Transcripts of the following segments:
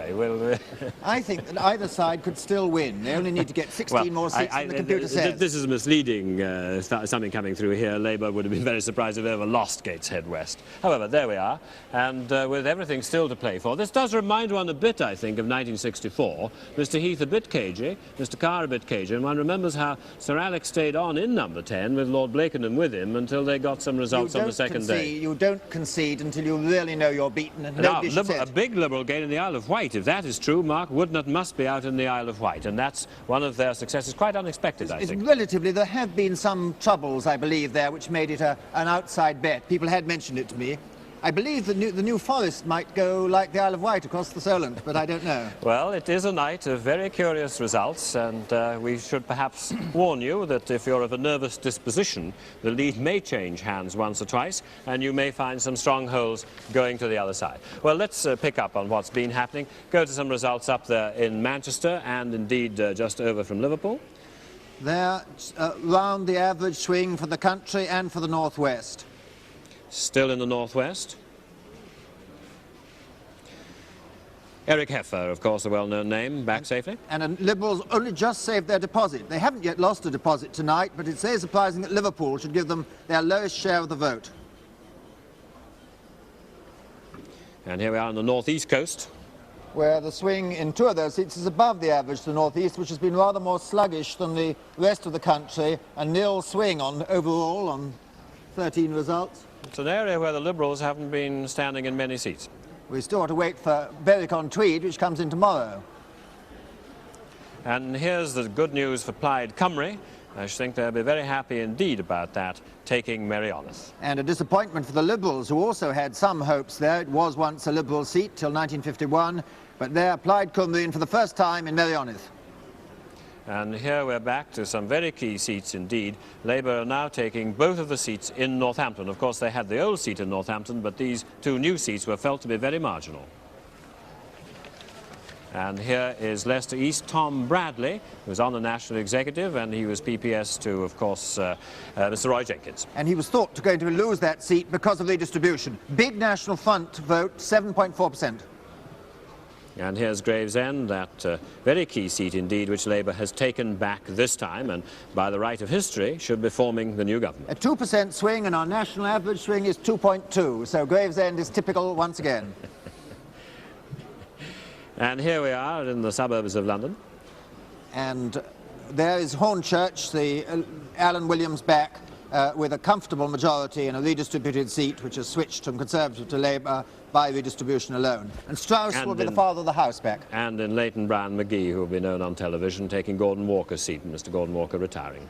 try. Well, I think that either side could still win. They only need to get 16 more seats than the computer says. This is misleading, something coming through here. Labour would have been very surprised if they ever lost Gateshead West. However, there we are, and with everything still to play for. This does remind one a bit, I think, of 1964. Mr. Heath a bit cagey, Mr. Carr a bit cagey, and one remembers how Sir Alex stayed on in number 10 with Lord Blakenham with him until they got some results on the second day. You don't concede until you really know you're beaten. And now, a big Liberal gain in the Isle of Wight. If that is true, Mark Woodnut must be out in the Isle of Wight, and that's one of their successes. Quite unexpected, I think. Relatively, there have been some troubles, I believe, there, which made it an outside bet. People had mentioned it to me. I believe the New Forest might go like the Isle of Wight across the Solent, but I don't know. Well, it is a night of very curious results, and we should perhaps warn you that if you're of a nervous disposition, the lead may change hands once or twice, and you may find some strongholds going to the other side. Well, let's pick up on what's been happening. Go to some results up there in Manchester, and indeed just over from Liverpool. There, round the average swing for the country and for the northwest. Still in the northwest. Eric Heffer, of course, a well-known name, back safely. And Liberals only just saved their deposit. They haven't yet lost a deposit tonight, but it's very surprising that Liverpool should give them their lowest share of the vote. And here we are on the northeast coast, where the swing in two of those seats is above the average to the northeast, which has been rather more sluggish than the rest of the country. A nil swing overall on 13 results. It's an area where the Liberals haven't been standing in many seats. We still have to wait for Berwick-on-Tweed, which comes in tomorrow. And here's the good news for Plaid Cymru. I should think they'll be very happy indeed about that, taking Meirionydd. And a disappointment for the Liberals, who also had some hopes there. It was once a Liberal seat till 1951, but there Plaid Cymru in for the first time in Meirionydd. And here we're back to some very key seats indeed. Labour are now taking both of the seats in Northampton. Of course, they had the old seat in Northampton, but these two new seats were felt to be very marginal. And here is Leicester East Tom Bradley, who was on the National Executive, and he was PPS to, of course, Mr. Roy Jenkins. And he was thought to going to lose that seat because of redistribution. Big National Front vote, 7.4%. And here's Gravesend, that very key seat indeed, which Labour has taken back this time, and by the right of history should be forming the new government. A 2% swing, and our national average swing is 2.2, so Gravesend is typical once again. And here we are in the suburbs of London. And there is Hornchurch, the Alan Williams back, with a comfortable majority in a redistributed seat, which has switched from Conservative to Labour by redistribution alone. And Strauss will be the father of the House back. And in Leighton Brown McGee, who will be known on television, taking Gordon Walker's seat, and Mr. Gordon Walker retiring.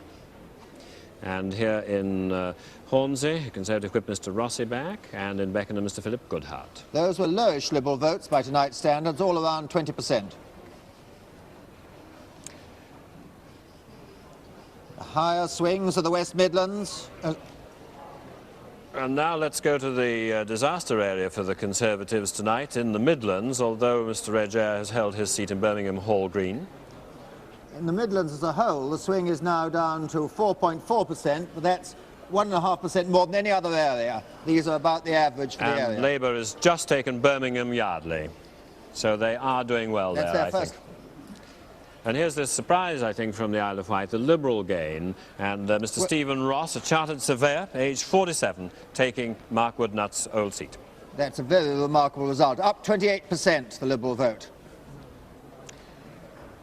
And here in Hornsey, Conservative whip Mr. Rossi back, and in Beckenham, Mr. Philip Goodhart. Those were lowish Liberal votes by tonight's standards, all around 20%. The higher swings of the West Midlands. And now let's go to the disaster area for the Conservatives tonight in the Midlands, although Mr. Reger has held his seat in Birmingham Hall Green. In the Midlands as a whole, the swing is now down to 4.4%, but that's 1.5% more than any other area. These are about the average for the area. And Labour has just taken Birmingham Yardley, so they are doing well there, I think. And here's this surprise, I think, from the Isle of Wight, the Liberal gain, and Mr. Stephen Ross, a chartered surveyor, aged 47, taking Mark Woodnut's old seat. That's a very remarkable result. Up 28%, the Liberal vote.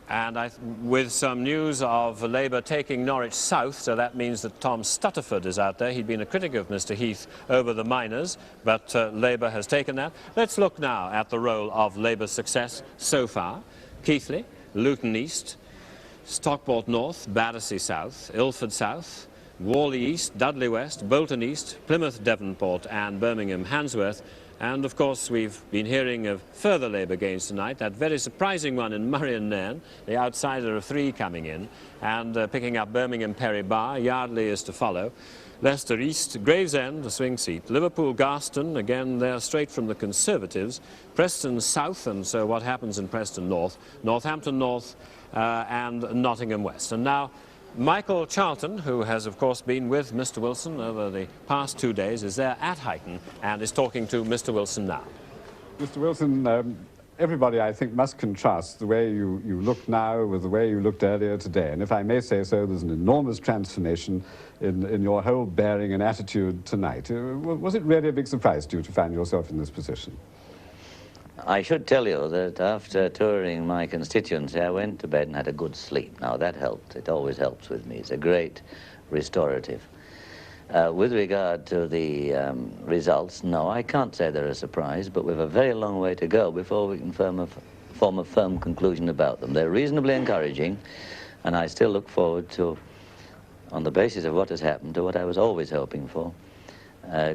And with some news of Labour taking Norwich South, so that means that Tom Stutterford is out there. He'd been a critic of Mr. Heath over the miners, but Labour has taken that. Let's look now at the role of Labour's success so far. Keighley, Luton East, Stockport North, Battersea South, Ilford South, Whalley East, Dudley West, Bolton East, Plymouth Devonport and Birmingham Handsworth. And of course we've been hearing of further Labour gains tonight, that very surprising one in Murray and Nairn, the outsider of 3 coming in, and picking up Birmingham Perry Bar. Yardley is to follow. Leicester East, Gravesend, the swing seat. Liverpool Garston, again they're straight from the Conservatives. Preston South, and so what happens in Preston North. Northampton North and Nottingham West. And now Michael Charlton, who has of course been with Mr. Wilson over the past 2 days, is there at Huyton and is talking to Mr. Wilson now. Mr. Wilson, everybody, I think, must contrast the way you look now with the way you looked earlier today. And if I may say so, there's an enormous transformation in your whole bearing and attitude tonight. Was it really a big surprise to you to find yourself in this position? I should tell you that after touring my constituency, I went to bed and had a good sleep. Now, that helped. It always helps with me. It's a great restorative. With regard to the results, no, I can't say they're a surprise, but we've a very long way to go before we can form a firm conclusion about them. They're reasonably encouraging, and I still look forward to, on the basis of what has happened, to what I was always hoping for,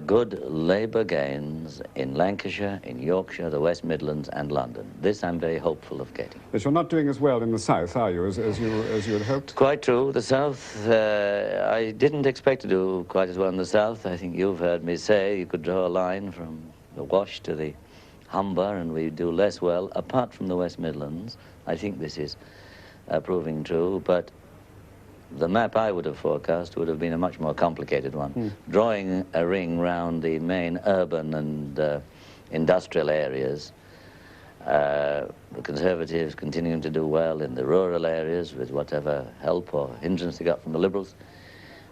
good Labour gains in Lancashire, in Yorkshire, the West Midlands and London. This I'm very hopeful of getting. But you're not doing as well in the south, are you, as you had hoped? Quite true. The south, I didn't expect to do quite as well in the south. I think you've heard me say you could draw a line from the Wash to the Humber and we do less well. Apart from the West Midlands, I think this is proving true, but the map I would have forecast would have been a much more complicated one. Drawing a ring round the main urban and industrial areas, the Conservatives continuing to do well in the rural areas with whatever help or hindrance they got from the Liberals,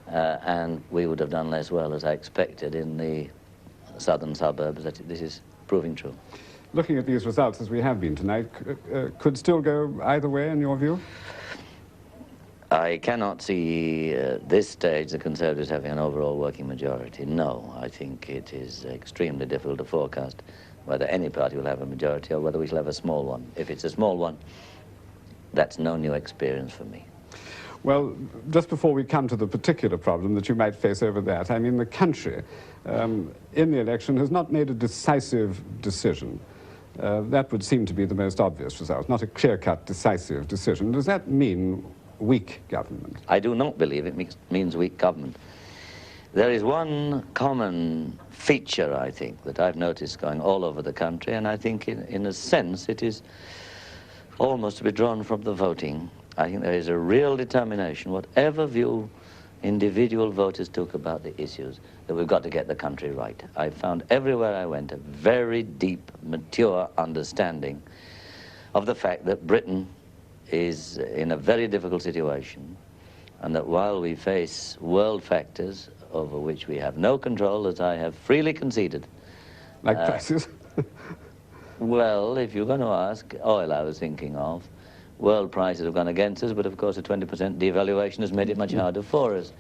and we would have done less well, as I expected, in the southern suburbs. This is proving true. Looking at these results as we have been tonight, could still go either way in your view? I cannot see at this stage the Conservatives having an overall working majority. No, I think it is extremely difficult to forecast whether any party will have a majority or whether we shall have a small one. If it's a small one, that's no new experience for me. Well, just before we come to the particular problem that you might face over that, I mean, the country in the election has not made a decisive decision. That would seem to be the most obvious result, not a clear-cut, decisive decision. Does that mean weak government? I do not believe it means weak government. There is one common feature, I think, that I've noticed going all over the country, and I think in a sense it is almost to be drawn from the voting. I think there is a real determination, whatever view individual voters took about the issues, that we've got to get the country right. I found everywhere I went a very deep, mature understanding of the fact that Britain is in a very difficult situation, and that while we face world factors over which we have no control, as I have freely conceded. Like prices? Well, if you're going to ask, oil I was thinking of. World prices have gone against us, but of course a 20% devaluation has made it much harder for us.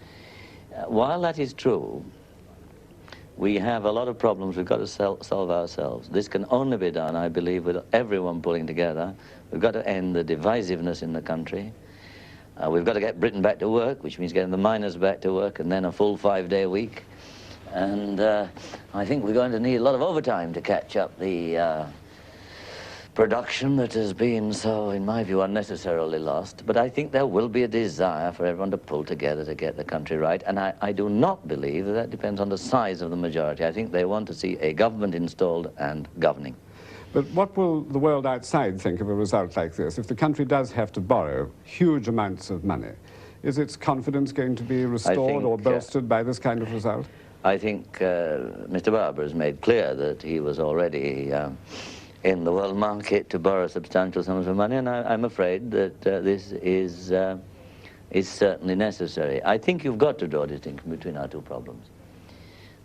While that is true, we have a lot of problems we've got to solve ourselves. This can only be done, I believe, with everyone pulling together. We've got to end the divisiveness in the country. We've got to get Britain back to work, which means getting the miners back to work, and then a full 5-day week. And I think we're going to need a lot of overtime to catch up the production that has been so, in my view, unnecessarily lost. But I think there will be a desire for everyone to pull together to get the country right. And I do not believe that that depends on the size of the majority. I think they want to see a government installed and governing. But what will the world outside think of a result like this? If the country does have to borrow huge amounts of money, is its confidence going to be restored or bolstered by this kind of result? I think Mr. Barber has made clear that he was already in the world market to borrow substantial sums of money, and I'm afraid that this is certainly necessary. I think you've got to draw a distinction between our two problems.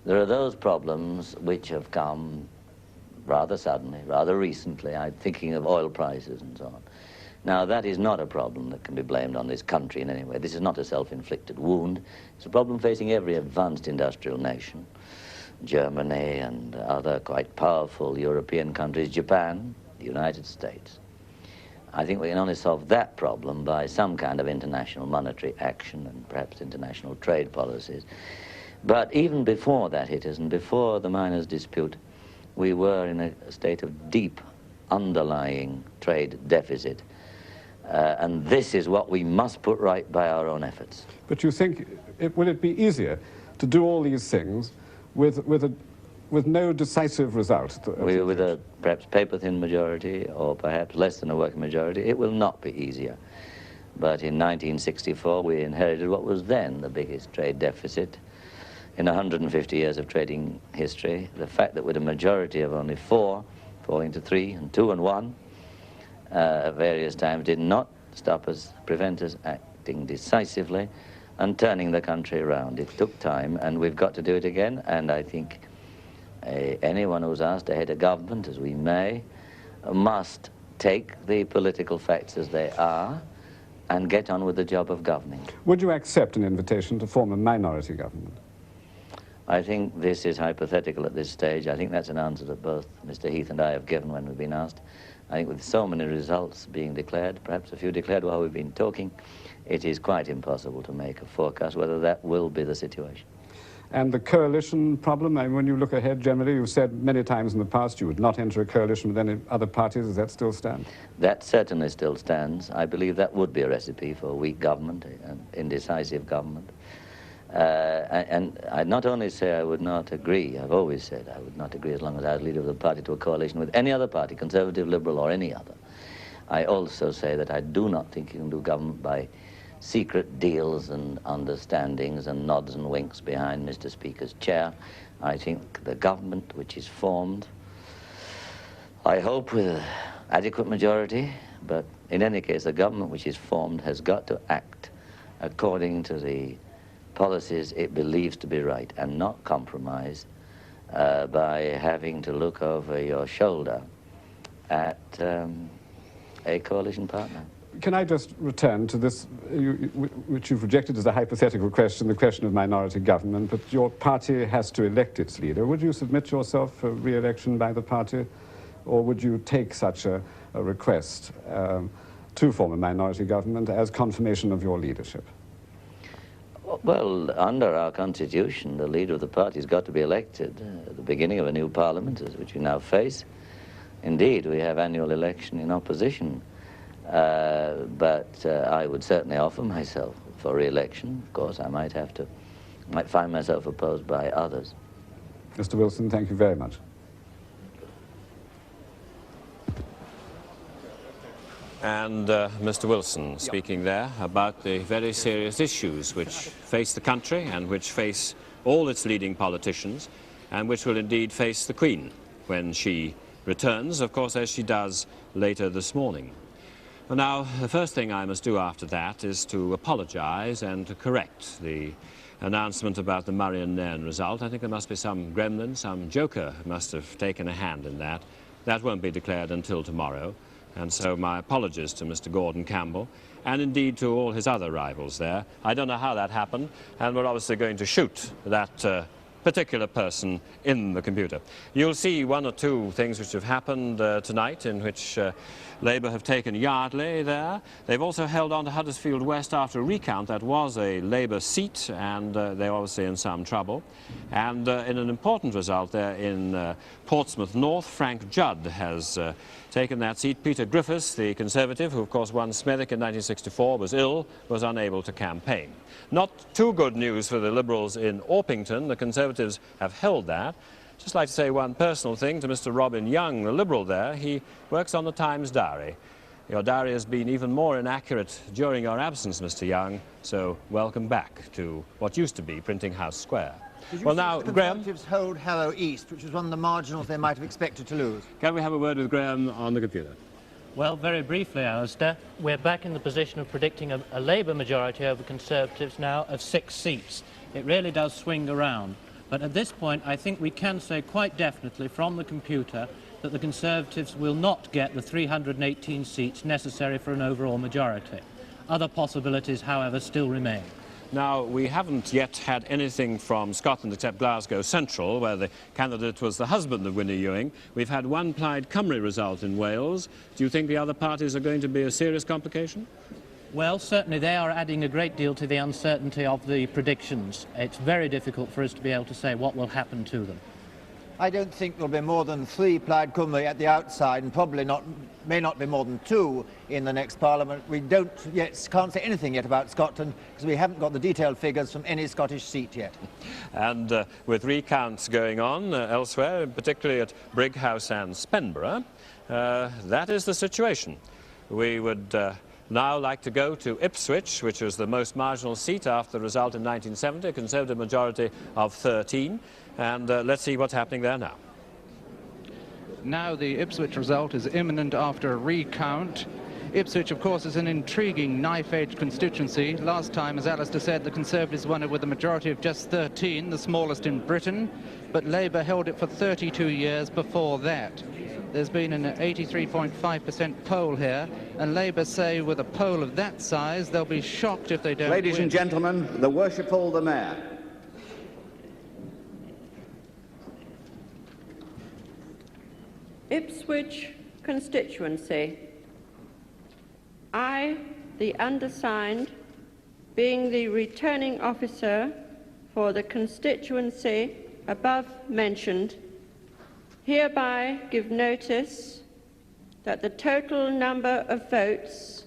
There are those problems which have come rather suddenly, rather recently. I'm thinking of oil prices and so on. Now, that is not a problem that can be blamed on this country in any way. This is not a self-inflicted wound. It's a problem facing every advanced industrial nation. Germany and other quite powerful European countries, Japan, the United States. I think we can only solve that problem by some kind of international monetary action and perhaps international trade policies. But even before that hit us, and before the miners' dispute, we were in a state of deep underlying trade deficit. And this is what we must put right by our own efforts. But you think, will it be easier to do all these things with no decisive result? With a perhaps paper-thin majority, or perhaps less than a working majority, it will not be easier. But in 1964, we inherited what was then the biggest trade deficit in 150 years of trading history. The fact that with a majority of only 4, falling to 3 and 2 and 1 at various times, did not stop us, prevent us acting decisively and turning the country around. It took time, and we've got to do it again, and I think anyone who's asked to head a government, as we may, must take the political facts as they are and get on with the job of governing. Would you accept an invitation to form a minority government? I think this is hypothetical at this stage. I think that's an answer that both Mr. Heath and I have given when we've been asked. I think with so many results being declared, perhaps a few declared while we've been talking, it is quite impossible to make a forecast whether that will be the situation. And the coalition problem, I mean, when you look ahead generally, you've said many times in the past you would not enter a coalition with any other parties. Does that still stand? That certainly still stands. I believe that would be a recipe for a weak government, an indecisive government. And I'd not only say I would not agree, I've always said I would not agree as long as I was leader of the party to a coalition with any other party, Conservative, Liberal or any other. I also say that I do not think you can do government by secret deals and understandings and nods and winks behind Mr. Speaker's chair. I think the government which is formed, I hope with an adequate majority, but in any case, the government which is formed has got to act according to the policies it believes to be right and not compromise by having to look over your shoulder at a coalition partner. Can I just return to this, which you've rejected as a hypothetical question, the question of minority government, but your party has to elect its leader. Would you submit yourself for re-election by the party, or would you take such a request to form a minority government as confirmation of your leadership? Well, under our constitution, the leader of the party has got to be elected at the beginning of a new parliament, which we now face. Indeed, we have annual election in opposition. But I would certainly offer myself for re-election. Of course, I might find myself opposed by others. Mr. Wilson, thank you very much. And Mr. Wilson speaking there about the very serious issues which face the country and which face all its leading politicians and which will indeed face the Queen when she returns, of course, as she does later this morning. Now, the first thing I must do after that is to apologise and to correct the announcement about the Murray and Nairn result. I think there must be some gremlin, some joker who must have taken a hand in that. That won't be declared until tomorrow. And so my apologies to Mr. Gordon Campbell and indeed to all his other rivals there. I don't know how that happened, and we're obviously going to shoot that particular person in the computer. You'll see one or two things which have happened tonight in which Labour have taken Yardley there. They've also held on to Huddersfield West after a recount. That was a Labour seat, and they're obviously in some trouble. And in an important result there in Portsmouth North, Frank Judd has taken that seat. Peter Griffiths, the Conservative, who of course won Smethwick in 1964, was ill, was unable to campaign. Not too good news for the Liberals in Orpington. The Conservatives have held that. Just like to say one personal thing to Mr. Robin Young, the Liberal there. He works on the Times Diary. Your diary has been even more inaccurate during your absence, Mr. Young, so welcome back to what used to be Printing House Square. Well, now, the Conservatives hold Harrow East, which was one of the marginals they might have expected to lose. Can we have a word with Graham on the computer? Well, very briefly, Alistair, we're back in the position of predicting a Labour majority over Conservatives now of 6 seats. It really does swing around. But at this point, I think we can say quite definitely from the computer that the Conservatives will not get the 318 seats necessary for an overall majority. Other possibilities, however, still remain. Now, we haven't yet had anything from Scotland except Glasgow Central, where the candidate was the husband of Winnie Ewing. We've had one Plaid Cymru result in Wales. Do you think the other parties are going to be a serious complication? Well, certainly they are adding a great deal to the uncertainty of the predictions. It's very difficult for us to be able to say what will happen to them. I don't think there'll be more than 3 Plaid Cymru at the outside, and probably may not be more than 2 in the next Parliament. We can't say anything yet about Scotland because we haven't got the detailed figures from any Scottish seat yet. And with recounts going on elsewhere, particularly at Brighouse and Spenborough, that is the situation. We would now like to go to Ipswich, which was the most marginal seat after the result in 1970, a Conservative majority of 13. And let's see what's happening there now. Now the Ipswich result is imminent after a recount. Ipswich, of course, is an intriguing knife-edge constituency. Last time, as Alistair said, the Conservatives won it with a majority of just 13, the smallest in Britain, but Labour held it for 32 years before that. There's been an 83.5% poll here, and Labour say with a poll of that size, they'll be shocked if they don't Ladies win. and gentlemen, the Worshipful the Mayor. Ipswich constituency. I, the undersigned, being the returning officer for the constituency above mentioned, hereby give notice that the total number of votes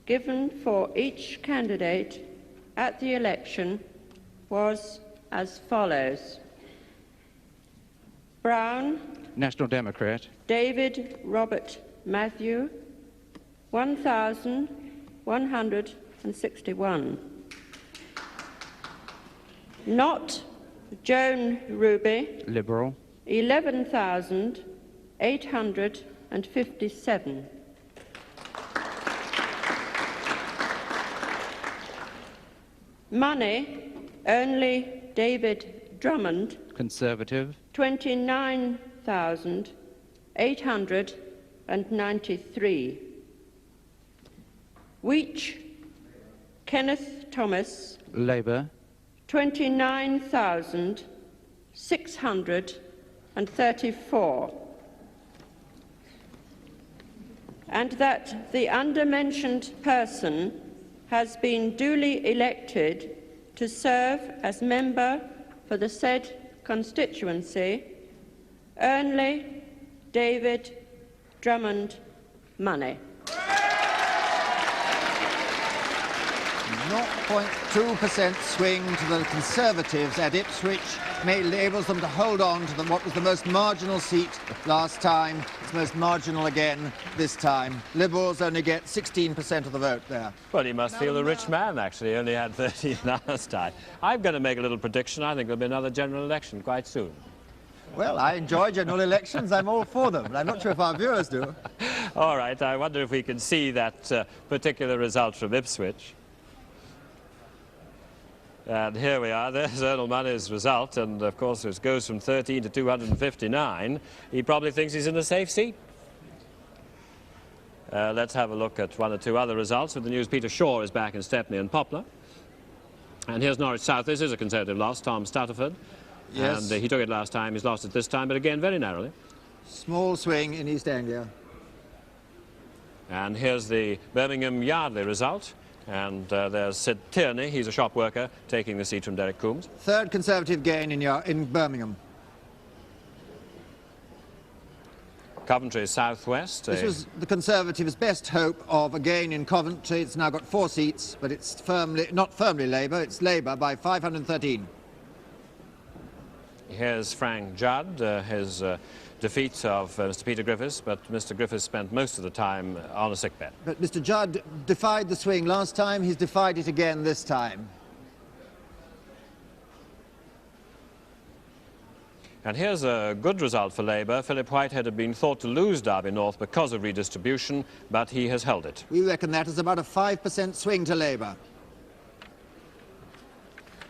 given for each candidate at the election was as follows. Brown, National Democrat. David Robert Matthew, 1,161. Not Joan Ruby, Liberal. 11,857. Money, only David Drummond, Conservative. 29,893. Weech, Kenneth Thomas, Labour. 29,634. And that the undermentioned person has been duly elected to serve as member for the said constituency, Ernley David Drummond Money. 0.2% swing to the Conservatives at Ipswich enables them to hold on to what was the most marginal seat last time. It's most marginal again this time. Liberals only get 16% of the vote there. Well, he must feel a rich man, actually. He only had 13 last time. I'm going to make a little prediction. I think there'll be another general election quite soon. Well, I enjoy general elections. I'm all for them, but I'm not sure if our viewers do. All right, I wonder if we can see that particular result from Ipswich. And here we are, there's Ernle Money's result, and of course it goes from 13 to 259. He probably thinks he's in a safe seat. Let's have a look at one or two other results. With the news, Peter Shaw is back in Stepney and Poplar. And here's Norwich South. This is a Conservative loss, Tom Stutterford. Yes. And he took it last time, he's lost it this time, but again very narrowly. Small swing in East Anglia. And here's the Birmingham Yardley result. And there's Sid Tierney, he's a shop worker, taking the seat from Derek Coombs. Third Conservative gain in Birmingham. Coventry South West. This was the Conservatives' best hope of a gain in Coventry. It's now got 4 seats, but it's not firmly Labour, it's Labour by 513. Here's Frank Judd, his defeat of Mr. Peter Griffiths, but Mr. Griffiths spent most of the time on a sickbed. But Mr. Judd defied the swing last time, he's defied it again this time. And here's a good result for Labour. Philip Whitehead had been thought to lose Derby North because of redistribution, but he has held it. We reckon that is about a 5% swing to Labour.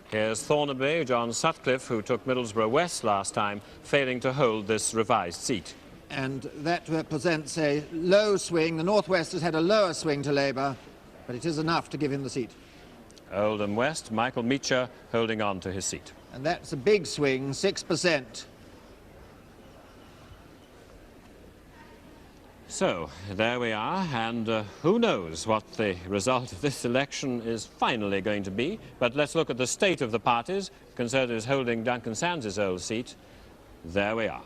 Here's Thornaby, John Sutcliffe, who took Middlesbrough West last time, failing to hold this revised seat. And that represents a low swing. The North West has had a lower swing to Labour, but it is enough to give him the seat. Oldham West, Michael Meacher holding on to his seat. And that's a big swing, 6%. So, there we are, and who knows what the result of this election is finally going to be. But let's look at the state of the parties. Conservatives holding Duncan Sands' old seat. There we are.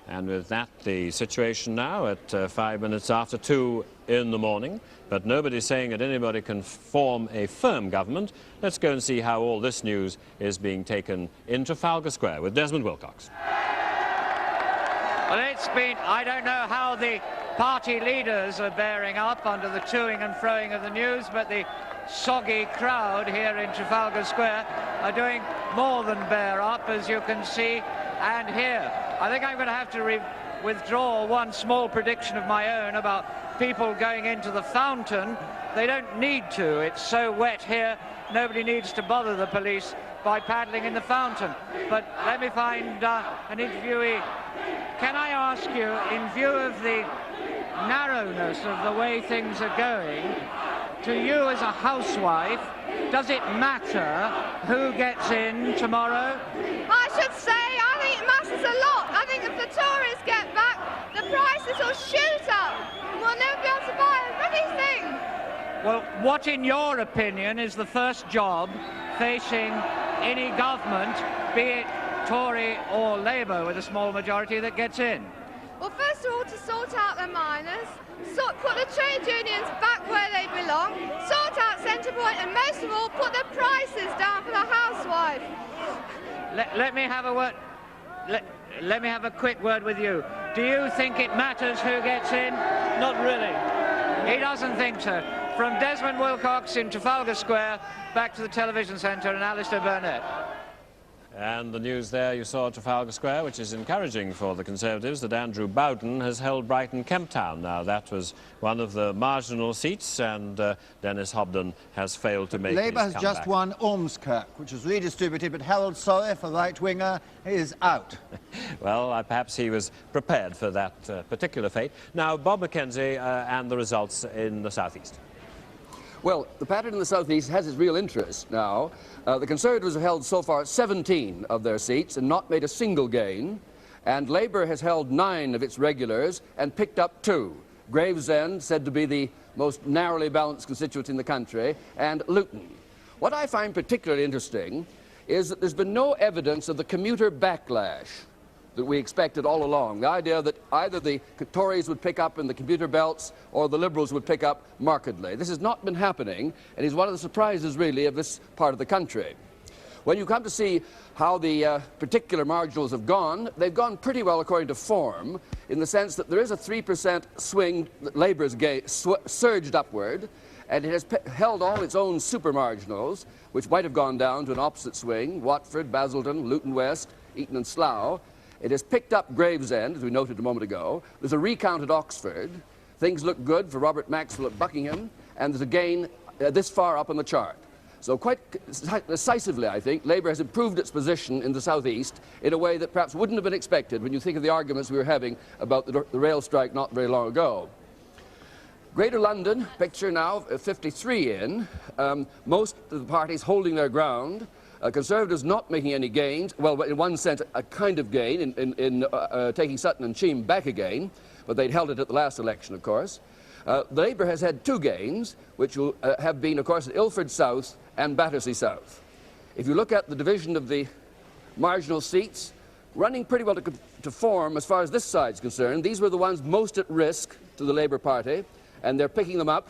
And with that, the situation now at 5 minutes after 2 in the morning. But nobody's saying that anybody can form a firm government. Let's go and see how all this news is being taken in Trafalgar Square with Desmond Wilcox. Well, it's been, I don't know how the party leaders are bearing up under the toing and froing of the news, but the soggy crowd here in Trafalgar Square are doing more than bear up, as you can see and hear. I think I'm going to have to withdraw one small prediction of my own about people going into the fountain. They don't need to. It's so wet here, nobody needs to bother the police by paddling in the fountain. But let me find an interviewee. Can I ask you, in view of the narrowness of the way things are going, to you as a housewife, does it matter who gets in tomorrow? I should say, I think it matters a lot. I think if the tourists get back, the prices will shoot up. We'll never be able to buy anything. Well, what, in your opinion, is the first job facing any government, be it Tory or Labour with a small majority, that gets in? Well, first of all, to sort out the miners, put the trade unions back where they belong, sort out Centrepoint, and most of all, put the prices down for the housewife. Let me have a word. Let me have a quick word with you. Do you think it matters who gets in? Not really. He doesn't think so. From Desmond Wilcox in Trafalgar Square, back to the television centre and Alistair Burnett. And the news there you saw at Trafalgar Square, which is encouraging for the Conservatives, that Andrew Bowden has held Brighton Kemp Town. Now, that was one of the marginal seats, and Dennis Hobden has failed to make Labour his has comeback. just won Ormskirk, which was redistributed, but Harold Soref, a right-winger, is out. Well, perhaps he was prepared for that particular fate. Now, Bob Mackenzie and the results in the South East. Well, the pattern in the South East has its real interest now. The Conservatives have held so far 17 of their seats and not made a single gain, and Labour has held 9 of its regulars and picked up 2. Gravesend, said to be the most narrowly balanced constituency in the country, and Luton. What I find particularly interesting is that there's been no evidence of the commuter backlash that we expected all along. The idea that either the Tories would pick up in the commuter belts or the Liberals would pick up markedly. This has not been happening, and is one of the surprises, really, of this part of the country. When you come to see how the particular marginals have gone, they've gone pretty well according to form, in the sense that there is a 3% swing that Labour's surged upward, and it has held all its own super marginals, which might have gone down to an opposite swing: Watford, Basildon, Luton West, Eton and Slough. It has picked up Gravesend, as we noted a moment ago. There's a recount at Oxford. Things look good for Robert Maxwell at Buckingham, and there's a gain this far up on the chart. So quite decisively, I think, Labour has improved its position in the South East in a way that perhaps wouldn't have been expected when you think of the arguments we were having about the rail strike not very long ago. Greater London, picture now, 53 in. Most of the parties holding their ground. Conservatives not making any gains. Well, in one sense, a kind of gain in taking Sutton and Cheam back again, but they'd held it at the last election, of course. Labour has had 2 gains, which will have been, of course, at Ilford South and Battersea South. If you look at the division of the marginal seats, running pretty well to form as far as this side's concerned. These were the ones most at risk to the Labour Party, and they're picking them up.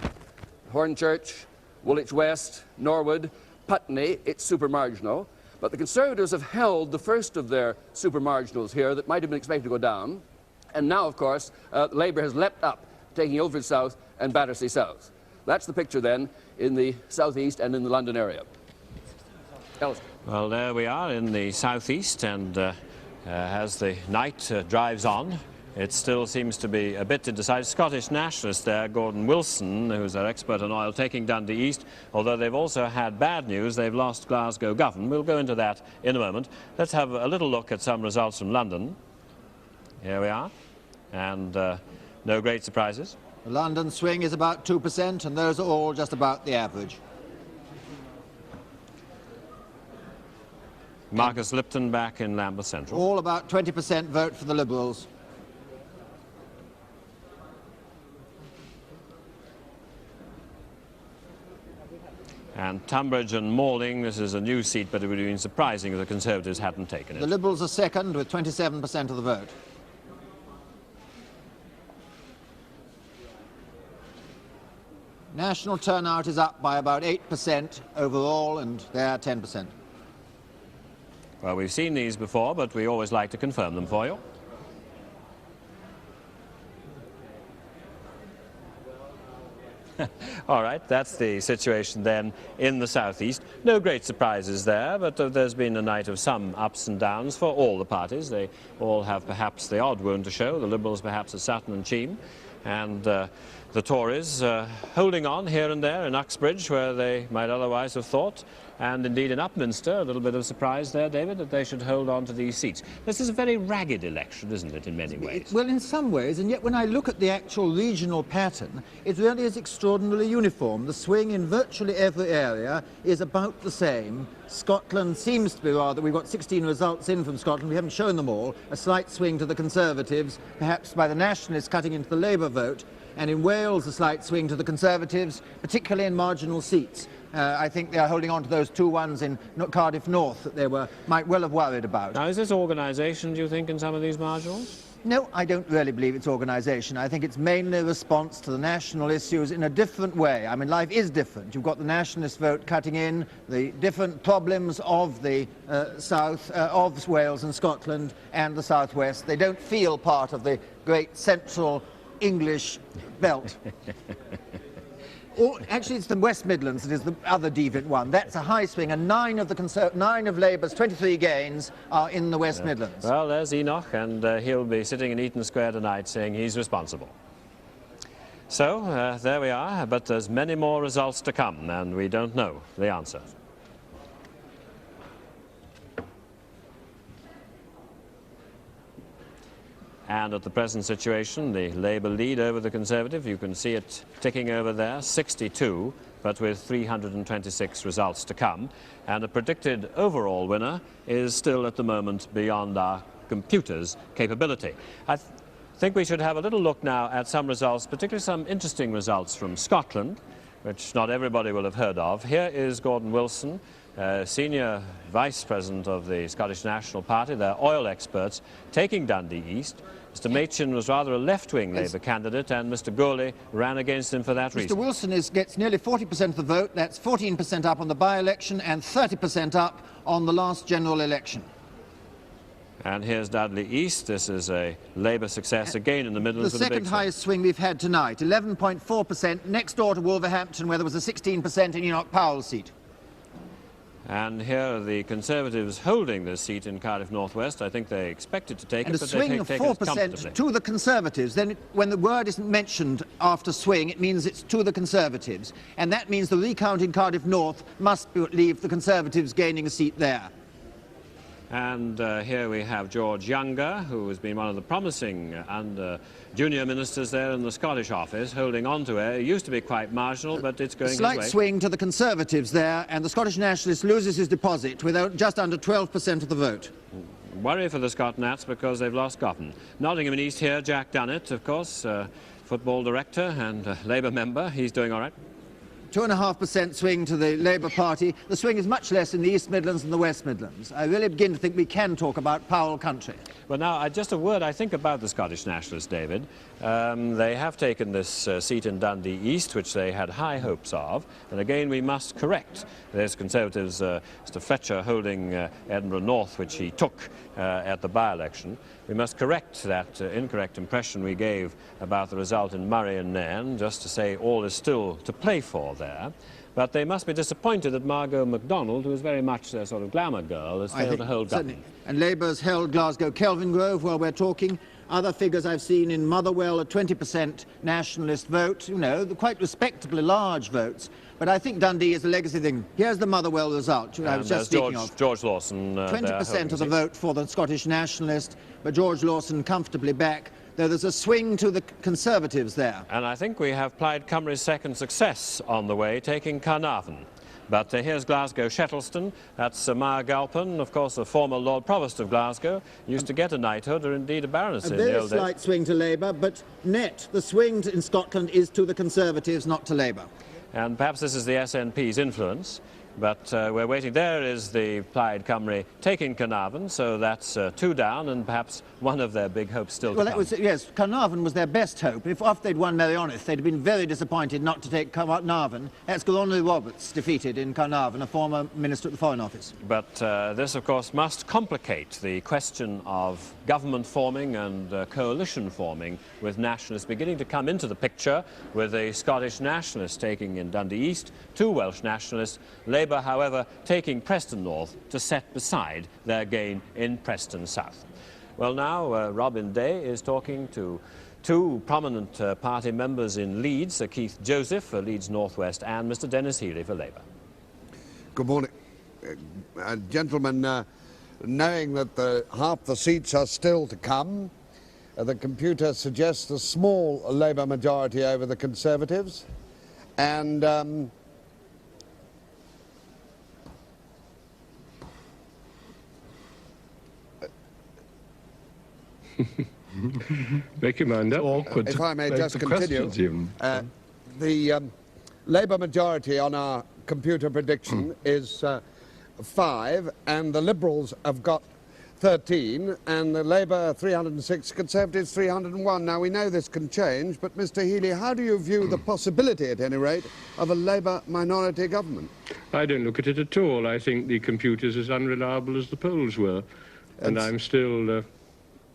Hornchurch, Woolwich West, Norwood, Putney, it's super marginal. But the Conservatives have held the first of their super marginals here that might have been expected to go down. And now, of course, Labour has leapt up, taking Ilford South and Battersea South. That's the picture then in the South East and in the London area. Alistair. Well, there we are in the South East, and as the night drives on, it still seems to be a bit undecided. Scottish nationalist there, Gordon Wilson, who's our expert on oil, taking Dundee East, although they've also had bad news. They've lost Glasgow Govan. We'll go into that in a moment. Let's have a little look at some results from London. Here we are, and no great surprises. The London swing is about 2%, and those are all just about the average. Marcus Lipton back in Lambeth Central. All about 20% vote for the Liberals. And Tunbridge and Malling, this is a new seat, but it would have been surprising if the Conservatives hadn't taken it. The Liberals are second with 27% of the vote. National turnout is up by about 8% overall, and they're 10%. Well, we've seen these before, but we always like to confirm them for you. All right, that's the situation then in the southeast. No great surprises there, but there's been a night of some ups and downs for all the parties. They all have perhaps the odd wound to show. The Liberals perhaps at Sutton and Cheam, and the Tories holding on here and there in Uxbridge, where they might otherwise have thought, and indeed in Upminster, a little bit of surprise there, David, that they should hold on to these seats. This is a very ragged election, isn't it, in many ways? Well, in some ways, and yet when I look at the actual regional pattern, it really is extraordinarily uniform. The swing in virtually every area is about the same. Scotland seems to be rather, we've got 16 results in from Scotland, we haven't shown them all, a slight swing to the Conservatives, perhaps by the Nationalists cutting into the Labour vote, and in Wales a slight swing to the Conservatives, particularly in marginal seats. I think they are holding on to those 2 ones in Cardiff North that they might well have worried about. Now, is this organisation, do you think, in some of these marginals? No, I don't really believe it's organisation. I think it's mainly a response to the national issues in a different way. I mean, life is different. You've got the nationalist vote cutting in, the different problems of the south, of Wales and Scotland and the southwest. They don't feel part of the great central English belt. Or, actually, it's the West Midlands that is the other deviant one. That's a high swing, and 9 of Labour's 23 gains are in the West Midlands. Well, there's Enoch, and he'll be sitting in Eaton Square tonight saying he's responsible. So, there we are, but there's many more results to come, and we don't know the answer. And at the present situation, the Labour lead over the Conservative, you can see it ticking over there, 62, but with 326 results to come. And the predicted overall winner is still at the moment beyond our computer's capability. I think we should have a little look now at some results, particularly some interesting results from Scotland, which not everybody will have heard of. Here is Gordon Wilson, senior vice president of the Scottish National Party. They're oil experts, taking Dundee East. Mr. Machin was rather a left-wing Labour candidate, and Mr. Gourley ran against him for that reason. Mr. Wilson gets nearly 40% of the vote. That's 14% up on the by-election and 30% up on the last general election. And here's Dudley East. This is a Labour success again in the Midlands. The second highest swing we've had tonight, 11.4%, next door to Wolverhampton, where there was a 16% in Enoch Powell's seat. And here are the Conservatives holding this seat in Cardiff North West. I think they expected to take it, but they take it comfortably. And a swing of 4% to the Conservatives. Then when the word isn't mentioned after swing, it means it's to the Conservatives. And that means the recount in Cardiff North must leave the Conservatives gaining a seat there. And here we have George Younger, who has been one of the promising junior ministers there in the Scottish office, holding on to it. It used to be quite marginal, but it's going his way. Slight swing to the Conservatives there, and the Scottish Nationalist loses his deposit with just under 12% of the vote. Worry for the Scot Nats because they've lost Goffin. Nottingham and East here, Jack Dunnett, of course, football director and Labour member. He's doing all right. 2.5% swing to the Labour Party. The swing is much less in the East Midlands than the West Midlands. I really begin to think we can talk about Powell country. Well, now, just a word, I think, about the Scottish Nationalists, David. They have taken this seat in Dundee East, which they had high hopes of. And again, we must correct. There's Conservatives, Mr. Fletcher holding Edinburgh North, which he took at the by-election. We must correct that incorrect impression we gave about the result in Murray and Nairn, just to say all is still to play for there. But they must be disappointed that Margot MacDonald, who is very much their sort of glamour girl, has failed to hold government. And Labour's held Glasgow Kelvingrove while we're talking. Other figures I've seen in Motherwell, a 20% nationalist vote, you know, quite respectably large votes. But I think Dundee is a legacy thing. Here's the Motherwell result I was just speaking of. George Lawson. 20% of the vote for the Scottish Nationalist, but George Lawson comfortably back. Though there's a swing to the Conservatives there. And I think we have Plaid Cymru's second success on the way, taking Carnarvon. But here's Glasgow Shettleston. That's Sir Maher Galpin, of course, a former Lord Provost of Glasgow. Used to get a knighthood or indeed a baronetcy in the old days. A very slight swing to Labour, but net, the swing in Scotland is to the Conservatives, not to Labour. And perhaps this is the SNP's influence. But we're waiting. There is the Plaid Cymru taking Carnarvon, so that's 2 down, and perhaps one of their big hopes still to come. Yes, Carnarvon was their best hope. If after they'd won Meirionnydd, they'd have been very disappointed not to take Carnarvon. That's Gronwy Roberts defeated in Carnarvon, a former minister at the Foreign Office. But this, of course, must complicate the question of government forming and coalition forming, with nationalists beginning to come into the picture, with the Scottish nationalists taking in Dundee East, 2 Welsh nationalists, Labour, however, taking Preston North to set beside their gain in Preston South. Well, now Robin Day is talking to 2 prominent party members in Leeds, Sir Keith Joseph for Leeds North West and Mr Dennis Healey for Labour. Good morning. Gentlemen, knowing that half the seats are still to come, the computer suggests a small Labour majority over the Conservatives, and make your mind up. Awkward. If I may just continue, the Labour majority on our computer prediction is 5, and the Liberals have got 13, and the Labour 306, Conservatives 301. Now, we know this can change, but Mr Healey, how do you view the possibility, at any rate, of a Labour minority government? I don't look at it at all. I think the computer's as unreliable as the polls were, and I'm still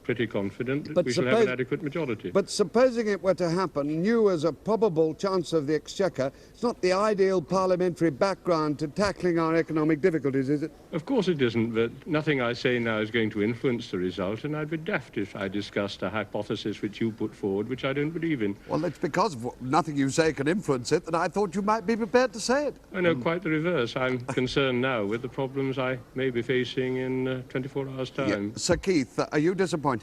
pretty confident that we shall have an adequate majority. But supposing it were to happen, you as a probable Chancellor of the Exchequer, it's not the ideal parliamentary background to tackling our economic difficulties, is it? Of course it isn't, but nothing I say now is going to influence the result, and I'd be daft if I discussed a hypothesis which you put forward, which I don't believe in. Well, it's because nothing you say can influence it that I thought you might be prepared to say it. I know, quite the reverse. I'm concerned now with the problems I may be facing in 24 hours' time. Yeah. Sir Keith, are you disappointed?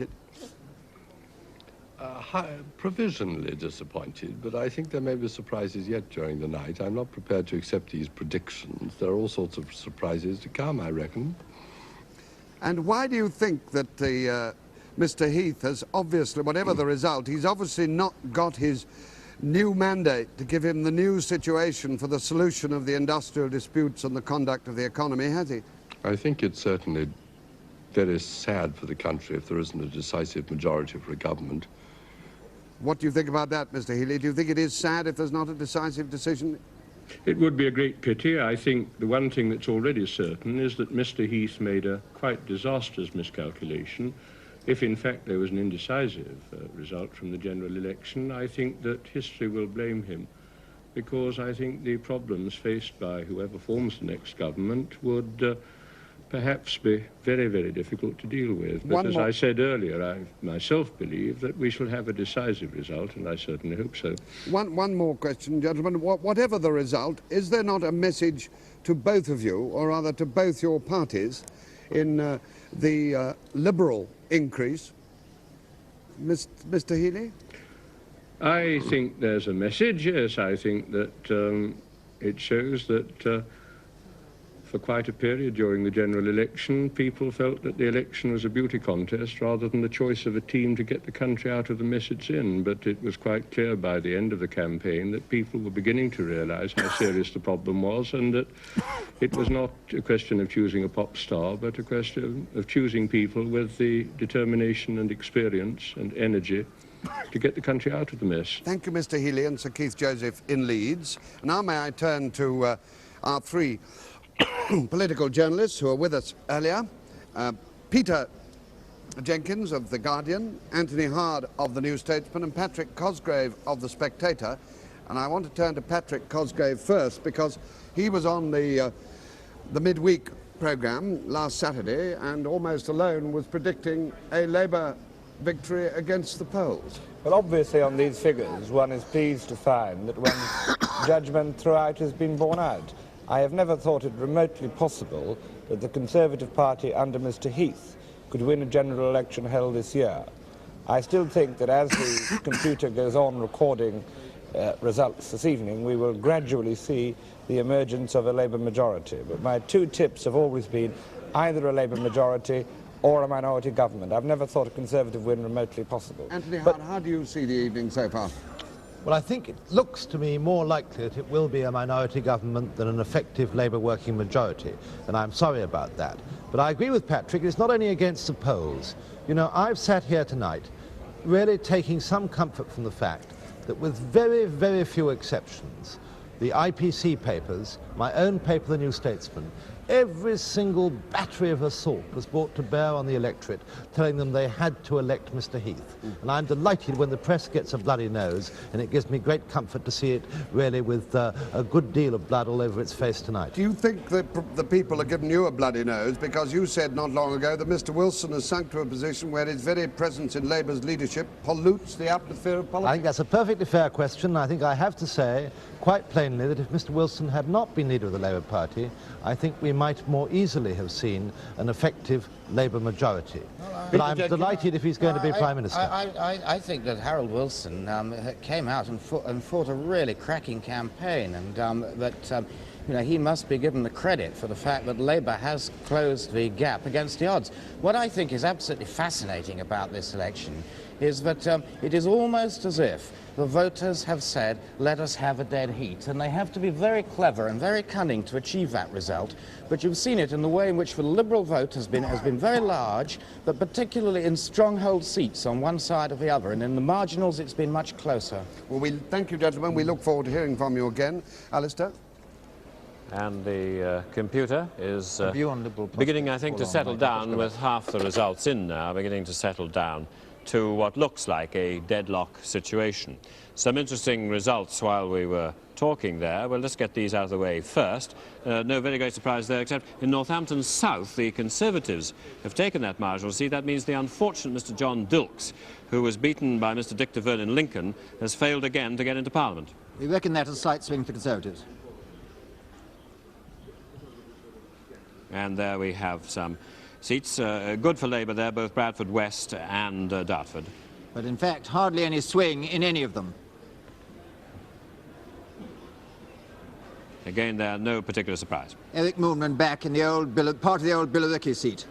Provisionally disappointed, but I think there may be surprises yet during the night. I'm not prepared to accept these predictions. There are all sorts of surprises to come, I reckon. And why do you think that Mr Heath has obviously, whatever the result, he's obviously not got his new mandate to give him the new situation for the solution of the industrial disputes and the conduct of the economy, has he? I think it's certainly very sad for the country if there isn't a decisive majority for a government. What do you think about that, Mr Healey? Do you think it is sad if there's not a decisive decision? It would be a great pity. I think the one thing that's already certain is that Mr Heath made a quite disastrous miscalculation. If in fact there was an indecisive result from the general election, I think that history will blame him, because I think the problems faced by whoever forms the next government would perhaps be very, very difficult to deal with. But as I said earlier, I myself believe that we shall have a decisive result, and I certainly hope so. One more question, gentlemen. Whatever the result, is there not a message to both of you, or rather to both your parties, in the Liberal increase? Mr Healey? I think there's a message, yes. I think that it shows that for quite a period during the general election, people felt that the election was a beauty contest rather than the choice of a team to get the country out of the mess it's in. But it was quite clear by the end of the campaign that people were beginning to realise how serious the problem was, and that it was not a question of choosing a pop star, but a question of choosing people with the determination and experience and energy to get the country out of the mess. Thank you, Mr Healey and Sir Keith Joseph in Leeds. Now may I turn to our 3 political journalists who are with us earlier. Peter Jenkins of The Guardian, Anthony Hard of The New Statesman, and Patrick Cosgrave of The Spectator. And I want to turn to Patrick Cosgrave first, because he was on the midweek programme last Saturday and almost alone was predicting a Labour victory against the polls. Well, obviously on these figures one is pleased to find that one's judgment throughout has been borne out. I have never thought it remotely possible that the Conservative Party under Mr Heath could win a general election held this year. I still think that as the computer goes on recording results this evening, we will gradually see the emergence of a Labour majority. But my 2 tips have always been either a Labour majority or a minority government. I've never thought a Conservative win remotely possible. Anthony Hard, how do you see the evening so far? Well, I think it looks to me more likely that it will be a minority government than an effective Labour working majority, and I'm sorry about that. But I agree with Patrick, it's not only against the polls. You know, I've sat here tonight really taking some comfort from the fact that with very, very few exceptions, the IPC papers, my own paper, The New Statesman, every single battery of assault was brought to bear on the electorate, telling them they had to elect Mr. Heath. And I'm delighted when the press gets a bloody nose, and it gives me great comfort to see it really with a good deal of blood all over its face tonight. Do you think that the people are giving you a bloody nose because you said not long ago that Mr. Wilson has sunk to a position where his very presence in Labour's leadership pollutes the atmosphere of politics? I think that's a perfectly fair question. I think I have to say quite plainly that if Mr. Wilson had not been leader of the Labour Party, I think we might more easily have seen an effective Labour majority. But I'm delighted if he's going to be Prime Minister. I think that Harold Wilson came out and fought a really cracking campaign, and that you know, he must be given the credit for the fact that Labour has closed the gap against the odds. What I think is absolutely fascinating about this election is that it is almost as if the voters have said, let us have a dead heat, and they have to be very clever and very cunning to achieve that result. But you've seen it in the way in which the Liberal vote has been very large, but particularly in stronghold seats on one side or the other, and in the marginals it's been much closer. Well, thank you, gentlemen. We look forward to hearing from you again. Alistair? And the computer is beginning, I think, to settle down with half the results in now, beginning to settle down to what looks like a deadlock situation. Some interesting results while we were talking there. Well, let's get these out of the way first. No very great surprise there, except in Northampton South, the Conservatives have taken that marginal seat. That means the unfortunate Mr. John Dilks, who was beaten by Mr. Dick de Verne in Lincoln, has failed again to get into Parliament. We reckon that a slight swing for the Conservatives. And there we have some seats good for Labour there, both Bradford West and Dartford. But in fact, hardly any swing in any of them. Again, there, no particular surprise. Eric Moonman back in the old part of the old Billericay seat.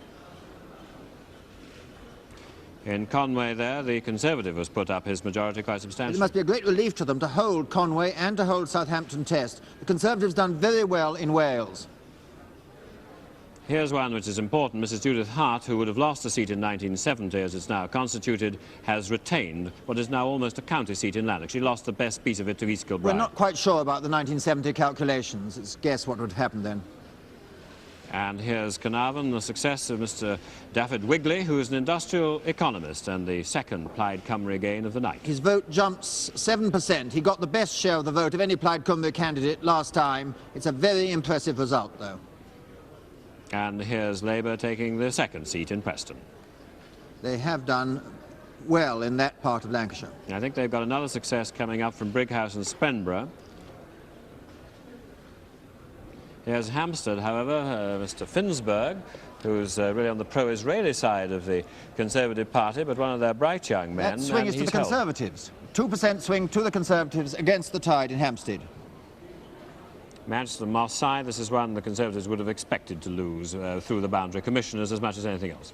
In Conway there, the Conservative has put up his majority quite substantially. It must be a great relief to them to hold Conway and to hold Southampton Test. The Conservatives done very well in Wales. Here's one which is important. Mrs. Judith Hart, who would have lost a seat in 1970 as it's now constituted, has retained what is now almost a county seat in Lanark. She lost the best piece of it to East Kilbride. We're not quite sure about the 1970 calculations. It's guess what would happen then. And here's Carnarvon, the success of Mr. David Wigley, who is an industrial economist and the second Plaid Cymru gain of the night. His vote jumps 7%. He got the best share of the vote of any Plaid Cymru candidate last time. It's a very impressive result, though. And here's Labour taking the second seat in Preston. They have done well in that part of Lancashire. I think they've got another success coming up from Brighouse and Spenborough. Here's Hampstead, however, Mr. Finsberg, who's really on the pro-Israeli side of the Conservative Party, but one of their bright young men. That swing is to the Conservatives. 2% swing to the Conservatives against the tide in Hampstead. Manchester Marseille, this is one the Conservatives would have expected to lose through the boundary commissioners as much as anything else.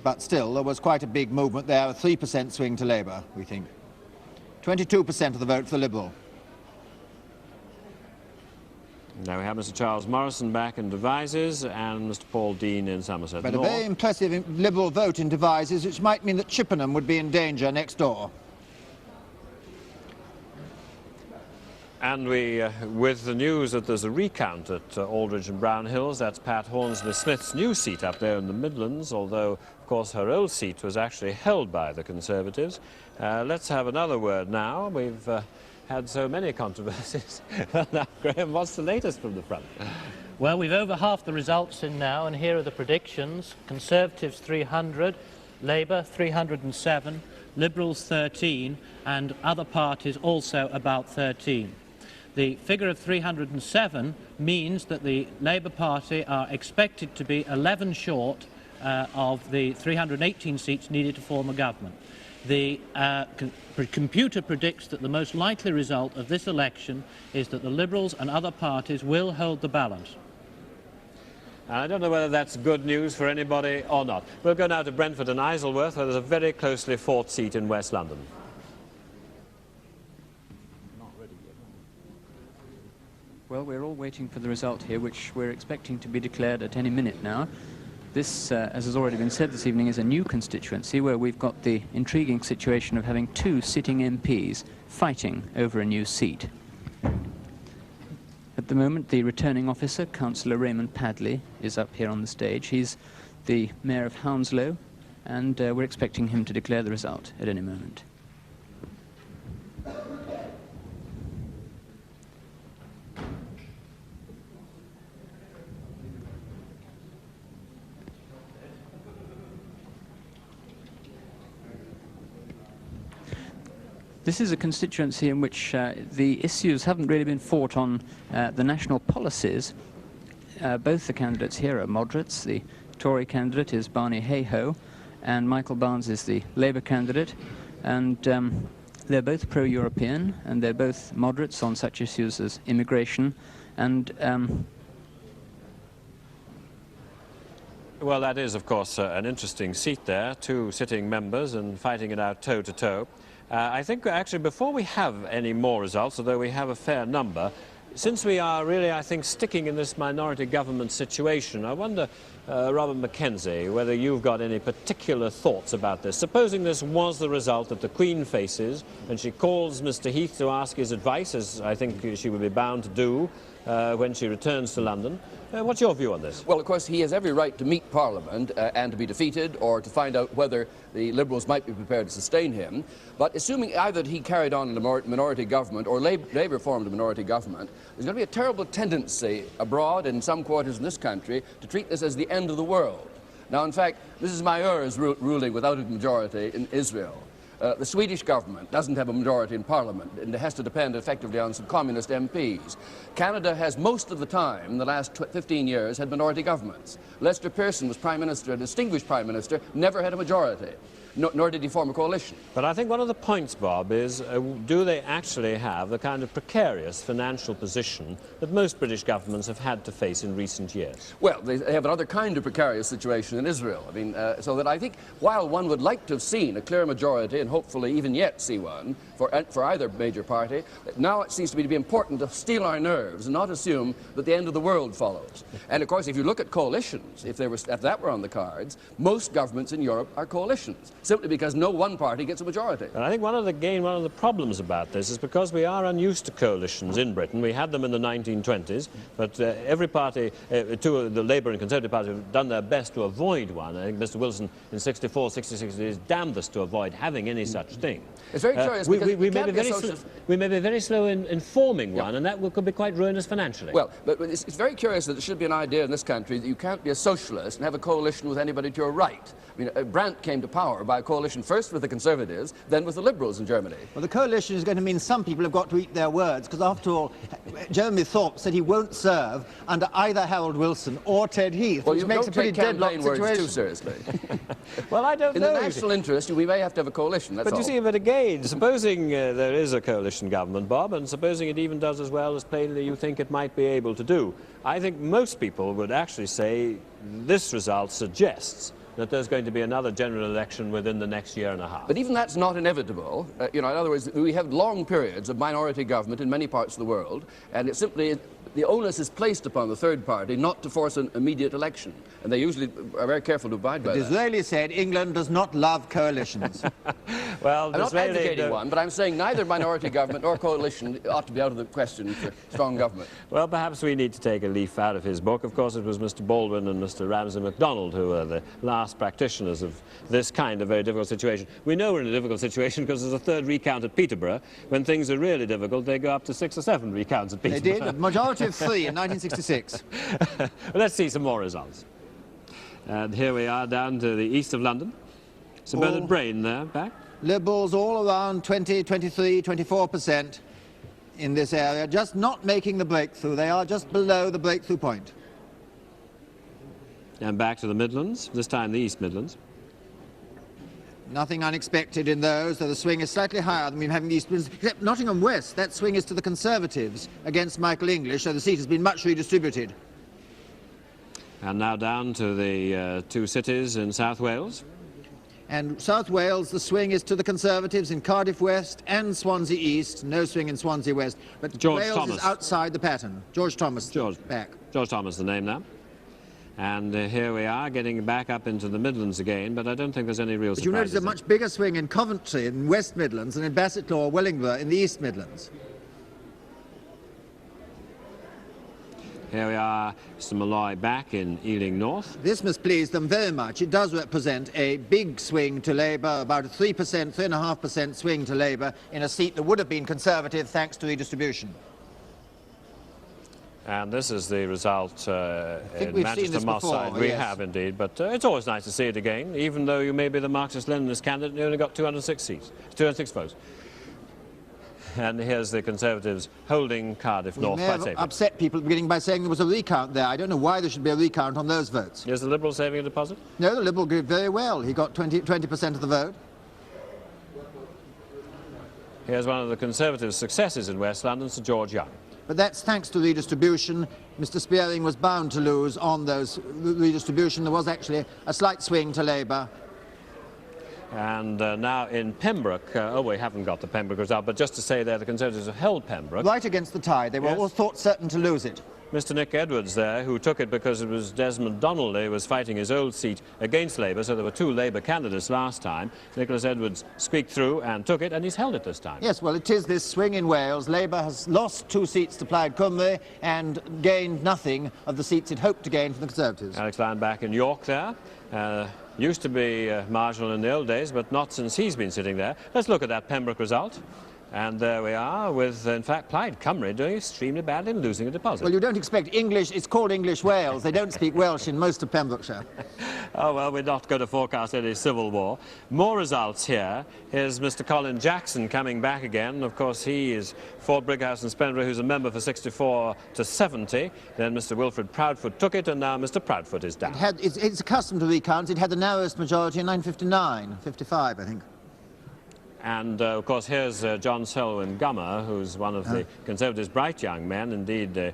But still, there was quite a big movement there, a 3% swing to Labour, we think. 22% of the vote for Liberal. Now we have Mr. Charles Morrison back in Devizes and Mr. Paul Dean in Somerset But North. a very impressive Liberal vote in Devizes, which might mean that Chippenham would be in danger next door. And we, with the news that there's a recount at Aldridge and Brown Hills, that's Pat Hornsby-Smith's new seat up there in the Midlands, although, of course, her old seat was actually held by the Conservatives. Let's have another word now. We've had so many controversies. Now, Graham, what's the latest from the front? Well, we've over half the results in now, and here are the predictions. Conservatives 300, Labour 307, Liberals 13, and other parties also about 13. The figure of 307 means that the Labour Party are expected to be 11 short of the 318 seats needed to form a government. The computer predicts that the most likely result of this election is that the Liberals and other parties will hold the balance. I don't know whether that's good news for anybody or not. We'll go now to Brentford and Isleworth, where there's a very closely fought seat in West London. Well, we're all waiting for the result here, which we're expecting to be declared at any minute now. This, as has already been said this evening, is a new constituency where we've got the intriguing situation of having two sitting MPs fighting over a new seat. At the moment, the returning officer, Councillor Raymond Padley, is up here on the stage. He's the Mayor of Hounslow, and we're expecting him to declare the result at any moment. This is a constituency in which the issues haven't really been fought on the national policies. Both the candidates here are moderates. The Tory candidate is Barney Hayhoe, and Michael Barnes is the Labour candidate. And they're both pro-European, and they're both moderates on such issues as immigration. And well, that is, of course, an interesting seat there, two sitting members and fighting it out toe-to-toe. I think, actually, before we have any more results, although we have a fair number, since we are really, I think, sticking in this minority government situation, I wonder, Robert Mackenzie, whether you've got any particular thoughts about this. Supposing this was the result that the Queen faces, and she calls Mr. Heath to ask his advice, as I think she would be bound to do when she returns to London. What's your view on this? Well, of course, he has every right to meet Parliament and to be defeated, or to find out whether the Liberals might be prepared to sustain him. But assuming either that he carried on in a minority government or Labour formed a minority government, there's going to be a terrible tendency abroad and in some quarters in this country to treat this as the end of the world. Now, in fact, Mrs. Mayer is ruling without a majority in Israel. The Swedish government doesn't have a majority in Parliament, and it has to depend effectively on some communist MPs. Canada has most of the time, in the last 15 years, had minority governments. Lester Pearson was Prime Minister, a distinguished Prime Minister, never had a majority. Nor did he form a coalition. But I think one of the points, Bob, is do they actually have the kind of precarious financial position that most British governments have had to face in recent years? Well, they have another kind of precarious situation in Israel. I mean, so that I think while one would like to have seen a clear majority, and hopefully even yet see one, for either major party, now it seems to me to be important to steel our nerves and not assume that the end of the world follows. And of course, if you look at coalitions, if that were on the cards, most governments in Europe are coalitions, simply because no one party gets a majority. And I think one of the problems about this is because we are unused to coalitions in Britain. We had them in the 1920s, but every party, the Labour and Conservative Party, have done their best to avoid one. I think Mr. Wilson in 64, 66 is damnedest to avoid having any such thing. It's very curious because we may be very slow in forming one, and that could be quite ruinous financially. Well, but it's very curious that there should be an idea in this country that you can't be a socialist and have a coalition with anybody to your right. I mean, Brandt came to power by a coalition first with the Conservatives, then with the Liberals in Germany. Well, the coalition is going to mean some people have got to eat their words, because after all, Jeremy Thorpe said he won't serve under either Harold Wilson or Ted Heath, which makes a pretty deadlocked situation. Words too seriously. Well, I don't know. In the national interest, we may have to have a coalition, that's all. But you see, but again, supposing there is a coalition government, Bob, and supposing it even does as well as plainly you think it might be able to do, I think most people would actually say this result suggests that there's going to be another general election within the next year and a half. But even that's not inevitable. In other words, we have long periods of minority government in many parts of the world, and it's simply the onus is placed upon the third party not to force an immediate election, and they usually are very careful to abide by that. Disraeli said England does not love coalitions. Well, I'm not advocating one, but I'm saying neither minority government nor coalition ought to be out of the question for strong government. Well, perhaps we need to take a leaf out of his book. Of course, it was Mr. Baldwin and Mr. Ramsay MacDonald who were the last practitioners of this kind of very difficult situation. We know we're in a difficult situation because there's a third recount at Peterborough. When things are really difficult, they go up to 6 or 7 recounts at Peterborough. They did, a majority of 3 in 1966. Well, let's see some more results. And here we are down to the east of London. Sir Bernard Brain there, back. Liberals all around 20, 23, 24% in this area, just not making the breakthrough. They are just below the breakthrough point. And back to the Midlands, this time the East Midlands. Nothing unexpected in those, though the swing is slightly higher than we've had in the East Midlands, except Nottingham West. That swing is to the Conservatives against Michael English, so the seat has been much redistributed. And now down to the two cities in South Wales. And South Wales, the swing is to the Conservatives in Cardiff West and Swansea East. No swing in Swansea West. But George Wales Thomas is outside the pattern. George Thomas back. George Thomas, the name now. And here we are, getting back up into the Midlands again, but I don't think there's any real But you surprises. notice a much bigger swing in Coventry in West Midlands than in Bassetlaw or Wellingborough in the East Midlands. Here we are, Mr. Malloy back in Ealing North. This must please them very much. It does represent a big swing to Labour, about a 3%, 3.5% swing to Labour in a seat that would have been Conservative thanks to redistribution. And this is the result in we've Manchester seen this Moss before, side. We yes. have indeed, but it's always nice to see it again, even though you may be the Marxist-Leninist candidate, you only got 206 seats, 206 votes. And here's the Conservatives holding Cardiff North may quite have safely. upset people beginning by saying there was a recount there. I don't know why there should be a recount on those votes. Is the Liberal saving a deposit? No, the Liberal did very well. He got 20% of the vote. Here's one of the Conservatives' successes in West London, Sir George Young. But that's thanks to redistribution. Mr. Spearing was bound to lose on those redistribution. There was actually a slight swing to Labour. And now in Pembroke, oh, we haven't got the Pembroke result, but just to say there, the Conservatives have held Pembroke. Right against the tide. They were all thought certain to lose it. Mr. Nick Edwards there, who took it because it was Desmond Donnelly was fighting his old seat against Labour, so there were two Labour candidates last time. Nicholas Edwards squeaked through and took it, and he's held it this time. Yes, well, it is this swing in Wales. Labour has lost 2 seats to Plaid Cymru and gained nothing of the seats it hoped to gain from the Conservatives. Alex Lyon back in York there. Used to be marginal in the old days, but not since he's been sitting there. Let's look at that Pembroke result. And there we are with, in fact, Plaid Cymru doing extremely badly and losing a deposit. Well, you don't expect English. It's called English Wales. They don't speak Welsh in most of Pembrokeshire. Oh, well, we're not going to forecast any civil war. More results here. Here's Mr. Colin Jackson coming back again. Of course, he is Fort Brighouse and Spenbury, who's a member for 64 to 70. Then Mr. Wilfred Proudfoot took it, and now Mr. Proudfoot is down. It's accustomed to recounts. It had the narrowest majority in 1959, 55, I think. And, of course, here's John Selwyn Gummer, who's one of the Conservatives' bright young men, indeed a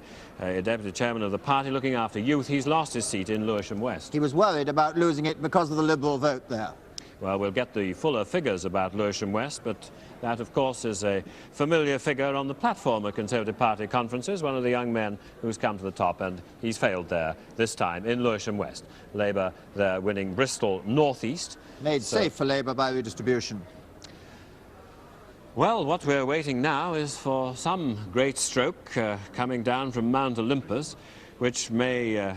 deputy chairman of the party looking after youth. He's lost his seat in Lewisham West. He was worried about losing it because of the Liberal vote there. Well, we'll get the fuller figures about Lewisham West, but that, of course, is a familiar figure on the platform of Conservative Party conferences, one of the young men who's come to the top, and he's failed there this time in Lewisham West. Labour there winning Bristol North East. Made safe for Labour by redistribution. Well, what we're waiting now is for some great stroke coming down from Mount Olympus, which may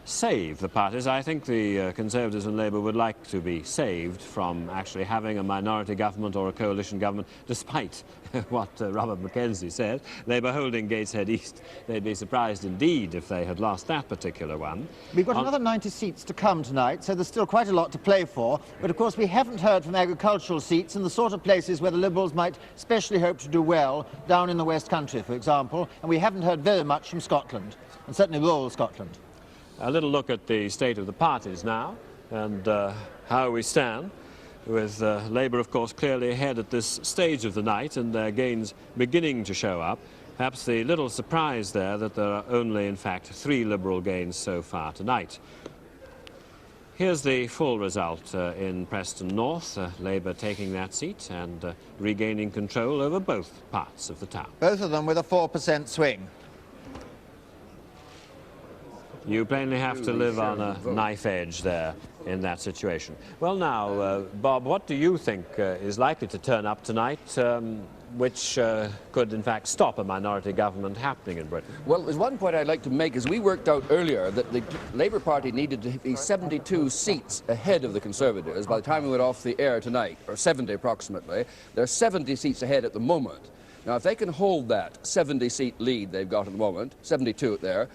save the parties. I think the Conservatives and Labour would like to be saved from actually having a minority government or a coalition government, despite what Robert Mackenzie said. Labour holding Gateshead East. They'd be surprised indeed if they had lost that particular one. We've got another 90 seats to come tonight, so there's still quite a lot to play for. But, of course, we haven't heard from agricultural seats and the sort of places where the Liberals might specially hope to do well, down in the West Country, for example. And we haven't heard very much from Scotland, and certainly rural Scotland. A little look at the state of the parties now and how we stand, with Labour, of course, clearly ahead at this stage of the night and their gains beginning to show up. Perhaps the little surprise there that there are only, in fact, 3 Liberal gains so far tonight. Here's the full result in Preston North, Labour taking that seat and regaining control over both parts of the town. Both of them with a 4% swing. You plainly have to live on a knife edge there in that situation. Well, now, Bob, what do you think is likely to turn up tonight, which could, in fact, stop a minority government happening in Britain? Well, there's one point I'd like to make, is we worked out earlier that the Labour Party needed to be 72 seats ahead of the Conservatives by the time we went off the air tonight, or 70 approximately. They're 70 seats ahead at the moment. Now, if they can hold that 70-seat lead they've got at the moment, 72 there,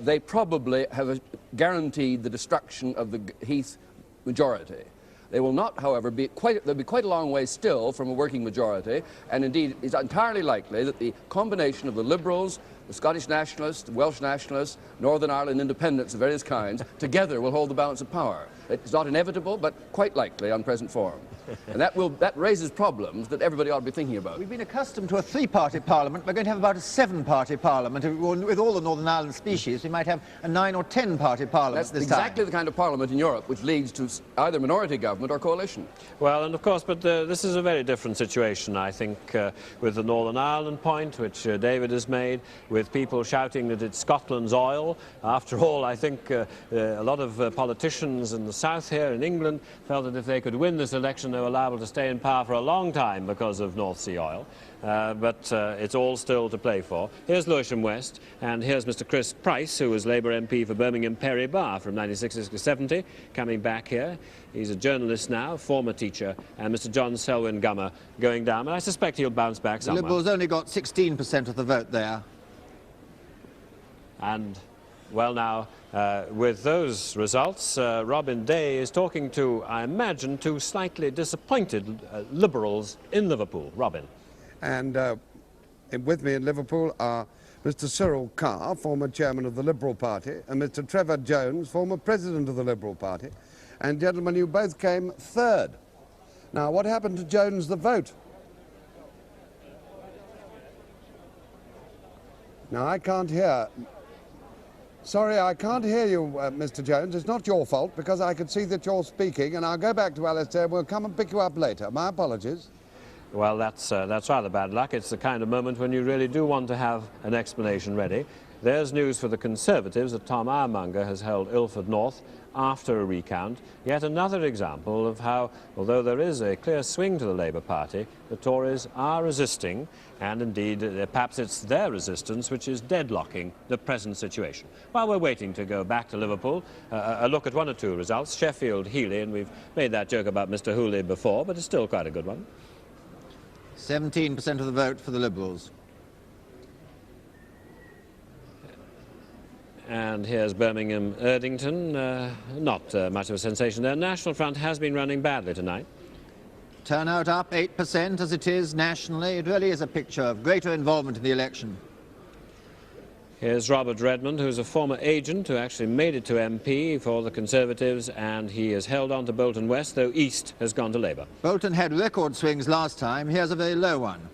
they probably have guaranteed the destruction of the Heath majority. They will not, however, they'll be quite a long way still from a working majority, and indeed it's entirely likely that the combination of the Liberals, the Scottish nationalists, the Welsh nationalists, Northern Ireland independents of various kinds, together will hold the balance of power. It's not inevitable, but quite likely on present form. And that raises problems that everybody ought to be thinking about. We've been accustomed to a three-party parliament. We're going to have about a seven-party parliament. With all the Northern Ireland species, we might have a 9 or 10-party parliament That's exactly the kind of parliament in Europe which leads to either minority government or coalition. Well, and of course, but this is a very different situation, I think, with the Northern Ireland point, which David has made, with people shouting that it's Scotland's oil. After all, I think a lot of politicians in the south here in England felt that if they could win this election, they were liable to stay in power for a long time because of North Sea oil. But it's all still to play for. Here's Lewisham West, and here's Mr. Chris Price, who was Labour MP for Birmingham Perry Bar from 1960 to 70, coming back here. He's a journalist now, former teacher, and Mr. John Selwyn Gummer going down. And I suspect he'll bounce back somewhere. The Liberals only got 16% of the vote there. And, well, now, with those results, Robin Day is talking to, I imagine, two slightly disappointed Liberals in Liverpool. Robin. And with me in Liverpool are Mr. Cyril Carr, former chairman of the Liberal Party, and Mr. Trevor Jones, former president of the Liberal Party. And gentlemen, you both came third. Now, what happened to Jones the vote? Now, I can't hear. Sorry, I can't hear you, Mr. Jones. It's not your fault, because I could see that you're speaking, and I'll go back to Alistair and we'll come and pick you up later. My apologies. Well, that's rather bad luck. It's the kind of moment when you really do want to have an explanation ready. There's news for the Conservatives that Tom Iremonger has held Ilford North after a recount. Yet another example of how, although there is a clear swing to the Labour Party, the Tories are resisting, and indeed perhaps it's their resistance which is deadlocking the present situation. While we're waiting to go back to Liverpool, a look at one or two results. Sheffield-Heeley, and we've made that joke about Mr. Hooley before, but it's still quite a good one. 17% of the vote for the Liberals. And here's Birmingham Erdington. Not much of a sensation there. National Front has been running badly tonight. Turnout up 8% as it is nationally. It really is a picture of greater involvement in the election. Here's Robert Redmond, who's a former agent who actually made it to MP for the Conservatives, and he has held on to Bolton West, though East has gone to Labour. Bolton had record swings last time. Here's a very low one.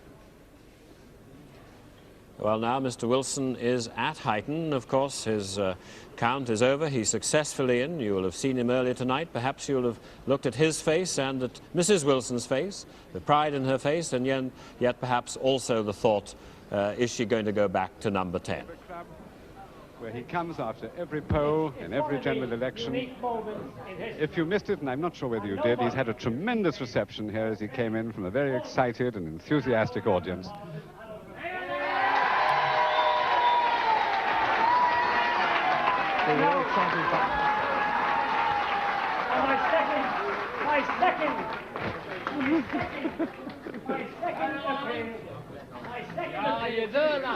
Well, now Mr. Wilson is at Huyton. Of course, his count is over. He's successfully in. You will have seen him earlier tonight. Perhaps you'll have looked at his face and at Mrs. Wilson's face, the pride in her face, and yet perhaps also the thought, is she going to go back to number 10? Where he comes after every poll in every general election. If you missed it, and I'm not sure whether you did, he's had a tremendous reception here as he came in from a very excited and enthusiastic audience.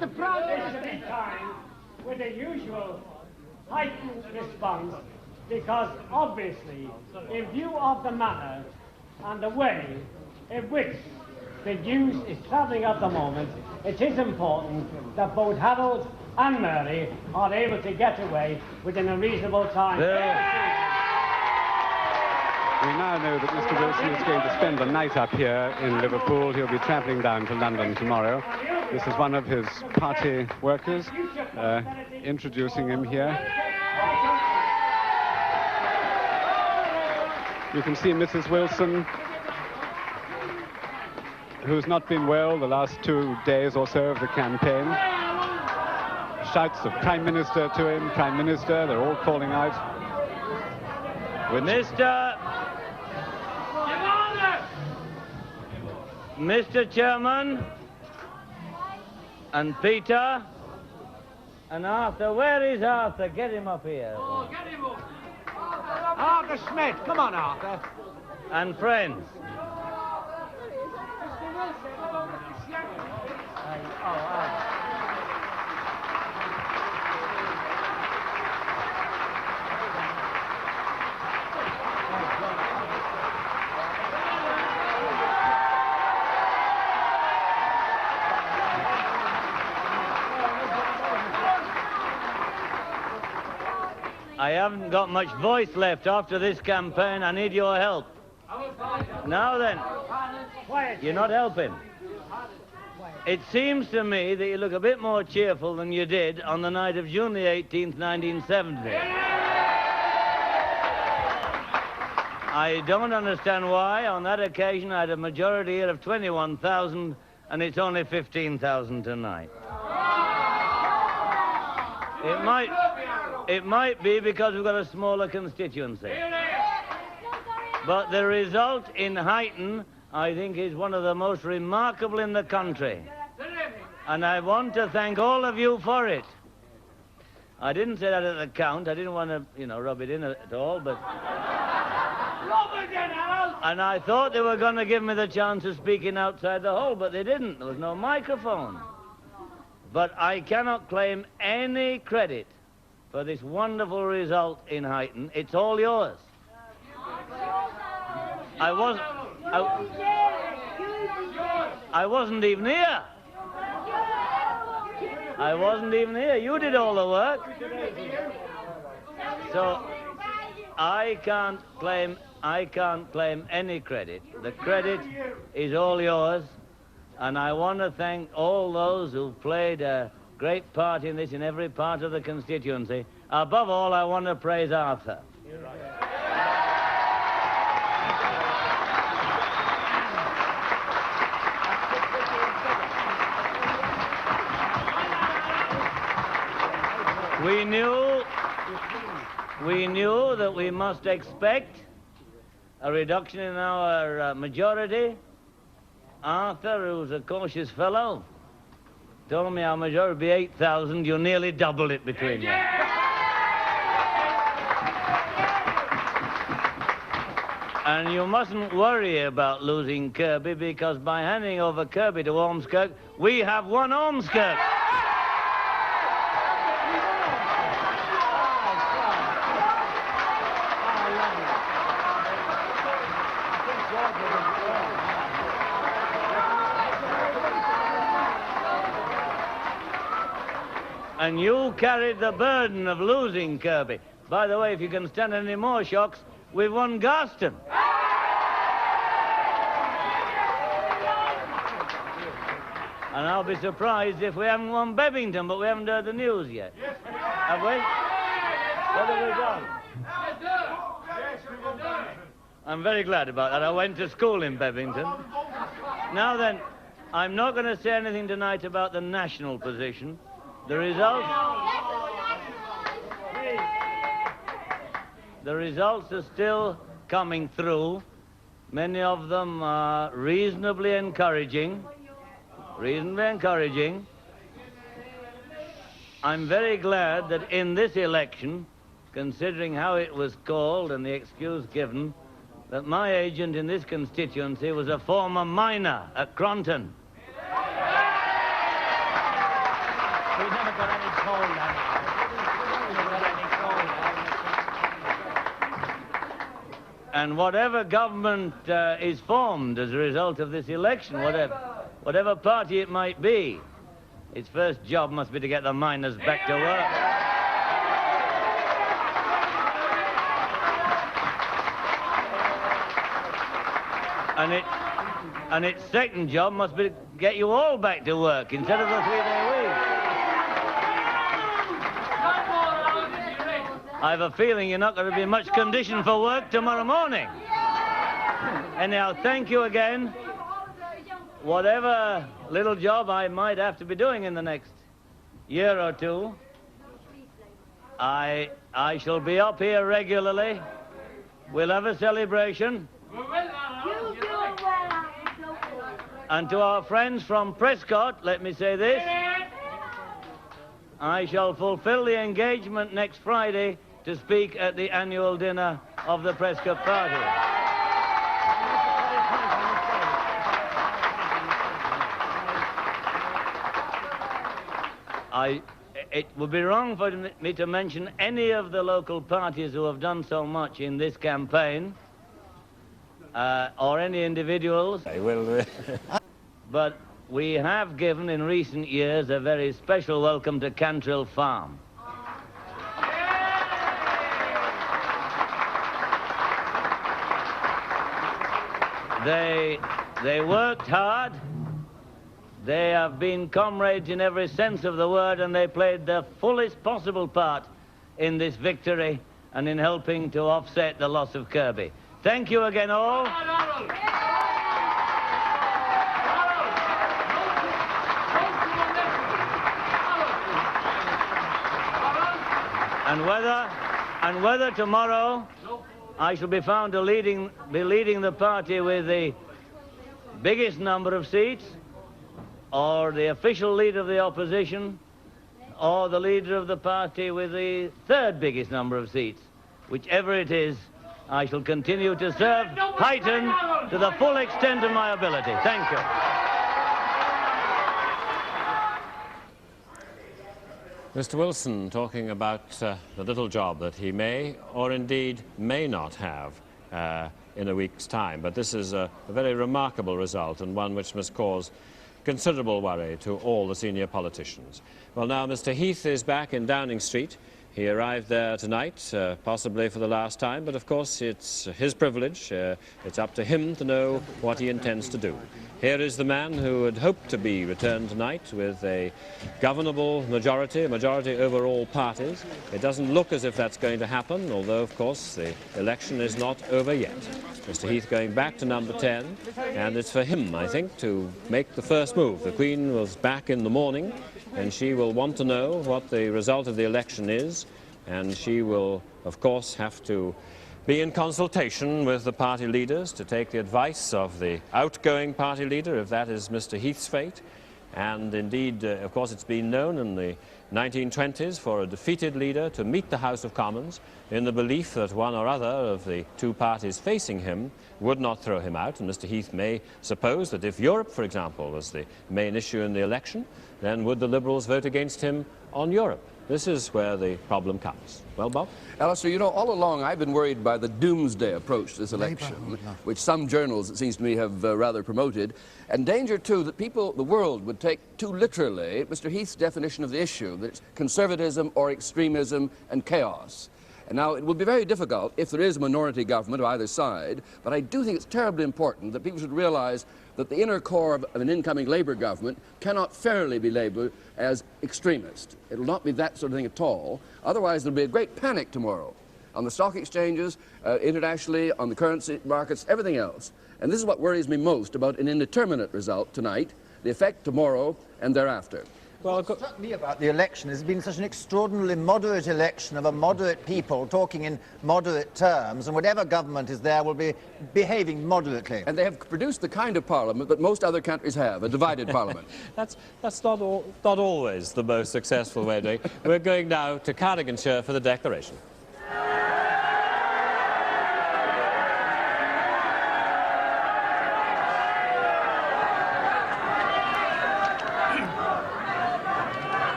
The problem is time with the usual heightened response, because obviously, in view of the manner and the way in which the news is travelling at the moment, it is important that both Harold and Mary are able to get away within a reasonable time. We now know that Mr. Wilson is going to spend the night up here in Liverpool. He'll be travelling down to London tomorrow. This is one of his party workers introducing him here. You can see Mrs. Wilson, who's not been well the last 2 days or so of the campaign. Shouts of Prime Minister to him, Prime Minister, they're all calling out. Mr. Chairman, and Peter, and Arthur. Where is Arthur? Get him up here. Oh, get him up. Arthur Smith, come on, Arthur. And friends. I haven't got much voice left after this campaign. I need your help. Now then, you're not helping. It seems to me that you look a bit more cheerful than you did on the night of June the 18th, 1970. I don't understand why. On that occasion, I had a majority here of 21,000, and it's only 15,000 tonight. It might be because we've got a smaller constituency. But the result in Huyton, I think, is one of the most remarkable in the country. And I want to thank all of you for it. I didn't say that at the count. I didn't want to, you know, rub it in at all, but... And I thought they were going to give me the chance of speaking outside the hall, but they didn't. There was no microphone. But I cannot claim any credit for this wonderful result in Huyton. It's all yours. I wasn't even here. I wasn't even here. You did all the work. So I can't claim any credit. The credit is all yours. And I want to thank all those who played a great part in this in every part of the constituency. Above all, I want to praise Arthur. We knew that we must expect a reduction in our majority. Arthur, who's a cautious fellow, told me our majority would be 8,000. You nearly doubled it between you. And you mustn't worry about losing Kirby, because by handing over Kirby to Ormskirk, we have won Ormskirk. And you carried the burden of losing Kirby. By the way, if you can stand any more shocks, we've won Garston. And I'll be surprised if we haven't won Bebington, but we haven't heard the news yet. Have we? What have we done? I'm very glad about that. I went to school in Bebington. Now then, I'm not going to say anything tonight about the national position. The results are still coming through. Many of them are reasonably encouraging. I'm very glad that in this election, considering how it was called and the excuse given, that my agent in this constituency was a former miner at Cronton. We never got any coal down here. And whatever government is formed as a result of this election, whatever party it might be, its first job must be to get the miners back to work. And its second job must be to get you all back to work instead of the 3-day week. I have a feeling you're not going to be much conditioned for work tomorrow morning. Anyhow, thank you again. Whatever little job I might have to be doing in the next year or two, I shall be up here regularly. We'll have a celebration. And to our friends from Prescott, let me say this. I shall fulfill the engagement next Friday to speak at the annual dinner of the Prescott Party. It would be wrong for me to mention any of the local parties who have done so much in this campaign, or any individuals. But we have given in recent years a very special welcome to Cantrill Farm. They worked hard. They have been comrades in every sense of the word, and they played their fullest possible part in this victory and in helping to offset the loss of Kirby. Thank you again all. And whether tomorrow I shall be found to be leading the party with the biggest number of seats, or the official leader of the opposition, or the leader of the party with the third biggest number of seats, whichever it is, I shall continue to serve Huyton to the full extent of my ability. Thank you. Mr. Wilson talking about the little job that he may or indeed may not have in a week's time. But this is a very remarkable result, and one which must cause considerable worry to all the senior politicians. Well, now Mr. Heath is back in Downing Street. He arrived there tonight, possibly for the last time, but of course it's his privilege. It's up to him to know what he intends to do. Here is the man who had hoped to be returned tonight with a governable majority, a majority over all parties. It doesn't look as if that's going to happen, although, of course, the election is not over yet. Mr. Heath going back to number 10, and it's for him, I think, to make the first move. The Queen was back in the morning, and she will want to know what the result of the election is, and she will, of course, have to be in consultation with the party leaders to take the advice of the outgoing party leader, if that is Mr. Heath's fate. And indeed, of course, it's been known in the 1920s for a defeated leader to meet the House of Commons in the belief that one or other of the two parties facing him would not throw him out. And Mr. Heath may suppose that if Europe, for example, was the main issue in the election, then would the Liberals vote against him on Europe? This is where the problem comes. Well, Bob? Alistair, you know, all along I've been worried by the doomsday approach to this election, which some journals, it seems to me, have rather promoted, and danger, too, that people, the world, would take too literally Mr. Heath's definition of the issue, that it's conservatism or extremism and chaos. And now, it will be very difficult if there is a minority government of either side, but I do think it's terribly important that people should realize that the inner core of an incoming Labour government cannot fairly be labelled as extremist. It will not be that sort of thing at all. Otherwise, there will be a great panic tomorrow on the stock exchanges, internationally, on the currency markets, everything else. And this is what worries me most about an indeterminate result tonight, the effect tomorrow and thereafter. Well, what struck me about the election has been such an extraordinarily moderate election of a moderate people talking in moderate terms, and whatever government is there will be behaving moderately. And they have produced the kind of parliament that most other countries have, a divided parliament. That's not always the most successful way of doing it. We're going now to Cardiganshire for the declaration.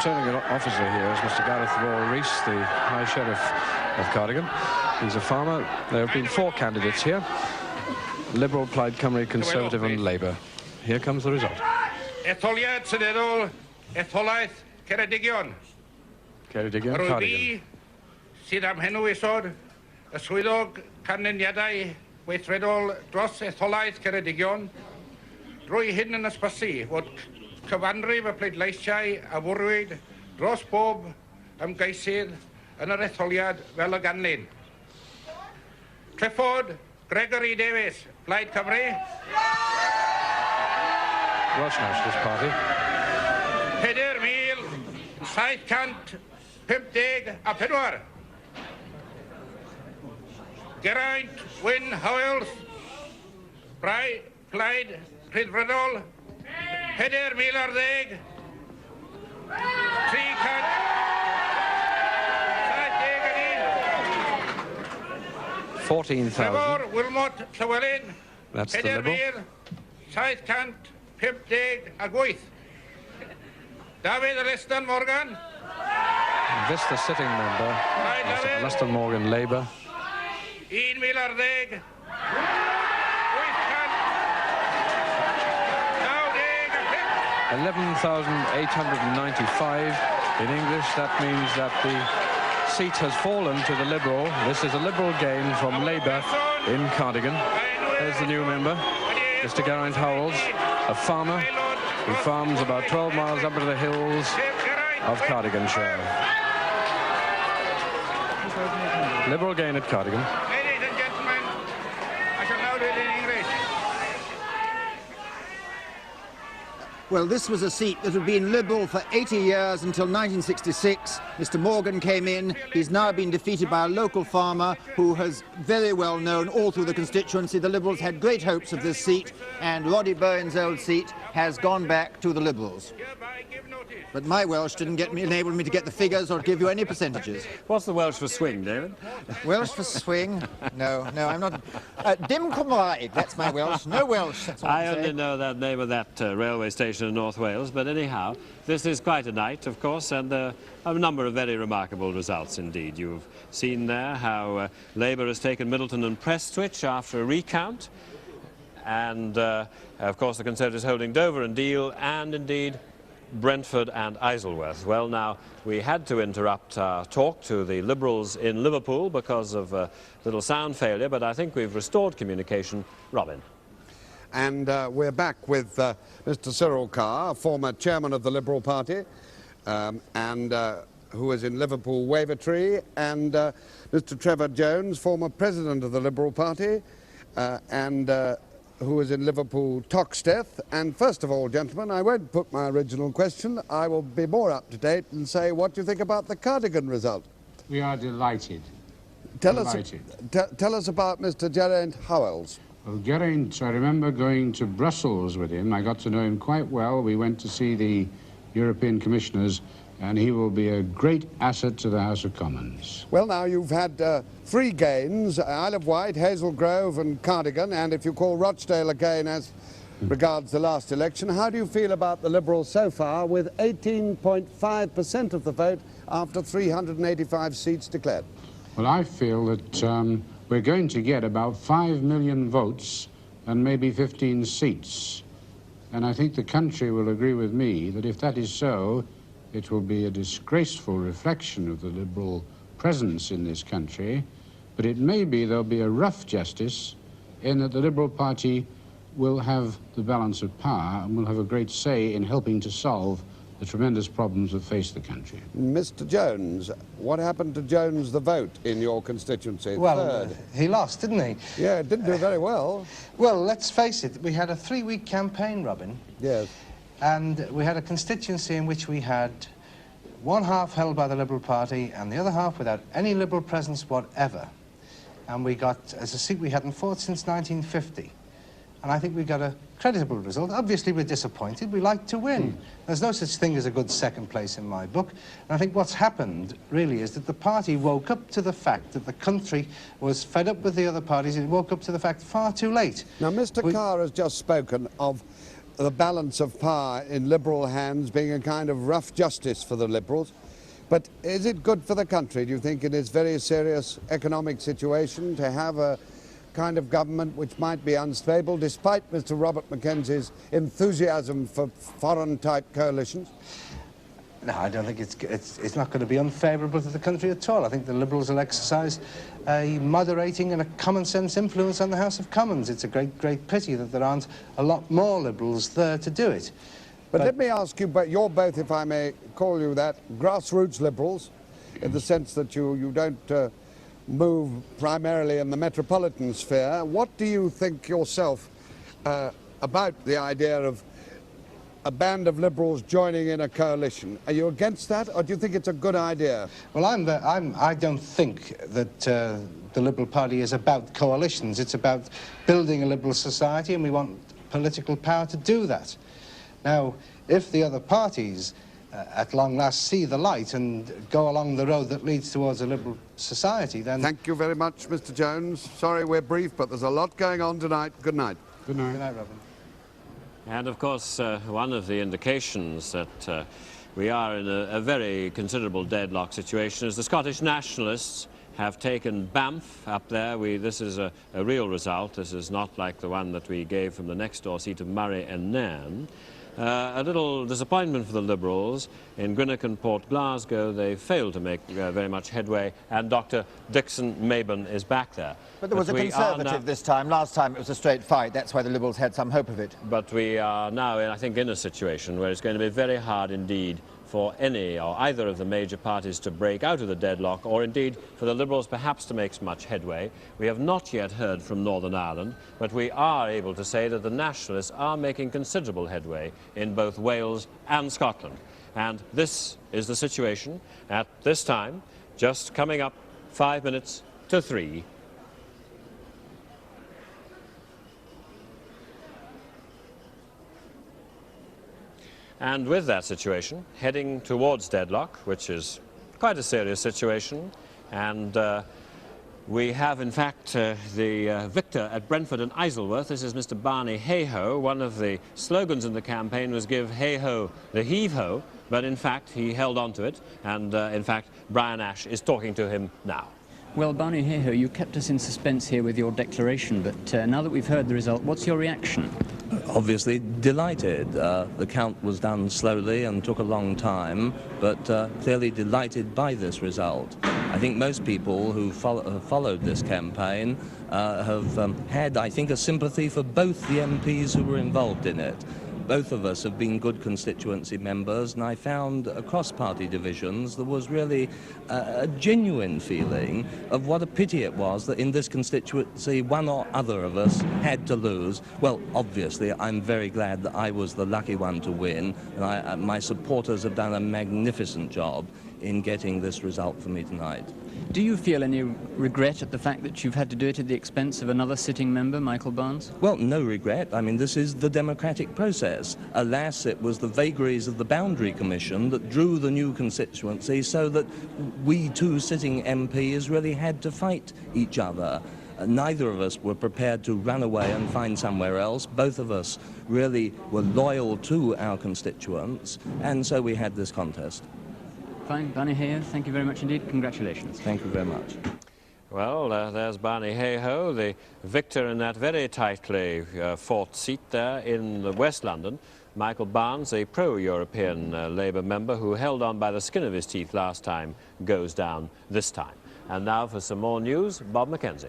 Returning officer here is Mr. Gareth Wall-Rees, the High Sheriff of Cardigan. He's a farmer. There have been 4 candidates here: Liberal, Plaid Cymru, Conservative and Labour. Here comes the result. Etholiad Seneddol, Etholaeth Ceredigion. Ceredigion, Rwy Cardigan. fi sydd am henw isod y swyddog canlyniadau weithredol dros etholaeth Ceredigion, drwy hyn yn ysbysu fod cyfanrif y pleidleisiau a fwrwyd dros bob ymgeisydd yn yr etholiad fel y ganlyn. Clifford Gregory Davies, Plaid Cymru. Welsh Nationalist Party. 4,754. Geraint Wyn Howells, Plaid Rhyddfrydol. 4,010. 14,000. Trevor Wilmot Llywelyn. That's the Liberal. 4,758. David Liston Morgan. This the sitting member, Mr. Liston Morgan, Labour. 1,010. 11,895. In English, that means that the seat has fallen to the Liberal. This is a Liberal gain from Labour in Cardigan. There's the new member, Mr. Geraint Howells, a farmer who farms about 12 miles up into the hills of Cardiganshire. Liberal gain at Cardigan. Ladies and gentlemen, I shall now do it in English. Well, this was a seat that had been Liberal for 80 years until 1966. Mr. Morgan came in. He's now been defeated by a local farmer who has very well known all through the constituency. The Liberals had great hopes of this seat, and Roddy Bowen's old seat has gone back to the Liberals. But my Welsh didn't enable me to get the figures or give you any percentages. What's the Welsh for swing, David? Welsh for swing? No, I'm not. Dim Cymraeg, that's my Welsh. No Welsh, that's all I I'm only saying. know that name of that railway station in North Wales, but anyhow, this is quite a night, of course, and a number of very remarkable results indeed. You've seen there how Labour has taken Middleton and Prestwich after a recount, and of course the Conservatives holding Dover and Deal, and indeed Brentford and Isleworth. Well, now, we had to interrupt our talk to the Liberals in Liverpool because of a little sound failure, but I think we've restored communication. Robin. And we're back with Mr. Cyril Carr, former chairman of the Liberal Party, and who was in Liverpool Wavertree, and Mr. Trevor Jones, former president of the Liberal Party, and who was in Liverpool Toxteth. And first of all, gentlemen, I won't put my original question. I will be more up to date and say, what do you think about the Cardigan result? We are delighted. Tell us about Mr. Geraint Howells. Well, Geraint, I remember going to Brussels with him. I got to know him quite well. We went to see the European commissioners, and he will be a great asset to the House of Commons. Well, now, you've had 3 gains, Isle of Wight, Hazel Grove and Cardigan, and if you call Rochdale a gain as regards the last election, how do you feel about the Liberals so far with 18.5% of the vote after 385 seats declared? Well, I feel that we're going to get about 5 million votes and maybe 15 seats. And I think the country will agree with me that if that is so, it will be a disgraceful reflection of the Liberal presence in this country, but it may be there'll be a rough justice in that the Liberal Party will have the balance of power and will have a great say in helping to solve the tremendous problems that face the country. Mr. Jones, what happened to Jones the vote in your constituency? Well, Third. he lost, didn't he? Yeah, it didn't do very well. Well, let's face it, we had a 3-week campaign, Robin. Yes. And we had a constituency in which we had one half held by the Liberal Party and the other half without any Liberal presence whatever. And we got, as a seat we hadn't fought since 1950. And I think we got a creditable result. Obviously, we're disappointed. We like to win. There's no such thing as a good second place in my book. And I think what's happened, really, is that the party woke up to the fact that the country was fed up with the other parties. It woke up to the fact far too late. Now, Mr. Carr has just spoken of the balance of power in Liberal hands being a kind of rough justice for the Liberals. But is it good for the country, do you think, in this very serious economic situation, to have a kind of government which might be unstable, despite Mr. Robert Mackenzie's enthusiasm for foreign-type coalitions? No, I don't think it's not going to be unfavourable to the country at all. I think the Liberals will exercise a moderating and a common-sense influence on the House of Commons. It's a great pity that there aren't a lot more Liberals there to do it. But let me ask you, but you're both, if I may call you that, grassroots Liberals, in the sense that you don't move primarily in the metropolitan sphere. What do you think yourself about the idea of a band of Liberals joining in a coalition? Are you against that, or do you think it's a good idea? Well, I don't think that the Liberal Party is about coalitions. It's about building a liberal society, and we want political power to do that. Now, if the other parties at long last see the light and go along the road that leads towards a liberal society, then... Thank you very much, Mr. Jones. Sorry we're brief, but there's a lot going on tonight. Good night. Good night. Good night, Robin. And of course, one of the indications that we are in a very considerable deadlock situation is the Scottish nationalists have taken Banff up there. This is a real result. This is not like the one that we gave from the next door seat of Murray and Nairn. A little disappointment for the Liberals. In Greenock and Port Glasgow, they failed to make very much headway, and Dr. Dixon Mabon is back there. But there was a Conservative this time. Last time it was a straight fight. That's why the Liberals had some hope of it. But we are now, I think, in a situation where it's going to be very hard indeed for any or either of the major parties to break out of the deadlock, or indeed for the Liberals perhaps to make much headway. We have not yet heard from Northern Ireland, but we are able to say that the Nationalists are making considerable headway in both Wales and Scotland. And this is the situation at this time, just coming up 5 minutes to 3. And with that situation, heading towards deadlock, which is quite a serious situation, and we have, in fact, the victor at Brentford and Isleworth. This is Mr. Barney Hayhoe. One of the slogans in the campaign was "Give Hayhoe the heave-ho," but in fact he held on to it, and in fact Brian Ash is talking to him now. Well, Barney Hayhoe, you kept us in suspense here with your declaration, but now that we've heard the result, what's your reaction? Obviously delighted. The count was done slowly and took a long time, but clearly delighted by this result. I think most people who have followed this campaign have had, I think, a sympathy for both the MPs who were involved in it. Both of us have been good constituency members, and I found across party divisions there was really a genuine feeling of what a pity it was that in this constituency one or other of us had to lose. Well, obviously I'm very glad that I was the lucky one to win, and my supporters have done a magnificent job in getting this result for me tonight. Do you feel any regret at the fact that you've had to do it at the expense of another sitting member, Michael Barnes? Well, no regret. I mean, this is the democratic process. Alas, it was the vagaries of the Boundary Commission that drew the new constituency so that we two sitting MPs really had to fight each other. Neither of us were prepared to run away and find somewhere else. Both of us really were loyal to our constituents, and so we had this contest. Fine. Barney Hayhoe, thank you very much indeed. Congratulations. Thank you very much. Well, there's Barney Hayhoe, the victor in that very tightly fought seat there in West London. Michael Barnes, a pro-European Labour member who held on by the skin of his teeth last time, goes down this time. And now for some more news, Bob Mackenzie.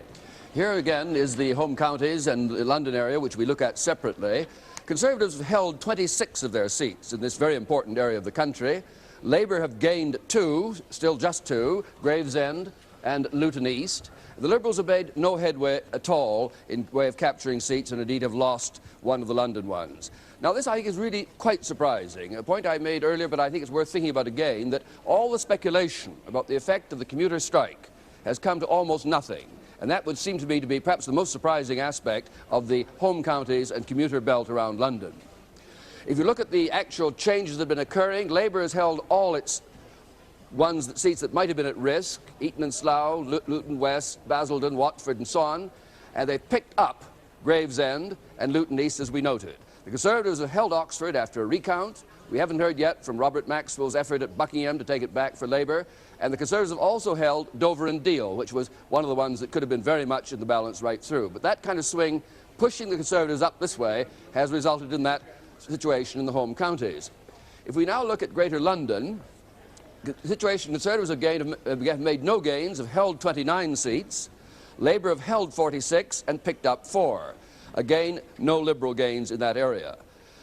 Here again is the home counties and the London area, which we look at separately. Conservatives have held 26 of their seats in this very important area of the country. Labour have gained 2, still just 2, Gravesend and Luton East. The Liberals have made no headway at all in way of capturing seats, and indeed have lost one of the London ones. Now this, I think, is really quite surprising. A point I made earlier, but I think it's worth thinking about again, that all the speculation about the effect of the commuter strike has come to almost nothing. And that would seem to me to be perhaps the most surprising aspect of the home counties and commuter belt around London. If you look at the actual changes that have been occurring, Labour has held all its seats that might have been at risk, Eton and Slough, Luton West, Basildon, Watford and so on, and they've picked up Gravesend and Luton East, as we noted. The Conservatives have held Oxford after a recount. We haven't heard yet from Robert Maxwell's effort at Buckingham to take it back for Labour. And the Conservatives have also held Dover and Deal, which was one of the ones that could have been very much in the balance right through. But that kind of swing, pushing the Conservatives up this way, has resulted in that situation in the home counties. If we now look at Greater London, the situation, Conservatives have made no gains, have held 29 seats. Labour have held 46 and picked up 4. Again, no Liberal gains in that area.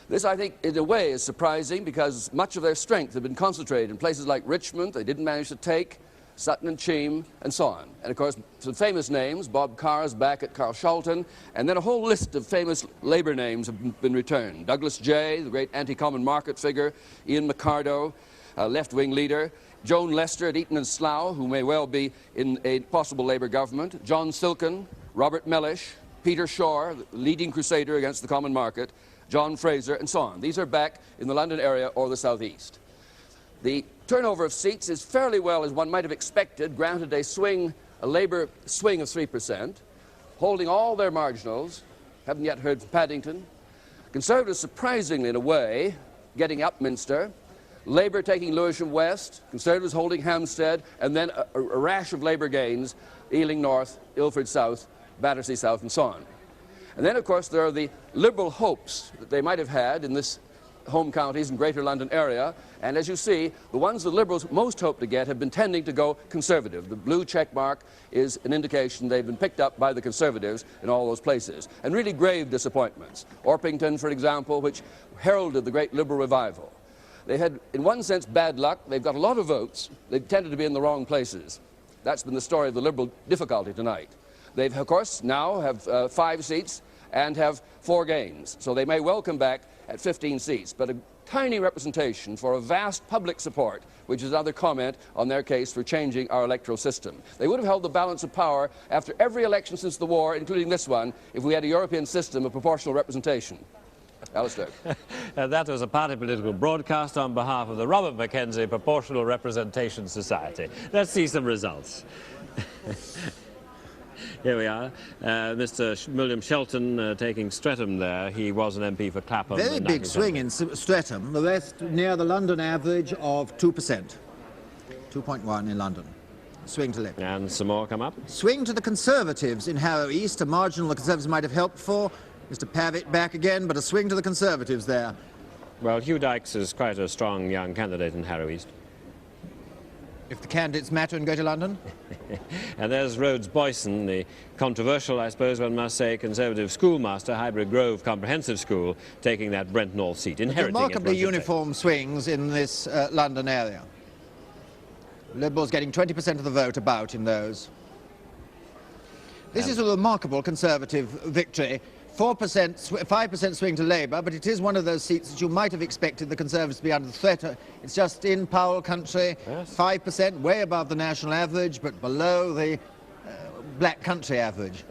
This, I think, in a way is surprising because much of their strength had been concentrated in places like Richmond. They didn't manage to take, Sutton and Cheam, and so on. And of course, some famous names, Bob Carr's back at Carshalton, and then a whole list of famous Labour names have been returned. Douglas Jay, the great anti-common market figure, Ian McCardo, left-wing leader, Joan Lester at Eton and Slough, who may well be in a possible Labour government, John Silken, Robert Mellish, Peter Shore, the leading crusader against the common market, John Fraser, and so on. These are back in the London area or the southeast. The turnover of seats is fairly well, as one might have expected, granted a Labour swing of 3%, holding all their marginals. Haven't yet heard from Paddington. Conservatives, surprisingly in a way, getting Upminster. Labour taking Lewisham West, Conservatives holding Hampstead, and then a rash of Labour gains, Ealing North, Ilford South, Battersea South, and so on. And then, of course, there are the Liberal hopes that they might have had in this home counties in Greater London area. And as you see, the ones the Liberals most hope to get have been tending to go Conservative. The blue check mark is an indication they've been picked up by the Conservatives in all those places. And really grave disappointments. Orpington, for example, which heralded the great Liberal revival. They had, in one sense, bad luck. They've got a lot of votes. They've tended to be in the wrong places. That's been the story of the Liberal difficulty tonight. They've, of course, now have 5 seats and have 4 gains. So they may well come back at 15 seats. But a tiny representation for a vast public support, which is another comment on their case for changing our electoral system. They would have held the balance of power after every election since the war, including this one, if we had a European system of proportional representation. Alistair. That was a party political broadcast on behalf of the Robert Mackenzie Proportional Representation Society. Let's see some results. Here we are. Mr. William Shelton taking Streatham there. He was an MP for Clapham. Very big swing in Streatham. The rest near the London average of 2%. 2.1 in London. Swing to Labour. And some more come up. Swing to the Conservatives in Harrow East. A marginal the Conservatives might have helped for. Mr. Pavitt back again, but a swing to the Conservatives there. Well, Hugh Dykes is quite a strong young candidate in Harrow East. If the candidates matter in Greater London. And there's Rhodes Boyson, the controversial, I suppose one must say, Conservative schoolmaster, Highbury Grove Comprehensive School, taking that Brent North seat, inheriting Remarkably it. uniform swings in this London area. Liberals getting 20% of the vote about in those. This is a remarkable Conservative victory. 5% swing to Labour, but it is one of those seats that you might have expected the Conservatives to be under threat. It's just in Powell country, yes. 5%, way above the national average, but below the black country average.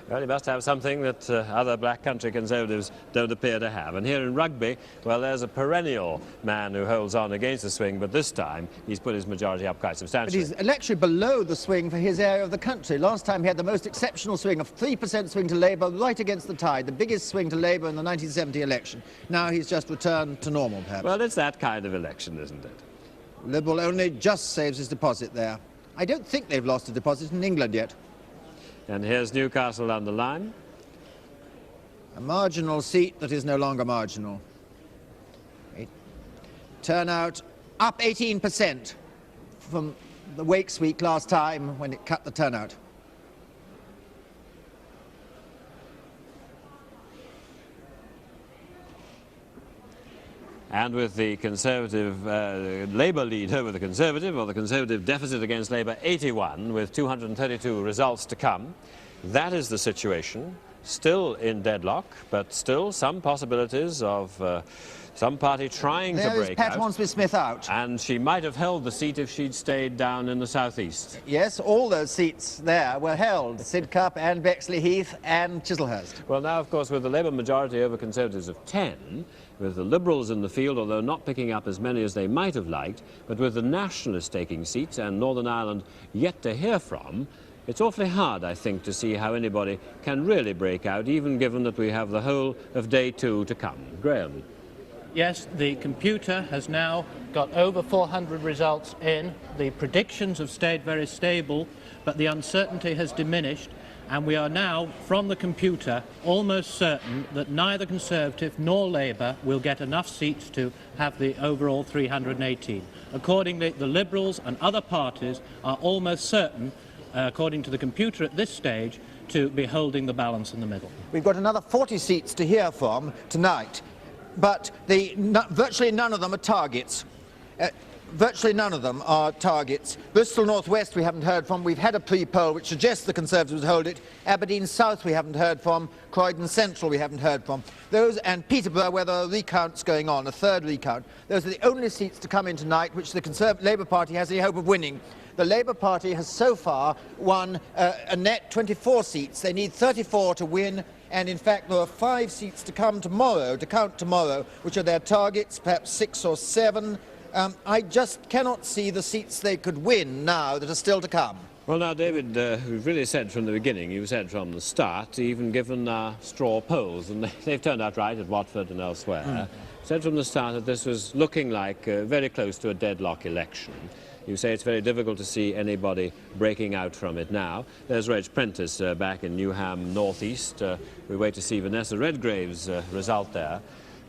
Well, he must have something that other black country Conservatives don't appear to have. And here in Rugby, well, there's a perennial man who holds on against the swing, but this time he's put his majority up quite substantially. But he's actually below the swing for his area of the country. Last time he had the most exceptional swing of 3% swing to Labour, right against the tide, the biggest swing to Labour in the 1970 election. Now he's just returned to normal, perhaps. Well, it's that kind of election, isn't it? Liberal only just saves his deposit there. I don't think they've lost a deposit in England yet. And here's Newcastle on the line. A marginal seat that is no longer marginal. Turnout up 18% from the Wakes week last time when it cut the turnout. And with the Conservative Labour lead over the Conservative, or the Conservative deficit against Labour 81, with 232 results to come. That is the situation. Still in deadlock, but still some possibilities of some party trying to break out. There is Pat Hornsby-Smith out. And she might have held the seat if she'd stayed down in the southeast. Yes, all those seats there were held. Sidcup and Bexley Heath and Chislehurst. Well, now, of course, with the Labour majority over Conservatives of 10, with the Liberals in the field, although not picking up as many as they might have liked, but with the Nationalists taking seats and Northern Ireland yet to hear from, it's awfully hard, I think, to see how anybody can really break out, even given that we have the whole of day 2 to come. Graham. Yes, the computer has now got over 400 results in. The predictions have stayed very stable, but the uncertainty has diminished. And we are now, from the computer, almost certain that neither Conservative nor Labour will get enough seats to have the overall 318. Accordingly, the Liberals and other parties are almost certain, according to the computer at this stage, to be holding the balance in the middle. We've got another 40 seats to hear from tonight, but virtually none of them are targets. Virtually none of them are targets. Bristol North West we haven't heard from. We've had a pre-poll which suggests the Conservatives would hold it. Aberdeen South we haven't heard from. Croydon Central we haven't heard from. Those, and Peterborough, where there are recounts going on, a third recount. Those are the only seats to come in tonight which the Labour Party has any hope of winning. The Labour Party has so far won a net 24 seats. They need 34 to win. And in fact, there are 5 seats to come tomorrow, to count tomorrow, which are their targets, perhaps 6 or 7. I just cannot see the seats they could win now that are still to come. Well, now, David, we've really said from the beginning, you said from the start, even given straw polls, and they've turned out right at Watford and elsewhere, said from the start that this was looking like very close to a deadlock election. You say it's very difficult to see anybody breaking out from it now. There's Reg Prentice back in Newham North East. We wait to see Vanessa Redgrave's result there.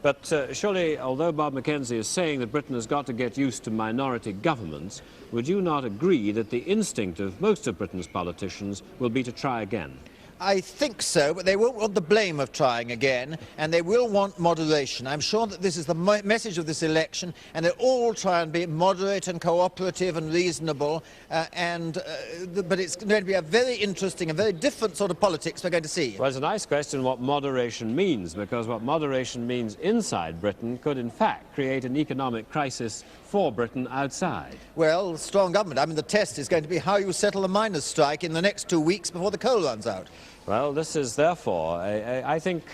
But surely, although Bob Mackenzie is saying that Britain has got to get used to minority governments, would you not agree that the instinct of most of Britain's politicians will be to try again? I think so, but they won't want the blame of trying again, and they will want moderation. I'm sure that this is the message of this election, and they'll all try and be moderate and cooperative and reasonable, but it's going to be a very interesting, a very different sort of politics we're going to see. Well, it's a nice question what moderation means, because what moderation means inside Britain could in fact create an economic crisis for Britain outside. Well, strong government. I mean, the test is going to be how you settle the miners' strike in the next 2 weeks before the coal runs out. Well, this is therefore, I think,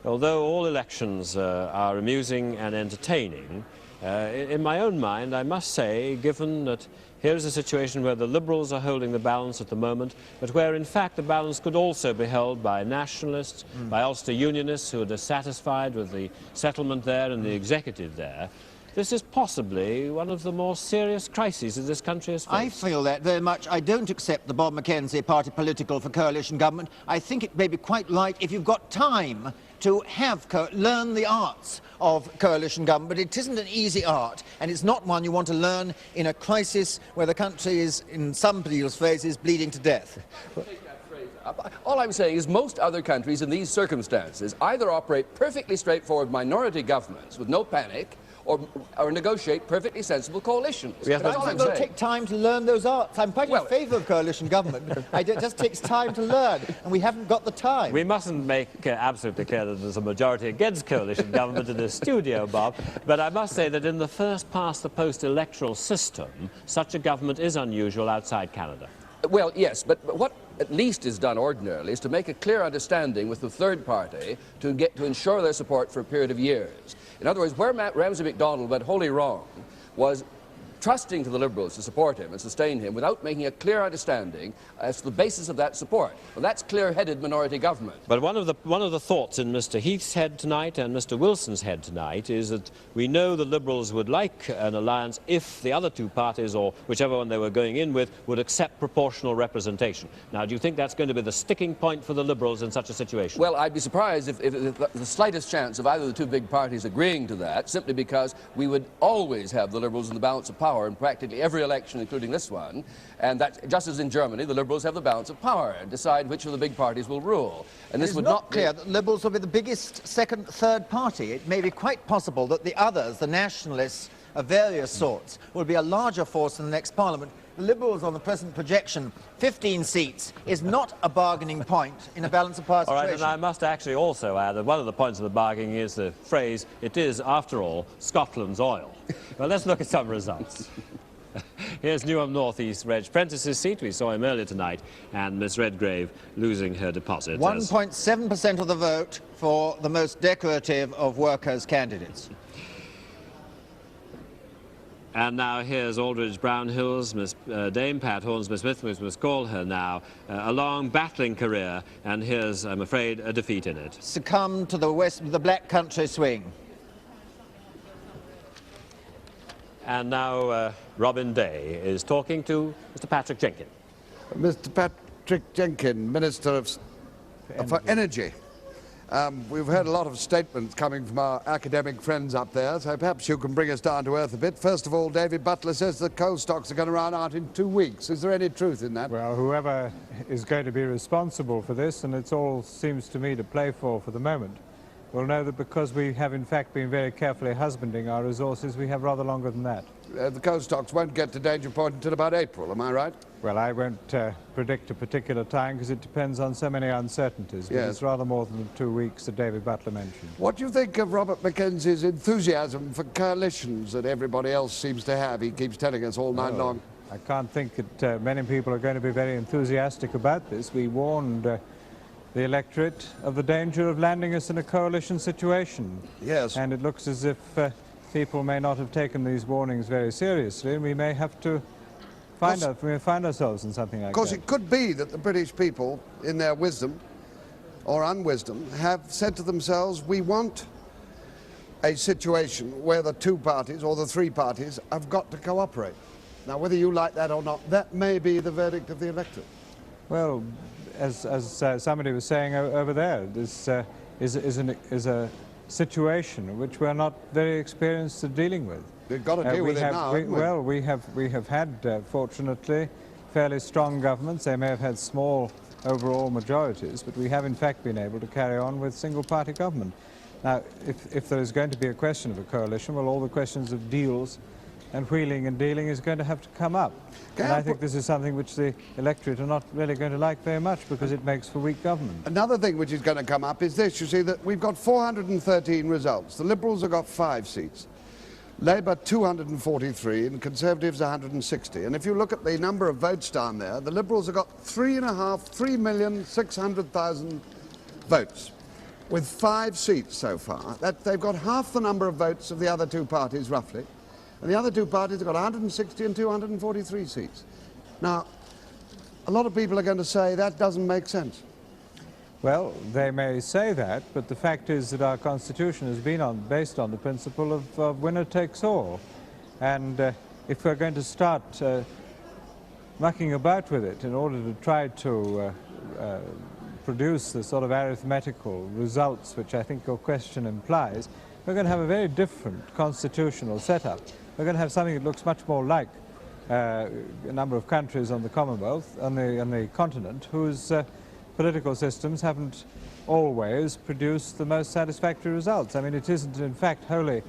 although all elections are amusing and entertaining, in my own mind, I must say, given that here is a situation where the Liberals are holding the balance at the moment, but where in fact the balance could also be held by nationalists, by Ulster Unionists who are dissatisfied with the settlement there and the executive there, this is possibly one of the more serious crises that this country has faced. I feel that very much. I don't accept the Bob Mackenzie party political for coalition government. I think it may be quite right if you've got time to learn the arts of coalition government, but it isn't an easy art, and it's not one you want to learn in a crisis where the country is, in some people's phrases, bleeding to death. All I'm saying is most other countries in these circumstances either operate perfectly straightforward minority governments with no panic, or negotiate perfectly sensible coalitions. Yes, but it will take time to learn those arts. I'm quite in favour of coalition government. It just takes time to learn, and we haven't got the time. We mustn't make absolutely clear that there's a majority against coalition government in this studio, Bob, but I must say that in the first-past-the-post electoral system, such a government is unusual outside Canada. Well, yes, but what at least is done ordinarily is to make a clear understanding with the third party to ensure their support for a period of years. In other words, where Ramsay MacDonald went wholly wrong was trusting to the Liberals to support him and sustain him without making a clear understanding as to the basis of that support. Well, that's clear-headed minority government. But one of the thoughts in Mr. Heath's head tonight and Mr. Wilson's head tonight is that we know the Liberals would like an alliance if the other two parties, or whichever one they were going in with, would accept proportional representation. Now, do you think that's going to be the sticking point for the Liberals in such a situation? Well, I'd be surprised if the slightest chance of either of the two big parties agreeing to that, simply because we would always have the Liberals in the balance of power in practically every election, including this one, and that, just as in Germany, the Liberals have the balance of power and decide which of the big parties will rule. And this would not clear that Liberals will be the biggest second, third party. It may be quite possible that the others, the nationalists of various sorts, will be a larger force in the next Parliament. The Liberals, on the present projection, 15 seats, is not a bargaining point in a balance of power situation. All right, and I must actually also add that one of the points of the bargaining is the phrase, it is, after all, Scotland's oil. Well, let's look at some results. Here's Newham North East Reg Prentice's seat. We saw him earlier tonight, and Miss Redgrave losing her deposit. 1.7% of the vote for the most decorative of workers' candidates. And now here's Aldridge Brownhill's Miss Dame Pat Hornsby Smith, we must call her now, a long battling career, and here's, I'm afraid, a defeat in it. Succumbed to the black country swing. And now Robin Day is talking to Mr. Patrick Jenkin. Mr. Patrick Jenkin, Minister for Energy. We've heard a lot of statements coming from our academic friends up there, so perhaps you can bring us down to earth a bit. First of all, David Butler says the coal stocks are going to run out in 2 weeks. Is there any truth in that? Well, whoever is going to be responsible for this, and it all seems to me to play for the moment, will know that because we have in fact been very carefully husbanding our resources, we have rather longer than that. The coal stocks won't get to danger point until about April, am I right? Well, I won't predict a particular time because it depends on so many uncertainties, but it's rather more than the 2 weeks that David Butler mentioned. What do you think of Robert Mackenzie's enthusiasm for coalitions that everybody else seems to have? He keeps telling us all night long. I can't think that many people are going to be very enthusiastic about this. We warned the electorate of the danger of landing us in a coalition situation. Yes. And it looks as if people may not have taken these warnings very seriously, and we may have to find ourselves in something like that. Of course, it could be that the British people, in their wisdom or unwisdom, have said to themselves, we want a situation where the two parties or the three parties have got to cooperate. Now, whether you like that or not, that may be the verdict of the electorate. Well, as somebody was saying over there, this is a situation which we're not very experienced at dealing with. We've got to deal with it now, haven't we? Well, we have had, fortunately, fairly strong governments. They may have had small overall majorities, but we have in fact been able to carry on with single-party government. Now, if there is going to be a question of a coalition, well, all the questions of deals and wheeling and dealing is going to have to come up. And I think this is something which the electorate are not really going to like very much, because it makes for weak government. Another thing which is going to come up is this. You see that we've got 413 results. The Liberals have got 5 seats. Labour 243 and Conservatives 160. And if you look at the number of votes down there, the Liberals have got 3,600,000 votes with 5 seats so far. They've got half the number of votes of the other 2 parties, roughly. And the other 2 parties have got 160 and 243 seats. Now, a lot of people are going to say that doesn't make sense. Well, they may say that, but the fact is that our Constitution has been based on the principle of winner takes all. And if we're going to start mucking about with it in order to try to produce the sort of arithmetical results which I think your question implies, we're going to have a very different constitutional setup. We're going to have something that looks much more like a number of countries on the Commonwealth, on the continent, whose political systems haven't always produced the most satisfactory results. I mean, it isn't in fact wholly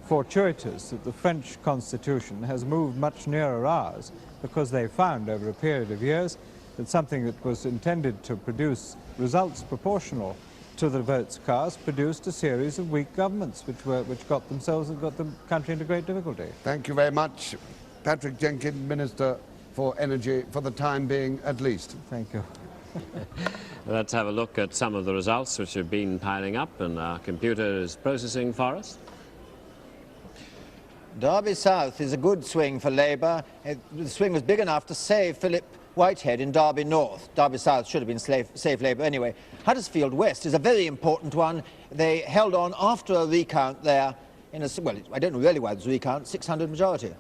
fortuitous that the French Constitution has moved much nearer ours, because they found over a period of years that something that was intended to produce results proportional to the votes cast produced a series of weak governments which got the country into great difficulty. Thank you very much, Patrick Jenkins, Minister for Energy, for the time being at least. Thank you. Let's have a look at some of the results which have been piling up, and our computer is processing for us. Derby South is a good swing for Labour. The swing was big enough to save Philip Whitehead in Derby North. Derby South should have been safe Labour anyway. Huddersfield West is a very important one. They held on after a recount there in a, well, I don't know really why it was a recount, 600 majority.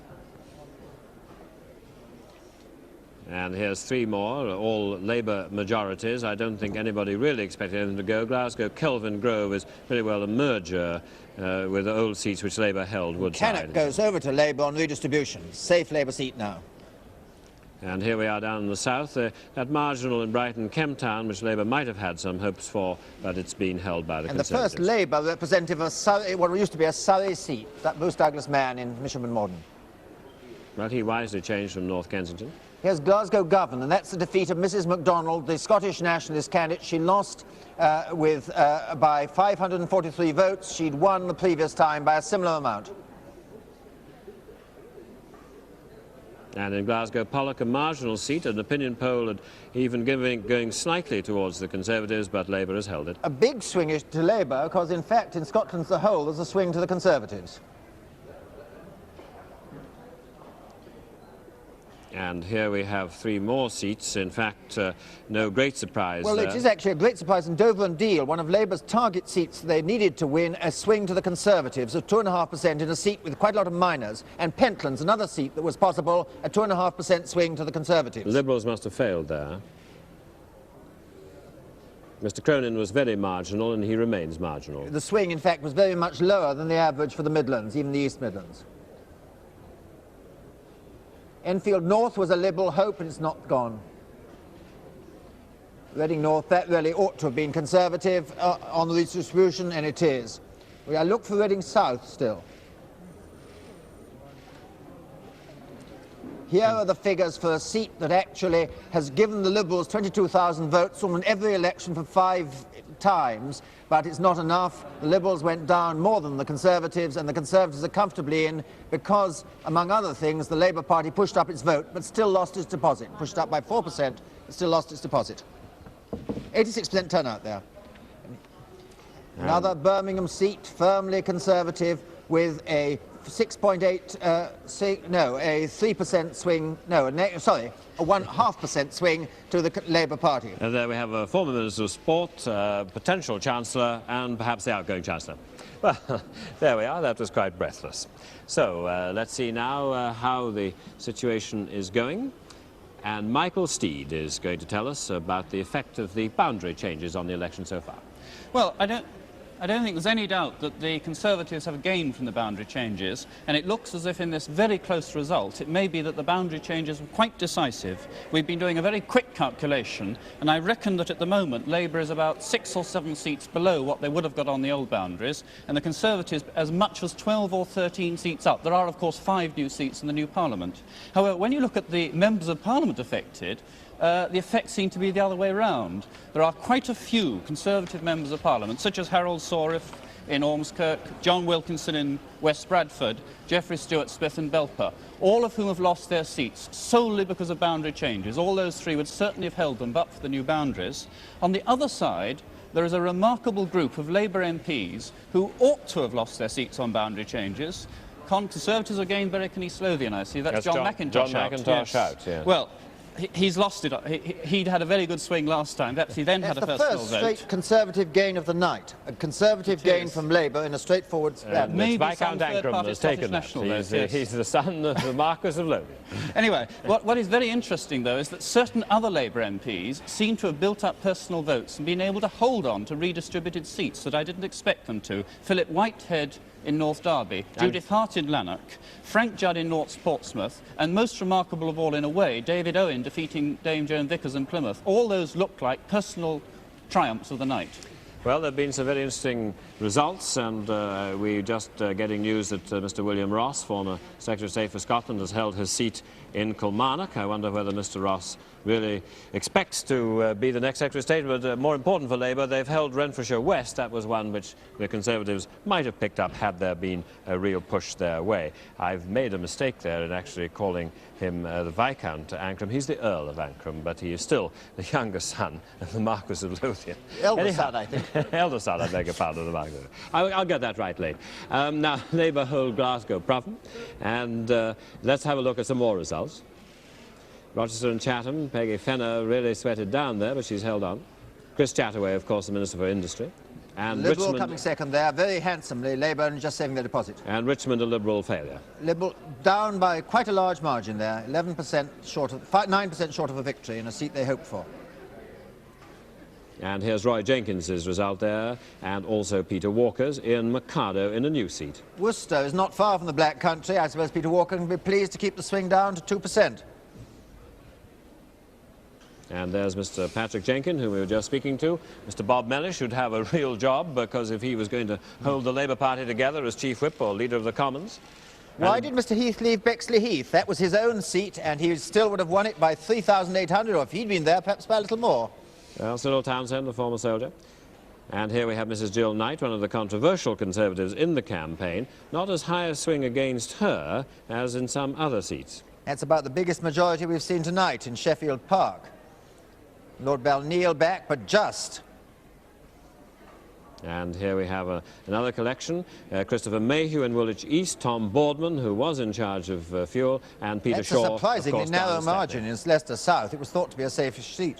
And here's 3 more, all Labour majorities. I don't think anybody really expected anything to go. Glasgow Kelvin Grove is pretty well a merger with the old seats which Labour held Woodside. Cannock goes over to Labour on redistribution. Safe Labour seat now. And here we are down in the south, that marginal in Brighton Kemptown, which Labour might have had some hopes for, but it's been held by the Conservatives. And the first Labour representative of Surrey, what used to be a Surrey seat, that Bruce Douglas man in Michelman Morden. Well, he wisely changed from North Kensington. Here's Glasgow Govan, and that's the defeat of Mrs MacDonald, the Scottish nationalist candidate. She lost by 543 votes. She'd won the previous time by a similar amount. And in Glasgow Pollock, a marginal seat, an opinion poll had even going slightly towards the Conservatives, but Labour has held it. A big swing is to Labour, because in fact in Scotland as a whole there's a swing to the Conservatives. And here we have 3 more seats. In fact, no great surprise. Well, it is actually a great surprise in Dover and Deal, one of Labour's target seats they needed to win, a swing to the Conservatives of 2.5% in a seat with quite a lot of minors. And Pentland's another seat that was possible, a 2.5% swing to the Conservatives. The Liberals must have failed there. Mr Cronin was very marginal, and he remains marginal. The swing, in fact, was very much lower than the average for the Midlands, even the East Midlands. Enfield North was a Liberal hope, and it's not gone. Reading North, that really ought to have been Conservative on the redistribution, and it is. I look for Reading South still. Here are the figures for a seat that actually has given the Liberals 22,000 votes from every election for 5 times, but it's not enough. The Liberals went down more than the Conservatives, and the Conservatives are comfortably in because, among other things, the Labour Party pushed up its vote but still lost its deposit. Pushed up by 4%, but still lost its deposit. 86% turnout there. Another Birmingham seat, firmly Conservative, with a 3% swing, a 1.5% swing to the Labour Party. And there we have a former Minister of Sport, potential Chancellor, and perhaps the outgoing Chancellor. Well, there we are. That was quite breathless. So let's see now how the situation is going. And Michael Steed is going to tell us about the effect of the boundary changes on the election so far. Well, I don't I don't think there's any doubt that the Conservatives have gained from the boundary changes, and it looks as if in this very close result it may be that the boundary changes were quite decisive. We've been doing a very quick calculation, and I reckon that at the moment Labour is about 6 or 7 seats below what they would have got on the old boundaries, and the Conservatives as much as 12 or 13 seats up. There are, of course, 5 new seats in the new Parliament. However, when you look at the members of Parliament affected, the effects seem to be the other way round. There are quite a few Conservative members of Parliament, such as Harold Sorif in Ormskirk, John Wilkinson in West Bradford, Geoffrey Stewart Smith in Belper, all of whom have lost their seats solely because of boundary changes. All those 3 would certainly have held them but for the new boundaries. On the other side, there is a remarkable group of Labour MPs who ought to have lost their seats on boundary changes. Conservatives are gained Berwick and East Lothian, I see. That's John McIntosh John McIntosh out, yes. Well, he's lost it. He'd had a very good swing last time. Perhaps he then had a personal vote. It's the first straight Conservative gain of the night. A Conservative gain from Labour in a straightforward Maybe Viscount Ancram has taken that. He's the son of the Marquess of Lothian. Anyway, what is very interesting, though, is that certain other Labour MPs seem to have built up personal votes and been able to hold on to redistributed seats that I didn't expect them to. Philip Whitehead in North Derby, Judith Hart in Lanark, Frank Judd in North Portsmouth, and most remarkable of all in a way, David Owen defeating Dame Joan Vickers in Plymouth. All those look like personal triumphs of the night. Well, there have been some very interesting results, and we're just getting news that Mr. William Ross, former Secretary of State for Scotland, has held his seat in Kilmarnock. I wonder whether Mr. Ross really expects to be the next Secretary of State, but more important for Labour, they've held Renfrewshire West. That was one which the Conservatives might have picked up had there been a real push their way. I've made a mistake there in actually calling him the Viscount Ancram. He's the Earl of Ancram, but he is still the younger son of the Marquess of Lothian. Elder son, I think. Elder son, I beg your pardon, the Marquess. I'll get that right later. Now, Labour hold Glasgow Proven, and let's have a look at some more results. Rochester and Chatham, Peggy Fenner really sweated down there, but she's held on. Chris Chataway, of course, the Minister for Industry. And Liberal Richmond, coming second there, very handsomely. Labour only just saving their deposit. And Richmond, a Liberal failure. Liberal down by quite a large margin there, 11% short of, 9% short of a victory in a seat they hoped for. And here's Roy Jenkins's result there, and also Peter Walker's in Mikado in a new seat. Worcester is not far from the Black Country. I suppose Peter Walker can be pleased to keep the swing down to 2%. And there's Mr. Patrick Jenkin, whom we were just speaking to. Mr. Bob Mellish would have a real job, because if he was going to hold the Labour Party together as Chief Whip or Leader of the Commons. Why did Mr. Heath leave Bexley Heath? That was his own seat, and he still would have won it by 3,800, or if he'd been there, perhaps by a little more. Well, Cyril Townsend, the former soldier. And here we have Mrs. Jill Knight, one of the controversial Conservatives in the campaign. Not as high a swing against her as in some other seats. That's about the biggest majority we've seen tonight in Sheffield Park. Lord Balneil back, but just. And here we have another collection. Christopher Mayhew in Woolwich East, Tom Boardman, who was in charge of fuel, and Peter Shaw. That's a surprisingly narrow margin in Leicester South. It was thought to be a safe seat.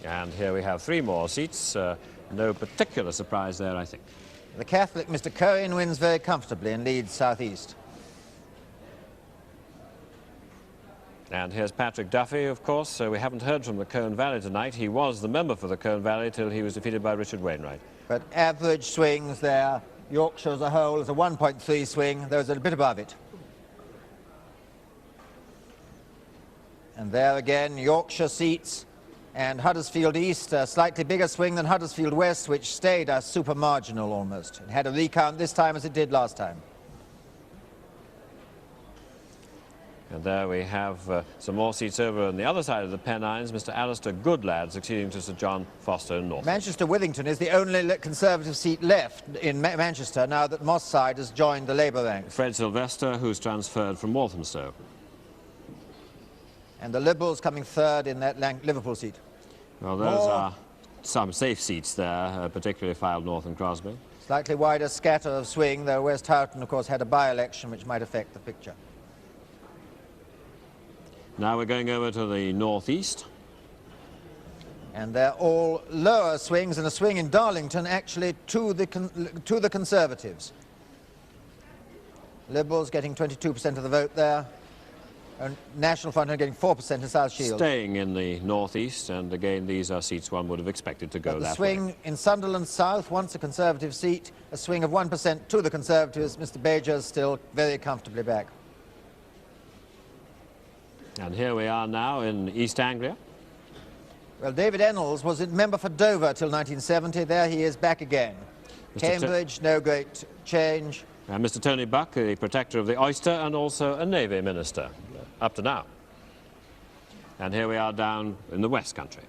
And here we have 3 more seats. No particular surprise there, I think. The Catholic Mr. Cohen wins very comfortably in Leeds South East. And here's Patrick Duffy, of course. So we haven't heard from the Colne Valley tonight. He was the member for the Colne Valley till he was defeated by Richard Wainwright. But average swings there. Yorkshire as a whole is a 1.3 swing. There's a bit above it. And there again, Yorkshire seats and Huddersfield East, a slightly bigger swing than Huddersfield West, which stayed a super marginal almost. It had a recount this time as it did last time. And there we have some more seats over on the other side of the Pennines. Mr. Alistair Goodlad succeeding to Sir John Foster in North. Manchester Withington is the only Conservative seat left in Manchester now that Moss Side has joined the Labour ranks. Fred Sylvester, who's transferred from Walthamstow. And the Liberals coming third in that Liverpool seat. Well, those are some safe seats there, particularly Fylde North and Crosby. Slightly wider scatter of swing, though West Houghton, of course, had a by-election which might affect the picture. Now we're going over to the northeast. And they're all lower swings, and a swing in Darlington actually to the Conservatives. Liberals getting 22% of the vote there. National Front are getting 4% in South Shields. Staying in the northeast, and again, these are seats one would have expected to go But the that swing way. in Sunderland South, once a Conservative seat, a swing of 1% to the Conservatives. Mr. Bager's still very comfortably back. And here we are now in East Anglia. Well, David Ennals was a member for Dover till 1970. There he is back again. Cambridge, no great change. And Mr. Tony Buck, the protector of the oyster and also a Navy minister, up to now. And here we are down in the West Country.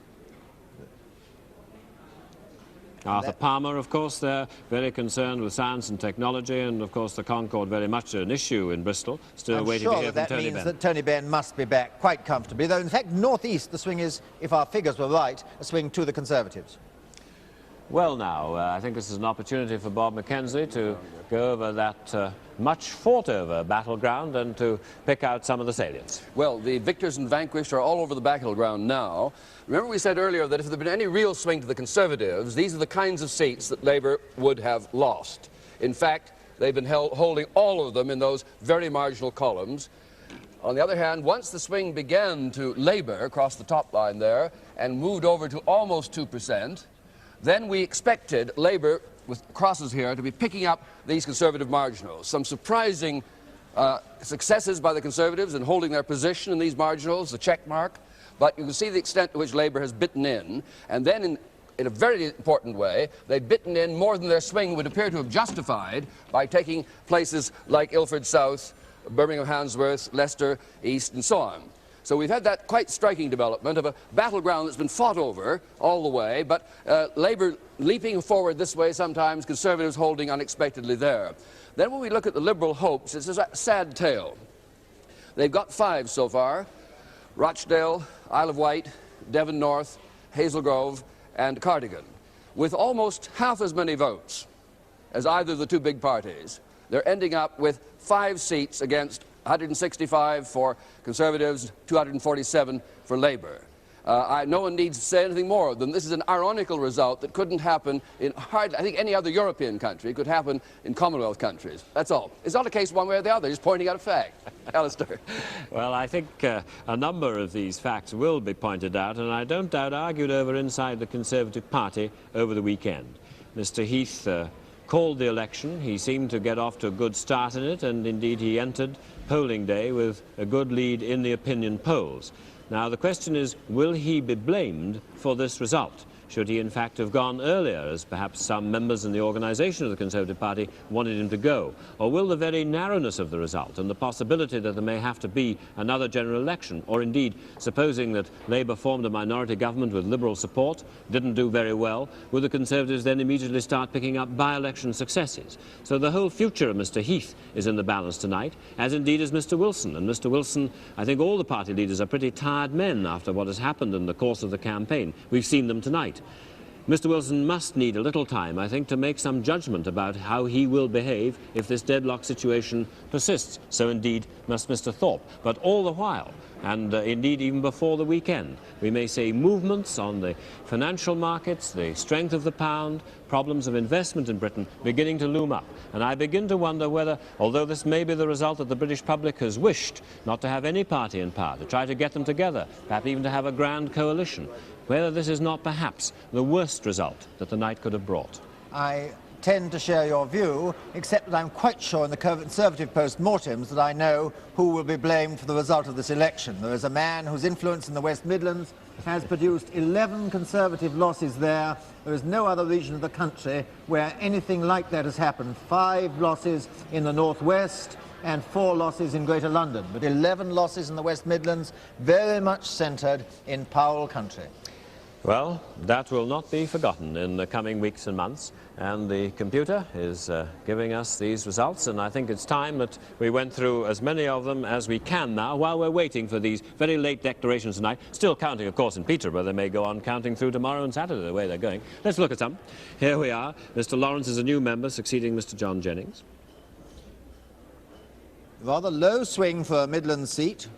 Arthur Palmer, of course, they're very concerned with science and technology, and of course the Concorde very much an issue in Bristol. Still waiting to hear from that Tony means Benn. that Tony Benn must be back quite comfortably, though in fact northeast the swing is, if our figures were right, a swing to the Conservatives. Well now, I think this is an opportunity for Bob Mackenzie to go over that much fought-over battleground and to pick out some of the salients. Well, the victors and vanquished are all over the battleground now. Remember we said earlier that if there had been any real swing to the Conservatives, these are the kinds of seats that Labour would have lost. In fact, they've been holding all of them in those very marginal columns. On the other hand, once the swing began to Labour across the top line there and moved over to almost 2%, then we expected Labour, with crosses here, to be picking up these Conservative marginals. Some surprising successes by the Conservatives in holding their position in these marginals, the check mark, but you can see the extent to which Labour has bitten in, and then in a very important way, they've bitten in more than their swing would appear to have justified by taking places like Ilford South, Birmingham Handsworth, Leicester East, and so on. So we've had that quite striking development of a battleground that's been fought over all the way, but Labour leaping forward this way sometimes, Conservatives holding unexpectedly there. Then when we look at the Liberal hopes, it's a sad tale. They've got 5 so far: Rochdale, Isle of Wight, Devon North, Hazel Grove, and Cardigan, with almost half as many votes as either of the 2 big parties. They're ending up with 5 seats against 165 for Conservatives, 247 for Labour. No one needs to say anything more than this is an ironical result that couldn't happen in hardly, I think, any other European country. It could happen in Commonwealth countries. That's all. It's not a case one way or the other, just pointing out a fact. Alistair. Well, I think a number of these facts will be pointed out, and I don't doubt argued over inside the Conservative Party over the weekend. Mr. Heath called the election. He seemed to get off to a good start in it, and indeed he entered polling day with a good lead in the opinion polls. Now the question is, will he be blamed for this result? Should he in fact have gone earlier, as perhaps some members in the organisation of the Conservative Party wanted him to go? Or will the very narrowness of the result and the possibility that there may have to be another general election, or indeed supposing that Labour formed a minority government with Liberal support, didn't do very well, will the Conservatives then immediately start picking up by-election successes? So the whole future of Mr. Heath is in the balance tonight, as indeed is Mr. Wilson. And Mr. Wilson, I think all the party leaders are pretty tired men after what has happened in the course of the campaign. We've seen them tonight. Mr. Wilson must need a little time, I think, to make some judgment about how he will behave if this deadlock situation persists. So indeed must Mr. Thorpe. But all the while, and indeed even before the weekend, we may see movements on the financial markets, the strength of the pound, problems of investment in Britain beginning to loom up. And I begin to wonder whether, although this may be the result that the British public has wished not to have any party in power, to try to get them together, perhaps even to have a grand coalition, whether this is not perhaps the worst result that the night could have brought. I tend to share your view, except that I'm quite sure in the Conservative post-mortems that I know who will be blamed for the result of this election. There is a man whose influence in the West Midlands has produced 11 Conservative losses there. There is no other region of the country where anything like that has happened. 5 losses in the North West and 4 losses in Greater London, but 11 losses in the West Midlands, very much centred in Powell country. Well, that will not be forgotten in the coming weeks and months, and the computer is giving us these results, and I think it's time that we went through as many of them as we can now while we're waiting for these very late declarations tonight, still counting, of course, in Peterborough. They may go on counting through tomorrow and Saturday, the way they're going. Let's look at some. Here we are. Mr. Lawrence is a new member, succeeding Mr. John Jennings. Rather low swing for a Midland seat,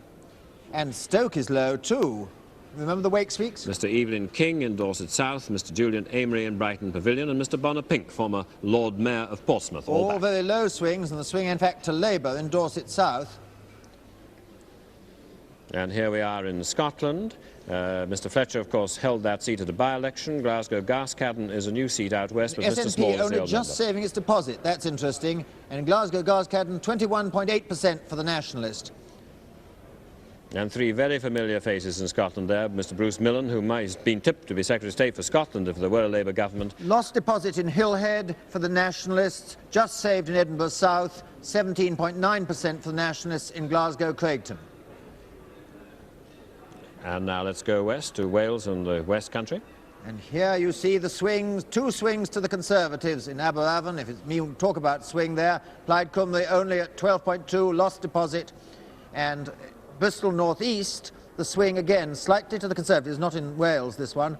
and Stoke is low too. Remember the Wakes-Weeks? Mr. Evelyn King in Dorset South, Mr. Julian Amery in Brighton Pavilion, and Mr. Bonner Pink, former Lord Mayor of Portsmouth. All back. very low swings, and the swing, in fact, to Labour in Dorset South. And here we are in Scotland. Mr Fletcher, of course, held that seat at a by-election. Glasgow Garskadden is a new seat out west, but Mr Small is the only old just member. saving its deposit. That's interesting. And in Glasgow Garskadden, 21.8% for the Nationalist. And three very familiar faces in Scotland there. Mr Bruce Millen, who might have been tipped to be Secretary of State for Scotland if there were a Labour government. Lost deposit in Hillhead for the Nationalists, just saved in Edinburgh South, 17.9% for the Nationalists in Glasgow Craigton. And now let's go west to Wales and the West Country. And here you see the swings, two swings to the Conservatives in Aberavon. If it's me who talk about swing there, Plaid Cymru only at 12.2, lost deposit. And Bristol North East, the swing again, slightly to the Conservatives, not in Wales this one,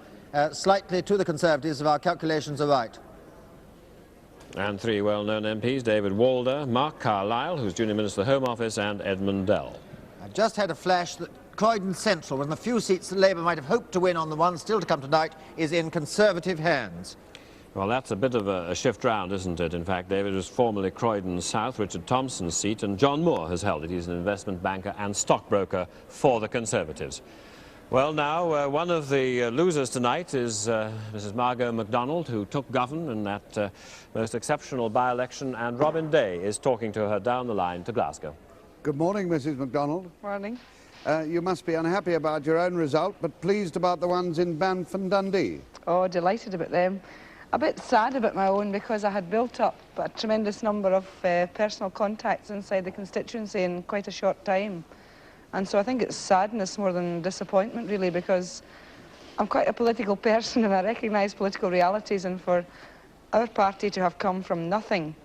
slightly to the Conservatives if our calculations are right. And three well-known MPs, David Walder, Mark Carlyle, who's Junior Minister of the Home Office, and Edmund Dell. I just had a flash that Croydon Central, one of the few seats that Labour might have hoped to win on the one still to come tonight, is in Conservative hands. Well, that's a bit of a shift round, isn't it? In fact, David was formerly Croydon South, Richard Thompson's seat, and John Moore has held it. He's an investment banker and stockbroker for the Conservatives. Well, now, one of the losers tonight is Mrs Margot MacDonald, who took Govan in that most exceptional by-election, and Robin Day is talking to her down the line to Glasgow. Good morning, Mrs MacDonald. Morning. You must be unhappy about your own result, but pleased about the ones in Banff and Dundee. Oh, delighted about them. A bit sad about my own because I had built up a tremendous number of personal contacts inside the constituency in quite a short time. And so I think it's sadness more than disappointment, really, because I'm quite a political person and I recognise political realities, and for our party to have come from nothing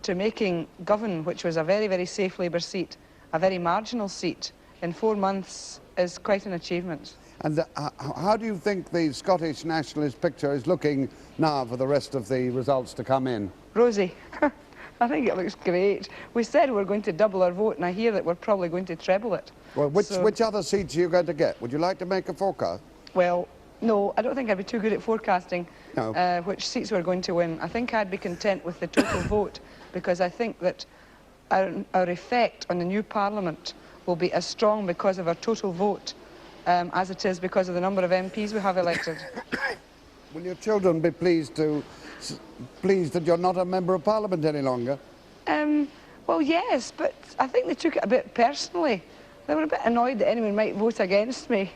to making Govan, which was a very, very safe Labour seat, a very marginal seat, in 4 months is quite an achievement. And how do you think the Scottish nationalist picture is looking now for the rest of the results to come in? Rosy. I think it looks great. We said we were going to double our vote, and I hear that we're probably going to treble it. Well, which other seats are you going to get? Would you like to make a forecast? Well, no, I don't think I'd be too good at forecasting No. which seats we're going to win. I think I'd be content with the total vote, because I think that our effect on the new Parliament will be as strong because of our total vote as it is because of the number of MPs we have elected. Will your children be pleased that you're not a member of Parliament any longer? Well, yes, but I think they took it a bit personally. They were a bit annoyed that anyone might vote against me.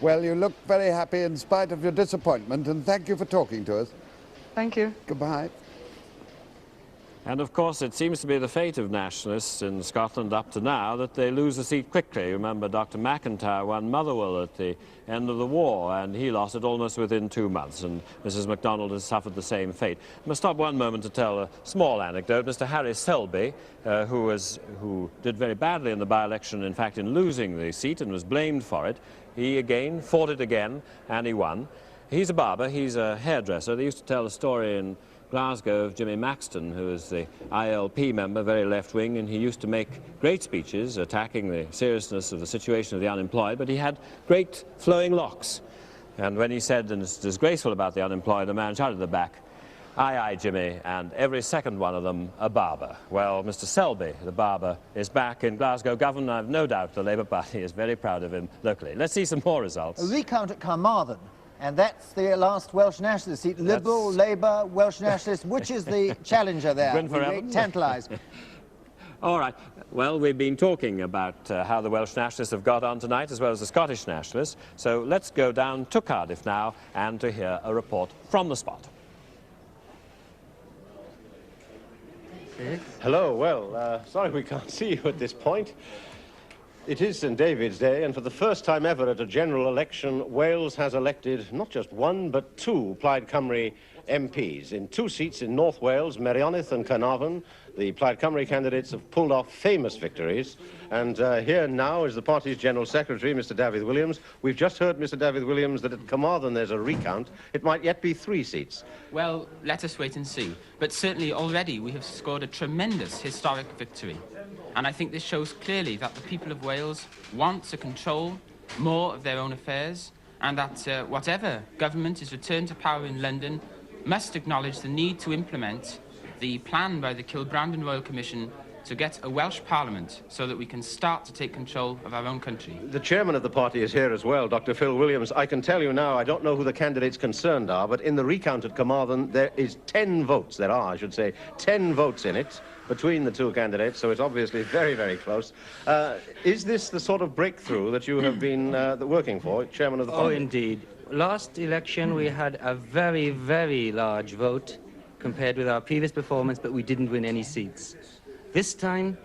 Well, you look very happy in spite of your disappointment, and thank you for talking to us. Thank you. Goodbye. And of course, it seems to be the fate of nationalists in Scotland up to now that they lose a seat quickly. Remember, Dr McIntyre won Motherwell at the end of the war, and he lost it almost within 2 months, and Mrs MacDonald has suffered the same fate. I must stop one moment to tell a small anecdote. Mr Harry Selby, who did very badly in the by-election, in fact, in losing the seat and was blamed for it, he again fought it again, and he won. He's a barber, he's a hairdresser. They used to tell a story in Glasgow of Jimmy Maxton, who is the ILP member, very left-wing, and he used to make great speeches attacking the seriousness of the situation of the unemployed, but he had great flowing locks. And when he said, and it's disgraceful about the unemployed, the man shouted at the back, "Aye, aye, Jimmy," and every second one of them a barber. Well, Mr Selby, the barber, is back in Glasgow Govan. I've no doubt the Labour Party is very proud of him locally. Let's see some more results. A recount at Carmarthen. And that's the last Welsh nationalist seat. Liberal, Labour, Welsh nationalist. Which is the challenger there? Gwyn for Evans. Tantalised. All right. Well, we've been talking about how the Welsh nationalists have got on tonight, as well as the Scottish nationalists. So let's go down to Cardiff now and to hear a report from the spot. Hello. Well, sorry we can't see you at this point. It is St David's Day, and for the first time ever at a general election, Wales has elected not just one, but two Plaid Cymru MPs. In 2 seats in North Wales, Meirionydd and Carnarvon, the Plaid Cymru candidates have pulled off famous victories. And here now is the party's General Secretary, Mr David Williams. We've just heard, Mr David Williams, that at Carmarthen there's a recount. It might yet be 3 seats. Well, let us wait and see. But certainly already we have scored a tremendous historic victory. And I think this shows clearly that the people of Wales want to control more of their own affairs, and that whatever government is returned to power in London must acknowledge the need to implement the plan by the Kilbrandon Royal Commission to get a Welsh Parliament so that we can start to take control of our own country. The chairman of the party is here as well, Dr. Phil Williams. I can tell you now, I don't know who the candidates concerned are, but in the recount at Carmarthen, there is 10 votes. There are, I should say, 10 votes in it between the two candidates, so it's obviously very, very close. Is this the sort of breakthrough that you have been working for, chairman of the party? Oh, indeed. Last election, we had a very, very large vote compared with our previous performance, but we didn't win any seats. This time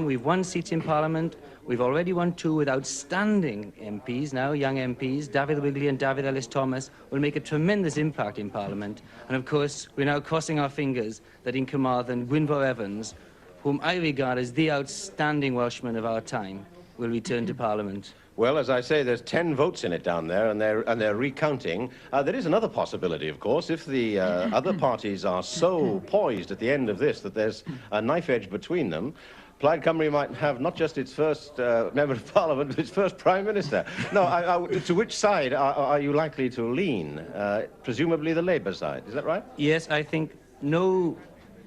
we've won seats in Parliament. We've already won 2 with outstanding MPs now, young MPs. David Wigley and David Ellis-Thomas will make a tremendous impact in Parliament. And of course, we're now crossing our fingers that in Carmarthen, Gwynfor Evans, whom I regard as the outstanding Welshman of our time, will return to Parliament. Well, as I say, there's 10 votes in it down there, and they're recounting. There is another possibility, of course, if the other parties are so poised at the end of this that there's a knife edge between them. Plaid Cymru might have not just its first member of Parliament, but its first Prime Minister. No, to which side are you likely to lean? Presumably the Labour side, is that right? Yes, I think no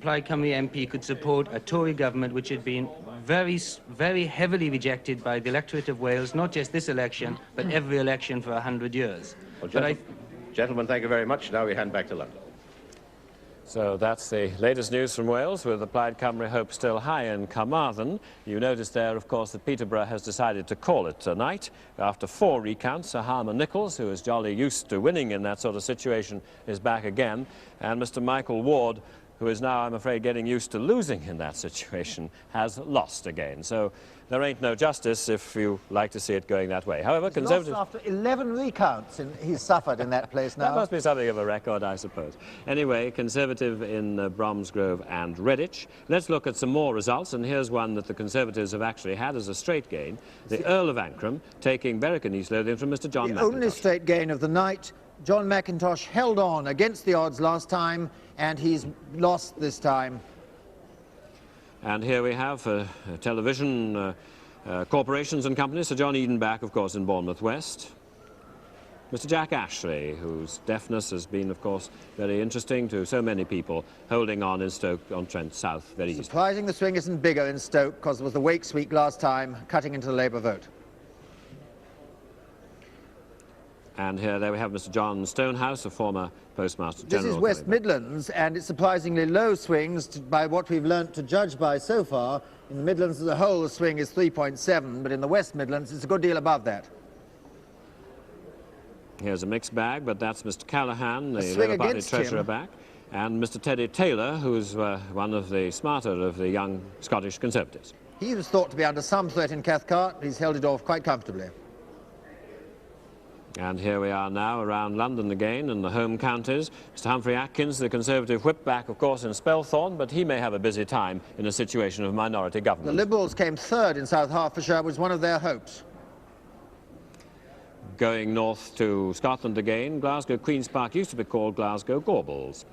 Plaid Cymru MP could support a Tory government which had been very, very heavily rejected by the electorate of Wales, not just this election, but every election for 100 years. Well, gentlemen, thank you very much. Now we hand back to London. So that's the latest news from Wales, with the Plaid Cymru hope still high in Carmarthen. You notice there, of course, that Peterborough has decided to call it tonight. After 4 recounts, Sir Harmer Nichols, who is jolly used to winning in that sort of situation, is back again. And Mr. Michael Ward, who is now, I'm afraid, getting used to losing in that situation, has lost again. So there ain't no justice if you like to see it going that way. However, Conservatives... Lost after 11 recounts he's suffered in that place now. That must be something of a record, I suppose. Anyway, Conservative in Bromsgrove and Redditch. Let's look at some more results, and here's one that the Conservatives have actually had as a straight gain. The Earl of Ancram taking Berwick and East Lothian from Mr. John McIntosh. The only straight gain of the night. John McIntosh held on against the odds last time, and he's lost this time. And here we have television corporations and companies. Sir John Edenbach, of course, in Bournemouth West. Mr. Jack Ashley, whose deafness has been, of course, very interesting to so many people, holding on in Stoke-on-Trent South very easily. Surprising the swing isn't bigger in Stoke, because it was the Wakes week last time, cutting into the Labour vote. And there we have Mr. John Stonehouse, a former Postmaster General. This is West Midlands, and it's surprisingly low swings by what we've learnt to judge by so far. In the Midlands as a whole, the swing is 3.7, but in the West Midlands, it's a good deal above that. Here's a mixed bag, but that's Mr. Callaghan, the Labour Party Treasurer, back, and Mr. Teddy Taylor, who's one of the smarter of the young Scottish Conservatives. He was thought to be under some threat in Cathcart. He's held it off quite comfortably. And here we are now around London again in the home counties. Mr. Humphrey Atkins, the Conservative whip, back, of course, in Spelthorne, but he may have a busy time in a situation of minority government. The Liberals came third in South Hertfordshire, was one of their hopes. Going north to Scotland again, Glasgow Queen's Park used to be called Glasgow Gorbals.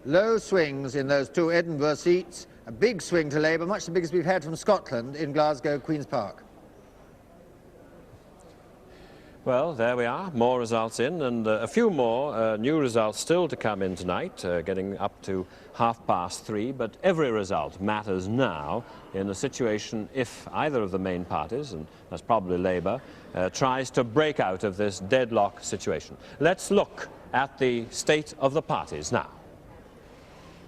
Low swings in those 2 Edinburgh seats. A big swing to Labour, much the biggest we've had from Scotland in Glasgow Queen's Park. Well, there we are, more results in, and a few more new results still to come in tonight, getting up to 3:30, but every result matters now in a situation if either of the main parties, and that's probably Labour, tries to break out of this deadlock situation. Let's look at the state of the parties now.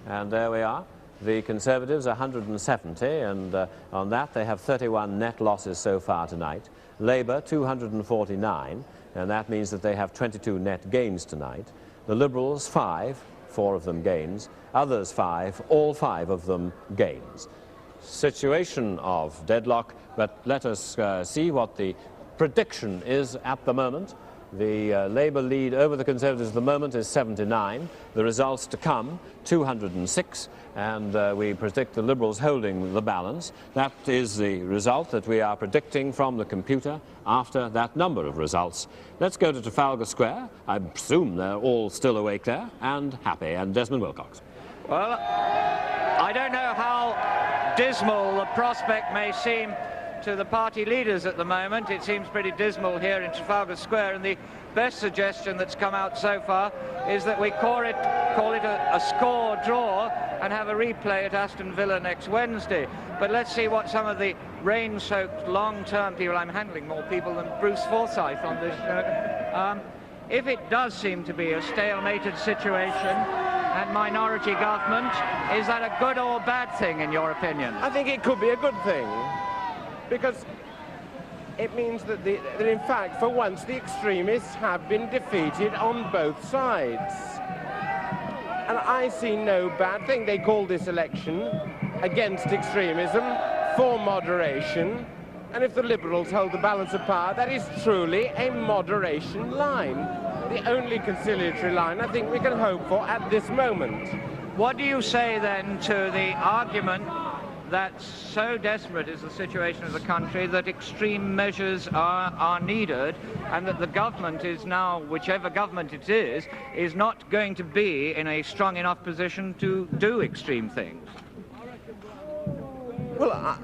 And there we are. The Conservatives 170, and on that they have 31 net losses so far tonight. Labour 249, and that means that they have 22 net gains tonight. The Liberals 5, 4 of them gains. Others 5, all 5 of them gains. Situation of deadlock, but let us see what the prediction is at the moment. The Labour lead over the Conservatives at the moment is 79. The results to come, 206, and we predict the Liberals holding the balance. That is the result that we are predicting from the computer after that number of results. Let's go to Trafalgar Square. I presume they're all still awake there and happy. And Desmond Wilcox. Well, I don't know how dismal the prospect may seem to the party leaders at the moment. It seems pretty dismal here in Trafalgar Square, and the best suggestion that's come out so far is that we call it a score draw and have a replay at Aston Villa next Wednesday. But let's see what some of the rain-soaked long-term people, I'm handling more people than Bruce Forsyth on this show. If it does seem to be a stalemated situation and minority government, is that a good or bad thing in your opinion? I think it could be a good thing, because it means that in fact, for once, the extremists have been defeated on both sides. And I see no bad thing. They call this election against extremism, for moderation, and if the Liberals hold the balance of power, that is truly a moderation line. The only conciliatory line I think we can hope for at this moment. What do you say then to the argument that so desperate is the situation of the country that extreme measures are needed, and that the government is now, whichever government it is not going to be in a strong enough position to do extreme things? Well,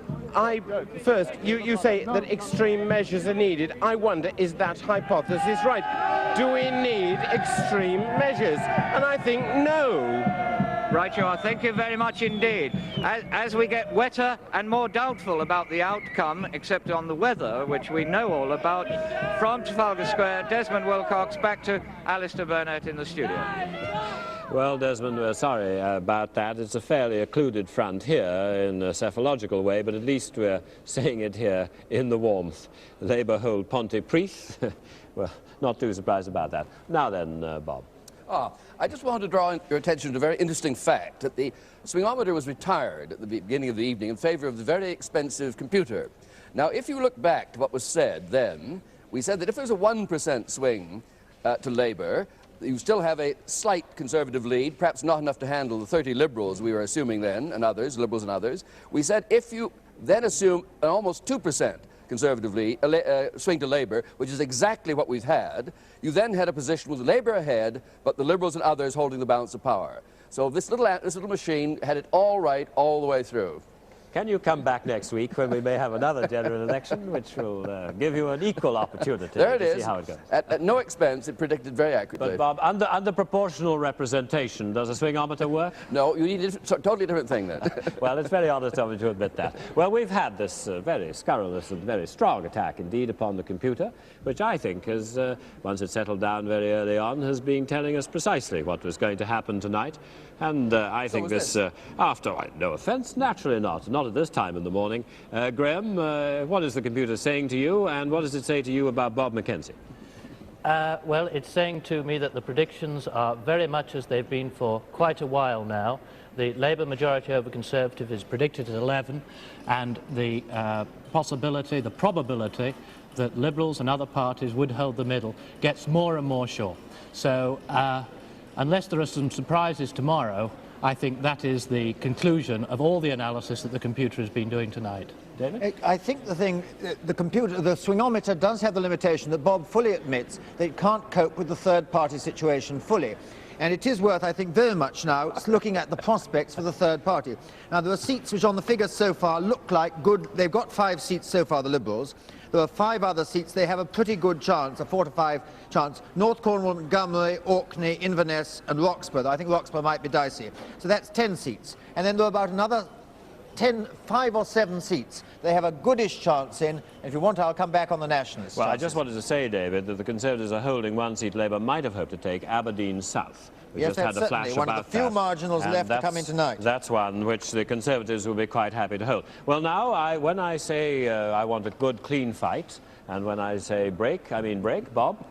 first, you say that extreme measures are needed. I wonder, is that hypothesis right? Do we need extreme measures? And I think no. Right you are. Thank you very much indeed. As we get wetter and more doubtful about the outcome, except on the weather, which we know all about, from Trafalgar Square, Desmond Wilcox, back to Alistair Burnett in the studio. Well, Desmond, we're sorry about that. It's a fairly occluded front here in a cephalogical way, but at least we're saying it here in the warmth. Labour hold Pontypridd. Well, not too surprised about that. Now then, Bob. I just wanted to draw your attention to a very interesting fact, that the swingometer was retired at the beginning of the evening in favor of the very expensive computer. Now, if you look back to what was said then, we said that if there's a 1% swing to Labour, you still have a slight Conservative lead, perhaps not enough to handle the 30 Liberals we were assuming then, and others, Liberals and others. We said if you then assume an almost 2% Conservative swing to Labour, which is exactly what we've had, you then had a position with Labour ahead, but the Liberals and others holding the balance of power. So this little machine had it all right all the way through. Can you come back next week when we may have another general election, which will give you an equal opportunity to see how it goes? At no expense, it predicted very accurately. But, Bob, under proportional representation, does a swingometer work? No, you need a totally different thing then. Well, it's very honest of you to admit that. Well, we've had this very scurrilous and very strong attack indeed upon the computer, which I think has, once it settled down very early on, has been telling us precisely what was going to happen tonight. And I think this, after, no offence, naturally not at this time in the morning. Graham, what is the computer saying to you, and what does it say to you about Bob Mackenzie? Well, it's saying to me that the predictions are very much as they've been for quite a while now. The Labour majority over Conservative is predicted at 11, and the probability that Liberals and other parties would hold the middle gets more and more sure. So unless there are some surprises tomorrow, I think that is the conclusion of all the analysis that the computer has been doing tonight. David? I think the swingometer does have the limitation that Bob fully admits that it can't cope with the third-party situation fully. And it is worth, I think, very much now looking at the prospects for the third party. Now, there are seats which on the figures so far look like good. They've got 5 seats so far, the Liberals. There are 5 other seats. They have a pretty good chance, a 4 to 5 chance. North Cornwall, Montgomery, Orkney, Inverness and Roxburgh. I think Roxburgh might be dicey. So that's 10 seats. And then there are about another 5 or 7 seats they have a goodish chance in. If you want, I'll come back on the Nationalists. Well, I just wanted to say, David, that the Conservatives are holding 1 seat. Labour might have hoped to take Aberdeen South. We yes, just had a flash certainly one about of the few marginals left to come in tonight. That's one which the Conservatives will be quite happy to hold. Well, now, when I say I want a good, clean fight, and when I say break, I mean break. Bob?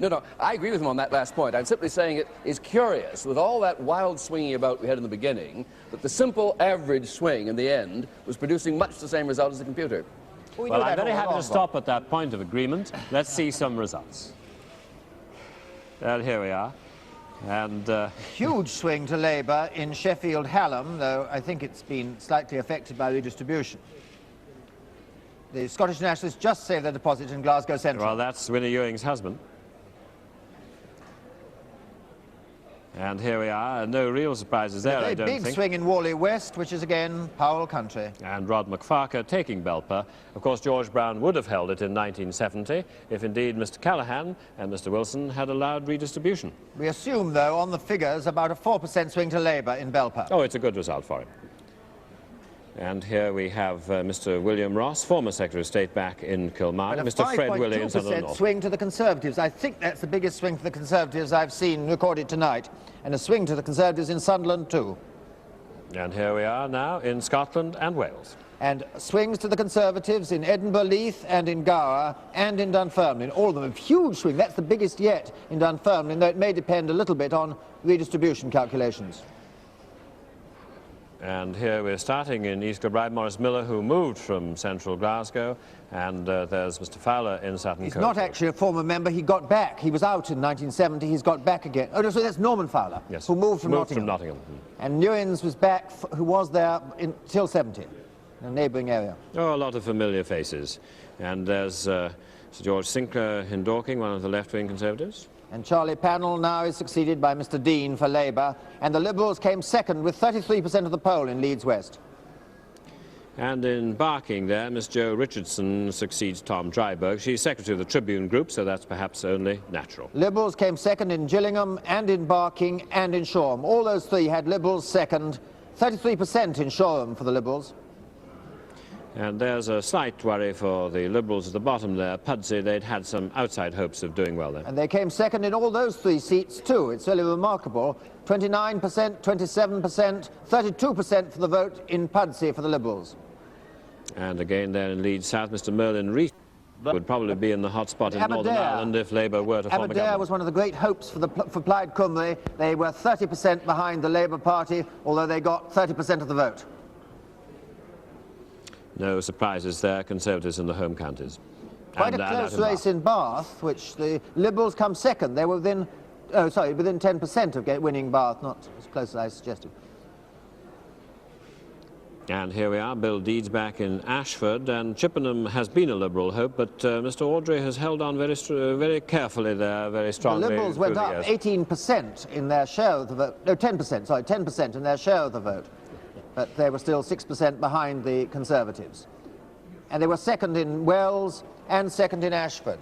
No, I agree with him on that last point. I'm simply saying it is curious, with all that wild swinging about we had in the beginning, that the simple average swing in the end was producing much the same result as the computer. Well, I'm very happy to stop at that point of agreement. Let's see some results. Well, here we are. And huge swing to Labour in Sheffield Hallam, though I think it's been slightly affected by redistribution. The Scottish Nationalists just saved their deposit in Glasgow Central. Well, that's Winnie Ewing's husband. And here we are, no real surprises there, I don't think. A big swing in Whalley West, which is again Powell country. And Rod McFarquhar taking Belper. Of course, George Brown would have held it in 1970 if indeed Mr. Callaghan and Mr. Wilson had allowed redistribution. We assume, though, on the figures, about a 4% swing to Labour in Belper. Oh, it's a good result for him. And here we have Mr. William Ross, former Secretary of State, back in Kilmarnock. Mr. Fred Willey in Southern North. Swing to the Conservatives. I think that's the biggest swing for the Conservatives I've seen recorded tonight. And a swing to the Conservatives in Sunderland too. And here we are now in Scotland and Wales. And swings to the Conservatives in Edinburgh, Leith and in Gower and in Dunfermline. All of them a huge swing. That's the biggest yet in Dunfermline, though it may depend a little bit on redistribution calculations. And here we're starting in East Kilbride, Maurice Miller, who moved from central Glasgow, and there's Mr. Fowler in Sutton He's Coldfield. not actually a former member. He got back. He was out in 1970. He's got back again. Oh, no, so that's Norman Fowler, yes, who moved from Nottingham. And Newins was back, who was there until 70, in a neighbouring area. Oh, a lot of familiar faces. And there's Sir George Sinclair in Dorking, one of the left-wing Conservatives. And Charlie Pannell now is succeeded by Mr. Dean for Labour, and the Liberals came second with 33% of the poll in Leeds West. And in Barking there, Miss Jo Richardson succeeds Tom Dryburgh. She's Secretary of the Tribune Group, so that's perhaps only natural. Liberals came second in Gillingham and in Barking and in Shoreham. All those three had Liberals second, 33% in Shoreham for the Liberals. And there's a slight worry for the Liberals at the bottom there. Pudsey, they'd had some outside hopes of doing well there. And they came second in all those three seats too. It's really remarkable. 29%, 27%, 32% for the vote in Pudsey for the Liberals. And again there in Leeds South, Mr. Merlin Rees would probably be in the hot spot in Northern Ireland if Labour were to form a government. Aberdare was one of the great hopes for Plaid Cymru. They were 30% behind the Labour Party, although they got 30% of the vote. No surprises there, Conservatives in the home counties. Quite a close race in Bath, which the Liberals come second. They were within 10% of winning Bath, not as close as I suggested. And here we are, Bill Deeds back in Ashford, and Chippenham has been a Liberal hope, but Mr. Audrey has held on very carefully there, very strongly. The Liberals went up 18% in their share of the vote. No, 10%, sorry, 10% in their share of the vote. But they were still 6% behind the Conservatives. And they were second in Wells and second in Ashford.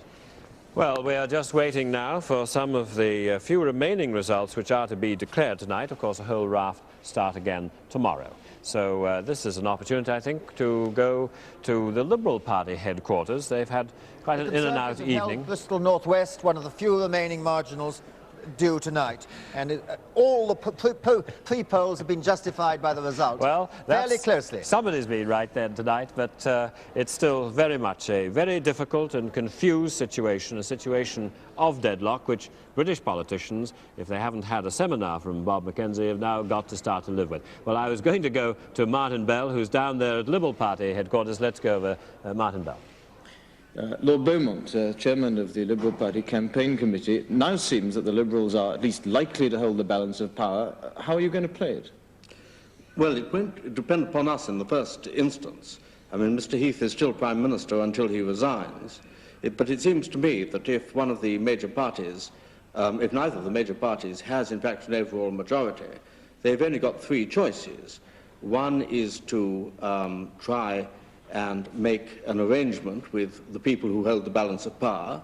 Well, we are just waiting now for some of the few remaining results which are to be declared tonight. Of course, the whole raft start again tomorrow. So this is an opportunity, I think, to go to the Liberal Party headquarters. They've had quite an in-and-out evening. Bristol North West, one of the few remaining marginals, due tonight, and all the pre-polls have been justified by the result. Well, fairly closely. Somebody's been right then tonight, but it's still very much a very difficult and confused situation, a situation of deadlock, which British politicians, if they haven't had a seminar from Bob Mackenzie, have now got to start to live with. Well, I was going to go to Martin Bell, who's down there at Liberal Party headquarters. Let's go over Martin Bell. Lord Beaumont, chairman of the Liberal Party Campaign Committee, now seems that the Liberals are at least likely to hold the balance of power. How are you going to play it? Well, it won't depend upon us in the first instance. I mean, Mr. Heath is still Prime Minister until he resigns. But it seems to me that if one of the major parties, if neither of the major parties has in fact an overall majority, they've only got three choices. One is to try and make an arrangement with the people who hold the balance of power.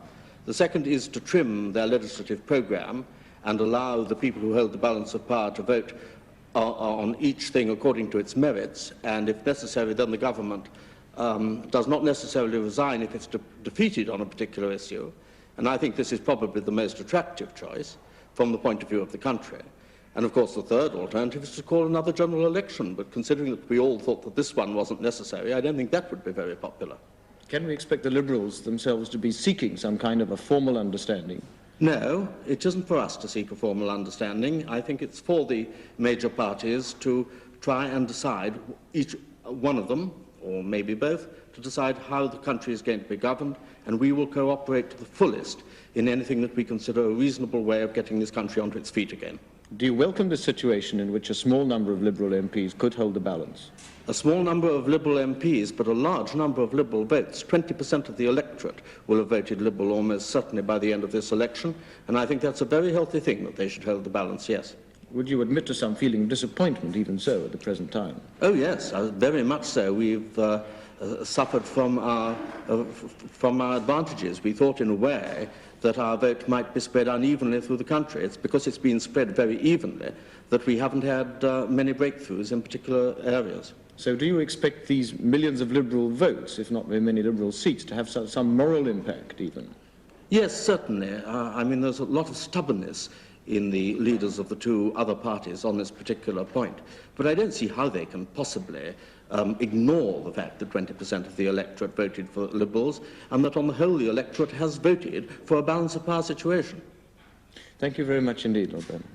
The second is to trim their legislative programme and allow the people who hold the balance of power to vote on each thing according to its merits, and if necessary then the government does not necessarily resign if it's defeated on a particular issue, and I think this is probably the most attractive choice from the point of view of the country. And of course the third alternative is to call another general election, but considering that we all thought that this one wasn't necessary, I don't think that would be very popular. Can we expect the Liberals themselves to be seeking some kind of a formal understanding? No, it isn't for us to seek a formal understanding. I think it's for the major parties to try and decide, each one of them, or maybe both, to decide how the country is going to be governed, and we will cooperate to the fullest in anything that we consider a reasonable way of getting this country onto its feet again. Do you welcome the situation in which a small number of Liberal MPs could hold the balance? A small number of Liberal MPs, but a large number of Liberal votes. 20% of the electorate will have voted Liberal almost certainly by the end of this election, and I think that's a very healthy thing that they should hold the balance, yes. Would you admit to some feeling of disappointment even so at the present time? Oh yes, very much so. We've suffered from our advantages. We thought in a way that our vote might be spread unevenly through the country. It's because it's been spread very evenly that we haven't had many breakthroughs in particular areas. So do you expect these millions of Liberal votes, if not very many Liberal seats, to have some moral impact even? Yes, certainly. I mean, there's a lot of stubbornness in the leaders of the two other parties on this particular point. But I don't see how they can possibly ignore the fact that 20% of the electorate voted for Liberals, and that on the whole the electorate has voted for a balance of power situation. Thank you very much indeed, Lord Bowman.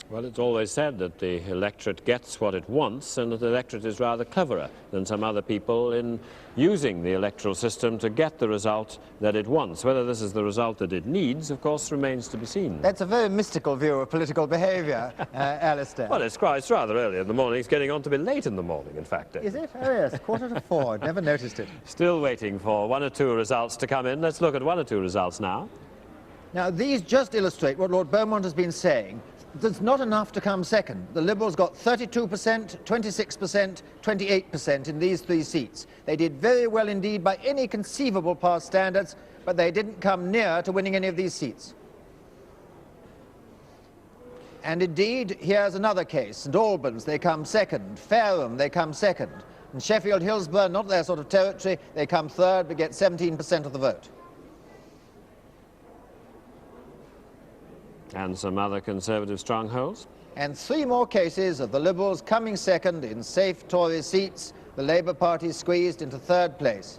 Well, it's always said that the electorate gets what it wants, and that the electorate is rather cleverer than some other people in using the electoral system to get the result that it wants. Whether this is the result that it needs, of course, remains to be seen. That's a very mystical view of political behaviour, Alistair. Well, it's rather early in the morning. It's getting on to be late in the morning, in fact. Is it? Oh, yes, 4:45. Never noticed it. Still waiting for one or two results to come in. Let's look at one or two results now. Now, these just illustrate what Lord Beaumont has been saying. There's not enough to come second. The Liberals got 32%, 26%, 28% in these three seats. They did very well indeed by any conceivable past standards, but they didn't come near to winning any of these seats. And indeed, here's another case. St Albans, they come second. Fareham, they come second. And Sheffield Hillsborough, not their sort of territory, they come third but get 17% of the vote. And some other Conservative strongholds. And three more cases of the Liberals coming second in safe Tory seats, the Labour Party squeezed into third place.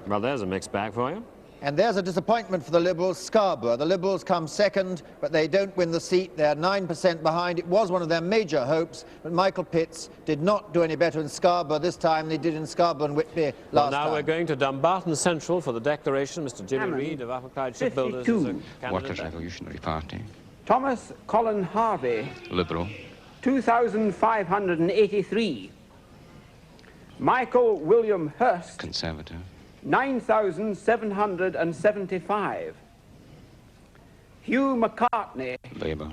Well, there's a mixed bag for you. And there's a disappointment for the Liberals, Scarborough. The Liberals come second, but they don't win the seat. They're 9% behind. It was one of their major hopes, but Michael Pitts did not do any better in Scarborough this time than he did in Scarborough and Whitby last time. Now we're going to Dumbarton Central for the declaration. Mr. Jimmy Reid of Upper Clyde Shipbuilders is a candidate. Workers' Revolutionary Party. Thomas Colin Harvey. Liberal. 2,583. Michael William Hurst. Conservative. 9,775. Hugh McCartney. Labour.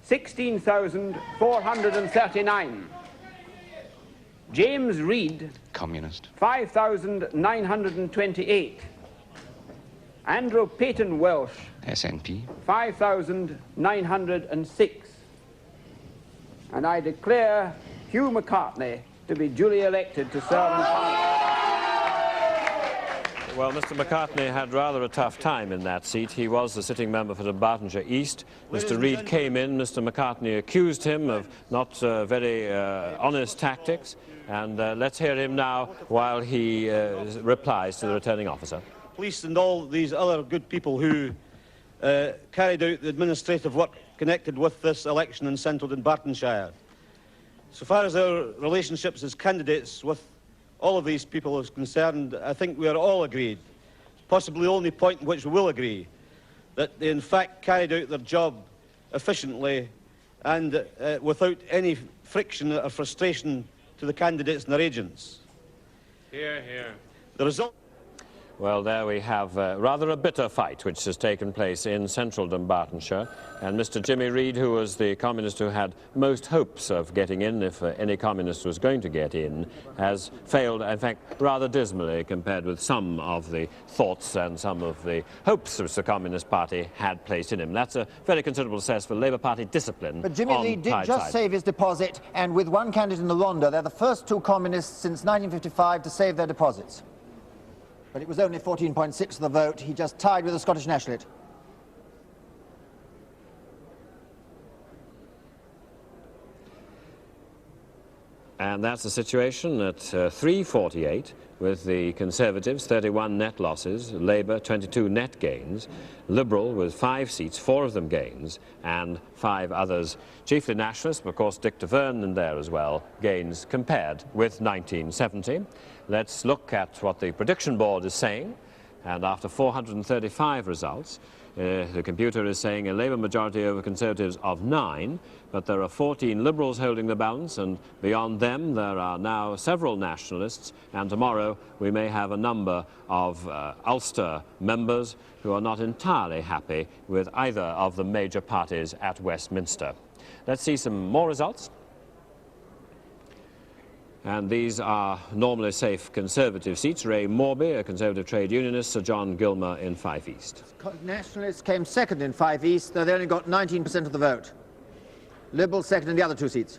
16,439. James Reid. Communist. 5,928. Andrew Peyton Welsh. SNP. 5,906. And I declare Hugh McCartney to be duly elected to serve in Parliament. Well, Mr. McCartney had rather a tough time in that seat. He was the sitting member for Dumbartonshire East. Mr. Reid came in. Mr. McCartney accused him of not very honest tactics. And let's hear him now while he replies to the returning officer. Police and all these other good people who carried out the administrative work connected with this election in central Dumbartonshire. So far as our relationships as candidates with all of these people is concerned, I think we are all agreed, possibly the only point in which we will agree, that they in fact carried out their job efficiently and without any friction or frustration to the candidates and their agents. Hear, hear. The result... Well, there we have rather a bitter fight which has taken place in central Dumbartonshire, and Mr. Jimmy Reid, who was the communist who had most hopes of getting in, if any communist was going to get in, has failed, in fact, rather dismally compared with some of the thoughts and some of the hopes which the Communist Party had placed in him. That's a very considerable success for Labour Party discipline. But Jimmy Reid did just save his deposit, and with one candidate in the Rhondda, they're the first two communists since 1955 to save their deposits. But it was only 14.6 of the vote. He just tied with the Scottish Nationalist. And that's the situation at 3:48, with the Conservatives 31 net losses, Labour 22 net gains, Liberal with 5 seats, 4 of them gains, and 5 others, chiefly nationalists, but of course Dick Deverne in there as well, gains compared with 1970. Let's look at what the prediction board is saying. And after 435 results, the computer is saying a Labour majority over Conservatives of 9, but there are 14 Liberals holding the balance, and beyond them there are now several Nationalists, and tomorrow we may have a number of Ulster members who are not entirely happy with either of the major parties at Westminster. Let's see some more results. And these are normally safe Conservative seats. Ray Morby, a Conservative trade unionist, Sir John Gilmer in Fife East. Nationalists came second in Fife East, though they only got 19% of the vote. Liberals second in the other 2 seats.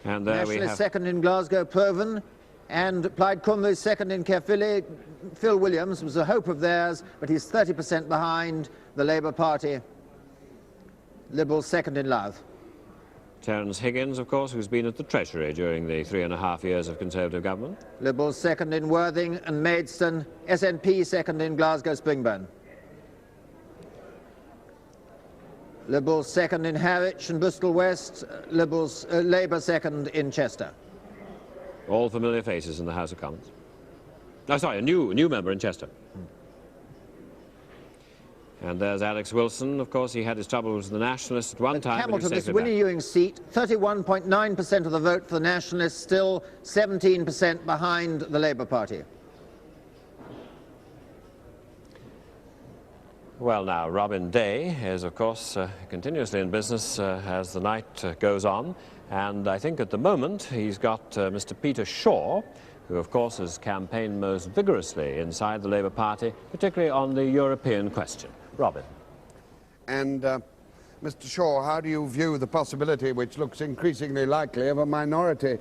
And there we have second in Glasgow Provan, and Plaid Cymru second in Caerphilly. Phil Williams was a hope of theirs, but he's 30% behind the Labour Party. Liberals second in Louth. Terence Higgins, of course, who's been at the Treasury during the 3.5 years of Conservative government. Liberals second in Worthing and Maidstone. SNP second in Glasgow Springburn. Liberals second in Harwich and Bristol West. Labour second in Chester. All familiar faces in the House of Commons. Oh, sorry, a new member in Chester. And there's Alex Wilson. Of course, he had his troubles with the Nationalists at one time. Hamilton, this Willie Ewing's seat, 31.9% of the vote for the Nationalists, still 17% behind the Labour Party. Well, now, Robin Day is, of course, continuously in business as the night goes on. And I think at the moment he's got Mr. Peter Shaw, who, of course, has campaigned most vigorously inside the Labour Party, particularly on the European question. Robin. And, Mr. Shaw, how do you view the possibility, which looks increasingly likely, of a minority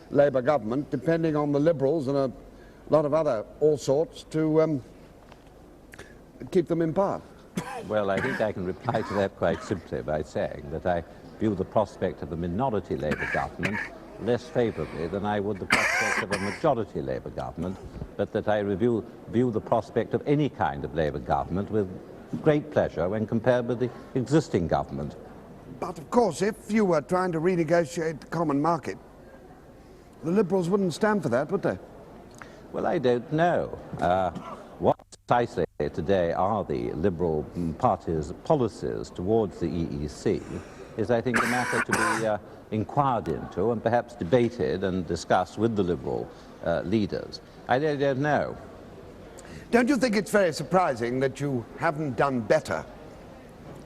Labour government, depending on the Liberals and a lot of other all sorts, to keep them in power? Well, I think I can reply to that quite simply by saying that I view the prospect of a minority Labour government less favourably than I would the prospect of a majority Labour government, but that I view the prospect of any kind of Labour government with great pleasure when compared with the existing government. But, of course, if you were trying to renegotiate the common market, the Liberals wouldn't stand for that, would they? Well, I don't know. What precisely today are the Liberal Party's policies towards the EEC is, I think, a matter to be inquired into and perhaps debated and discussed with the Liberal leaders. I don't know. Don't you think it's very surprising that you haven't done better,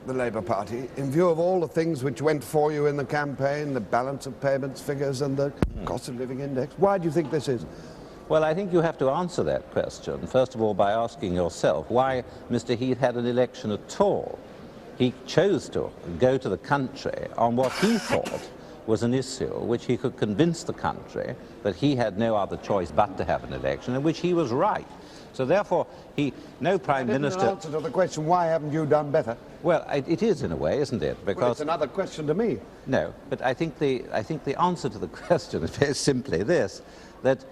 the Labour Party, in view of all the things which went for you in the campaign, the balance of payments figures and the cost of living index? Why do you think this is? Well, I think you have to answer that question, first of all, by asking yourself why Mr. Heath had an election at all. He chose to go to the country on what he thought was an issue which he could convince the country that he had no other choice but to have an election, in which he was right. So therefore, no Prime Minister... An answer to the question, why haven't you done better? Well, it is in a way, isn't it? Because well, it's another question to me. No, but I think the answer to the question is very simply this, that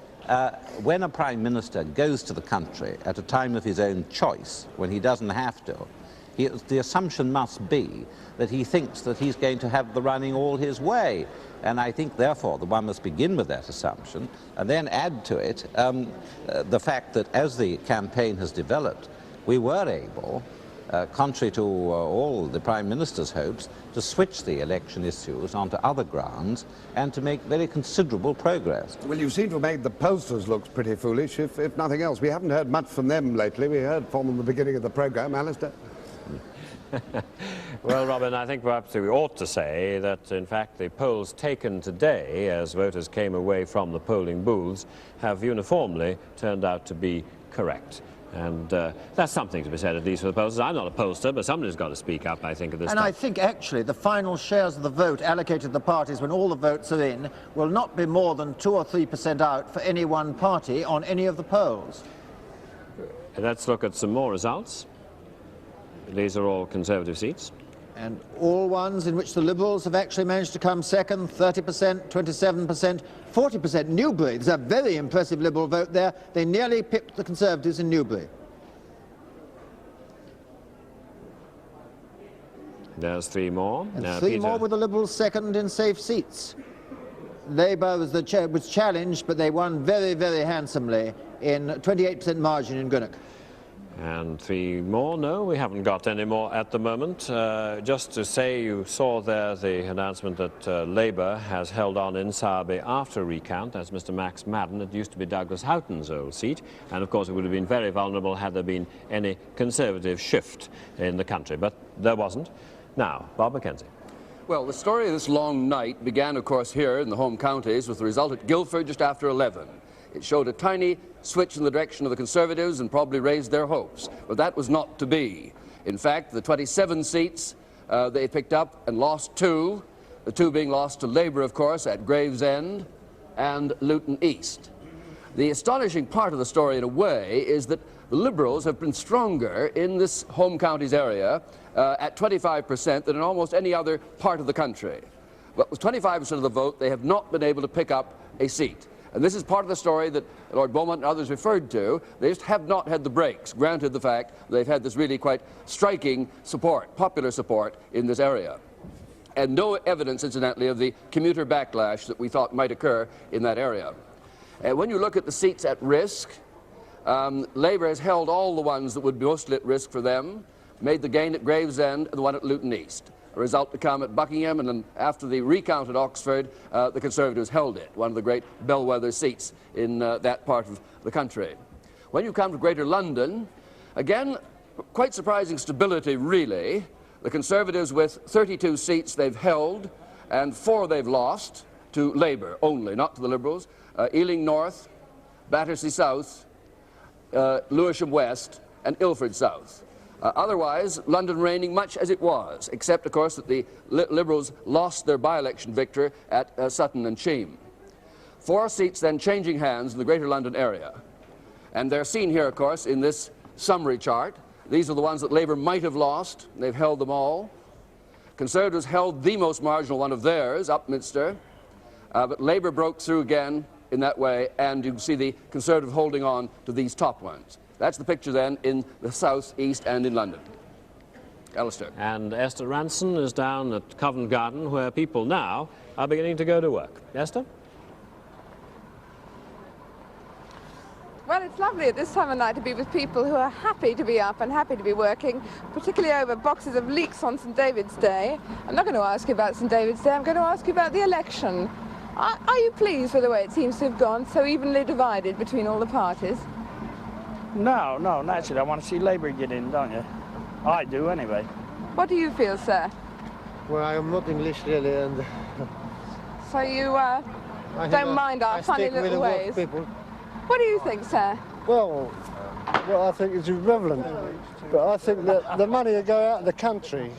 when a Prime Minister goes to the country at a time of his own choice, when he doesn't have to, the assumption must be that he thinks that he's going to have the running all his way. And I think, therefore, that one must begin with that assumption and then add to it the fact that as the campaign has developed, we were able, contrary to all the Prime Minister's hopes, to switch the election issues onto other grounds and to make very considerable progress. Well, you seem to have made the pollsters look pretty foolish, if nothing else. We haven't heard much from them lately. We heard from them at the beginning of the programme. Alistair? Well, Robin, I think perhaps we ought to say that, in fact, the polls taken today, as voters came away from the polling booths, have uniformly turned out to be correct. And that's something to be said, at least for the pollsters. I'm not a pollster, but somebody's got to speak up, I think, at this time. And I think, actually, the final shares of the vote allocated to the parties when all the votes are in will not be more than 2 or 3% out for any one party on any of the polls. Let's look at some more results. These are all Conservative seats. And all ones in which the Liberals have actually managed to come second, 30%, 27%, 40%. Newbury, there's a very impressive Liberal vote there. They nearly pipped the Conservatives in Newbury. There's 3 more. And now, 3 Peter... more with the Liberals second in safe seats. Labour was challenged, but they won very, very handsomely in 28% margin in Greenock. And 3 more? No, we haven't got any more at the moment. Just to say, you saw there the announcement that Labour has held on in Sowerby after recount. That's Mr. Max Madden. It used to be Douglas Houghton's old seat. And of course it would have been very vulnerable had there been any Conservative shift in the country. But there wasn't. Now, Bob Mackenzie. Well, the story of this long night began, of course, here in the home counties with the result at Guildford just after 11. It showed a tiny switch in the direction of the Conservatives and probably raised their hopes. But that was not to be. In fact, the 27 seats they picked up and lost 2, the 2 being lost to Labour, of course, at Gravesend and Luton East. The astonishing part of the story, in a way, is that the Liberals have been stronger in this home counties area at 25% than in almost any other part of the country. But with 25% of the vote, they have not been able to pick up a seat. And this is part of the story that Lord Beaumont and others referred to. They just have not had the breaks, granted the fact they've had this really quite striking support, popular support in this area. And no evidence, incidentally, of the commuter backlash that we thought might occur in that area. And when you look at the seats at risk, Labour has held all the ones that would be mostly at risk for them, made the gain at Gravesend and the one at Luton East. A result to come at Buckingham, and then after the recount at Oxford, the Conservatives held it, one of the great bellwether seats in that part of the country. When you come to Greater London, again, quite surprising stability, really. The Conservatives with 32 seats they've held, and 4 they've lost to Labour only, not to the Liberals. Ealing North, Battersea South, Lewisham West, and Ilford South. Otherwise, London reigning much as it was, except, of course, that the Liberals lost their by-election victory at Sutton and Cheam. 4 seats then changing hands in the Greater London area. And they're seen here, of course, in this summary chart. These are the ones that Labour might have lost. They've held them all. Conservatives held the most marginal one of theirs, Upminster. But Labour broke through again in that way, and you can see the Conservative holding on to these top ones. That's the picture then in the south, east and in London. Alistair. And Esther Ranson is down at Covent Garden, where people now are beginning to go to work. Esther? Well, it's lovely at this time of night to be with people who are happy to be up and happy to be working, particularly over boxes of leeks on St David's Day. I'm not going to ask you about St David's Day, I'm going to ask you about the election. Are you pleased with the way it seems to have gone, so evenly divided between all the parties? No, naturally, I want to see Labour get in, don't you? I do, anyway. What do you feel, sir? Well, I'm not English, really, and... So you don't mind our funny little ways? People. What do you think, sir? Well, I think it's irrelevant, but I think that the money will go out of the country.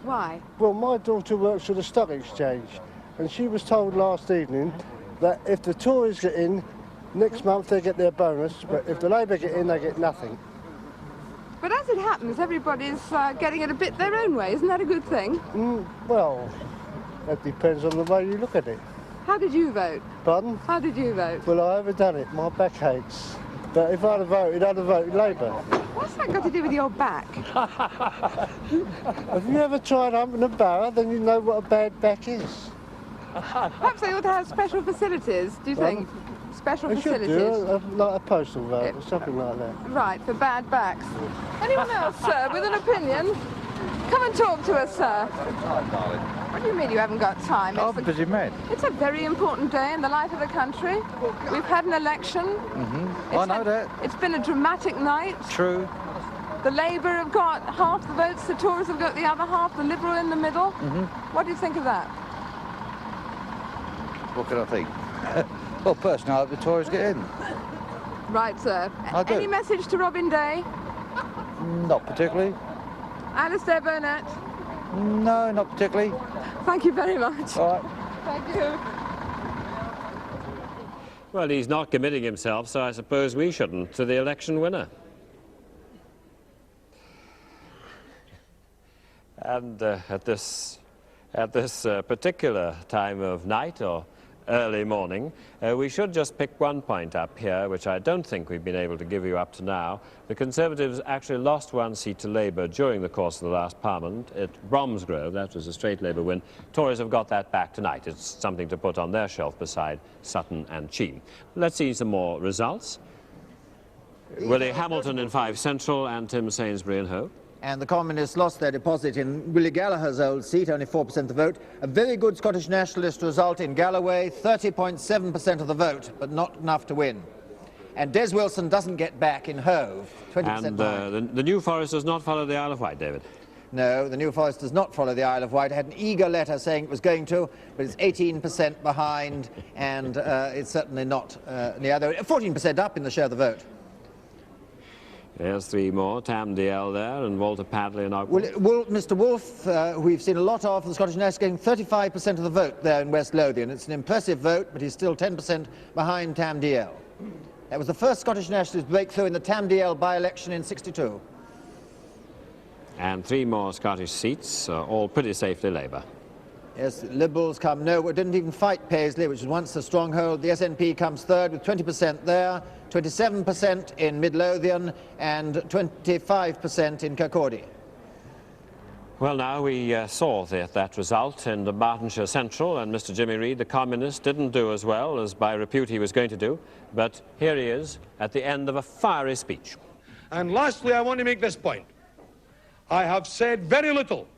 Why? Well, my daughter works for the stock exchange, and she was told last evening that if the Tories get in, next month they get their bonus, but if the Labour get in, they get nothing. But as it happens, everybody's getting it a bit their own way. Isn't that a good thing? Well, that depends on the way you look at it. How did you vote? Pardon? How did you vote? Well, I haven't done it. My back aches. But if I'd have voted Labour. What's that got to do with your back? Have you ever tried humping a barrow? Then you know what a bad back is. Perhaps they ought to have special facilities, do you think? Special facilities? Should do, like a postal vote or something like that. Right, for bad backs. Anyone else, sir, with an opinion? Come and talk to us, sir. What do you mean you haven't got time? I'm busy, mate. It's a very important day in the life of the country. We've had an election. I know that. It's been a dramatic night. True. The Labour have got half the votes, the Tories have got the other half, the Liberal in the middle. What do you think of that? What can I think? Well, personally, I hope the Tories get in. Right, sir. I do. Any message to Robin Day? Not particularly. Alistair Burnett? No, not particularly. Thank you very much. All right. Thank you. Well, he's not committing himself, so I suppose we shouldn't, to the election winner. And at this particular time of night, or early morning. We should just pick one point up here, which I don't think we've been able to give you up to now. The Conservatives actually lost one seat to Labour during the course of the last Parliament at Bromsgrove. That was a straight Labour win. Tories have got that back tonight. It's something to put on their shelf beside Sutton and Cheam. Let's see some more results. Willie Hamilton in Fife Central and Tim Sainsbury in Hope. And the Communists lost their deposit in Willie Gallagher's old seat, only 4% of the vote. A very good Scottish Nationalist result in Galloway, 30.7% of the vote, but not enough to win. And Des Wilson doesn't get back in Hove, 20% And behind. the New Forest does not follow the Isle of Wight, David. No, the New Forest does not follow the Isle of Wight. It had an eager letter saying it was going to, but it's 18% behind, and it's certainly not near. 14% up in the share of the vote. There's three more, Tam Dalziel there and Walter Padley and Ogden. Mr Wolfe, who we've seen a lot of, the Scottish Nationalists, getting 35% of the vote there in West Lothian. It's an impressive vote, but he's still 10% behind Tam Dalziel. That was the first Scottish Nationalist breakthrough in the Tam Dalziel by-election in '62. And three more Scottish seats, all pretty safely Labour. Yes, the Liberals come nowhere, didn't even fight Paisley, which was once a stronghold. The SNP comes third with 20% there, 27% in Midlothian and 25% in Kirkcaldy. Well, now, we saw that result in the Bartonshire Central, and Mr Jimmy Reid, the Communist, didn't do as well as by repute he was going to do, but here he is at the end of a fiery speech. And lastly, I want to make this point. I have said very little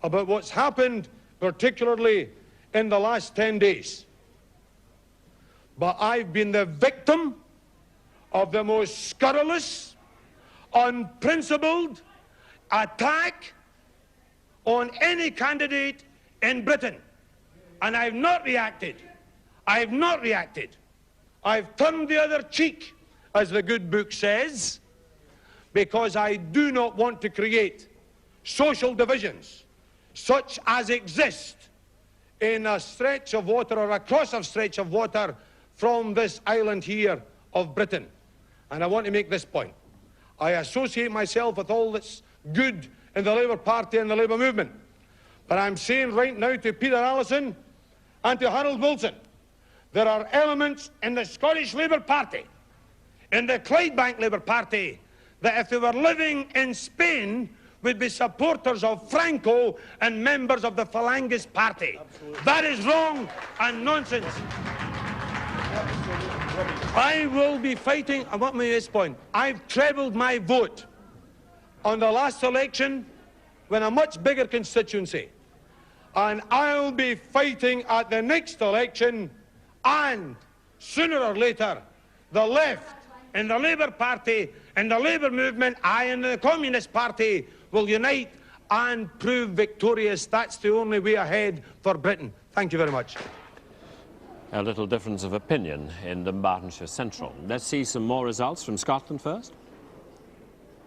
about what's happened, particularly in the last 10 days. But I've been the victim of the most scurrilous, unprincipled attack on any candidate in Britain. And I've not reacted. I've not reacted. I've turned the other cheek, as the good book says, because I do not want to create social divisions such as exist in a stretch of water or across a stretch of water from this island here of Britain. And I want to make this point. I associate myself with all that's good in the Labour Party and the Labour movement. But I'm saying right now to Peter Allison and to Harold Wilson, there are elements in the Scottish Labour Party, in the Clydebank Labour Party, that if they were living in Spain would be supporters of Franco and members of the Falangist Party. Absolutely. That is wrong and nonsense. I will be fighting, I want to make this point, I've trebled my vote on the last election when a much bigger constituency. And I'll be fighting at the next election, and sooner or later, the left and the Labour Party and the Labour movement, and the Communist Party will unite and prove victorious. That's the only way ahead for Britain. Thank you very much. A little difference of opinion in Dunbartonshire Central. Let's see some more results from Scotland first.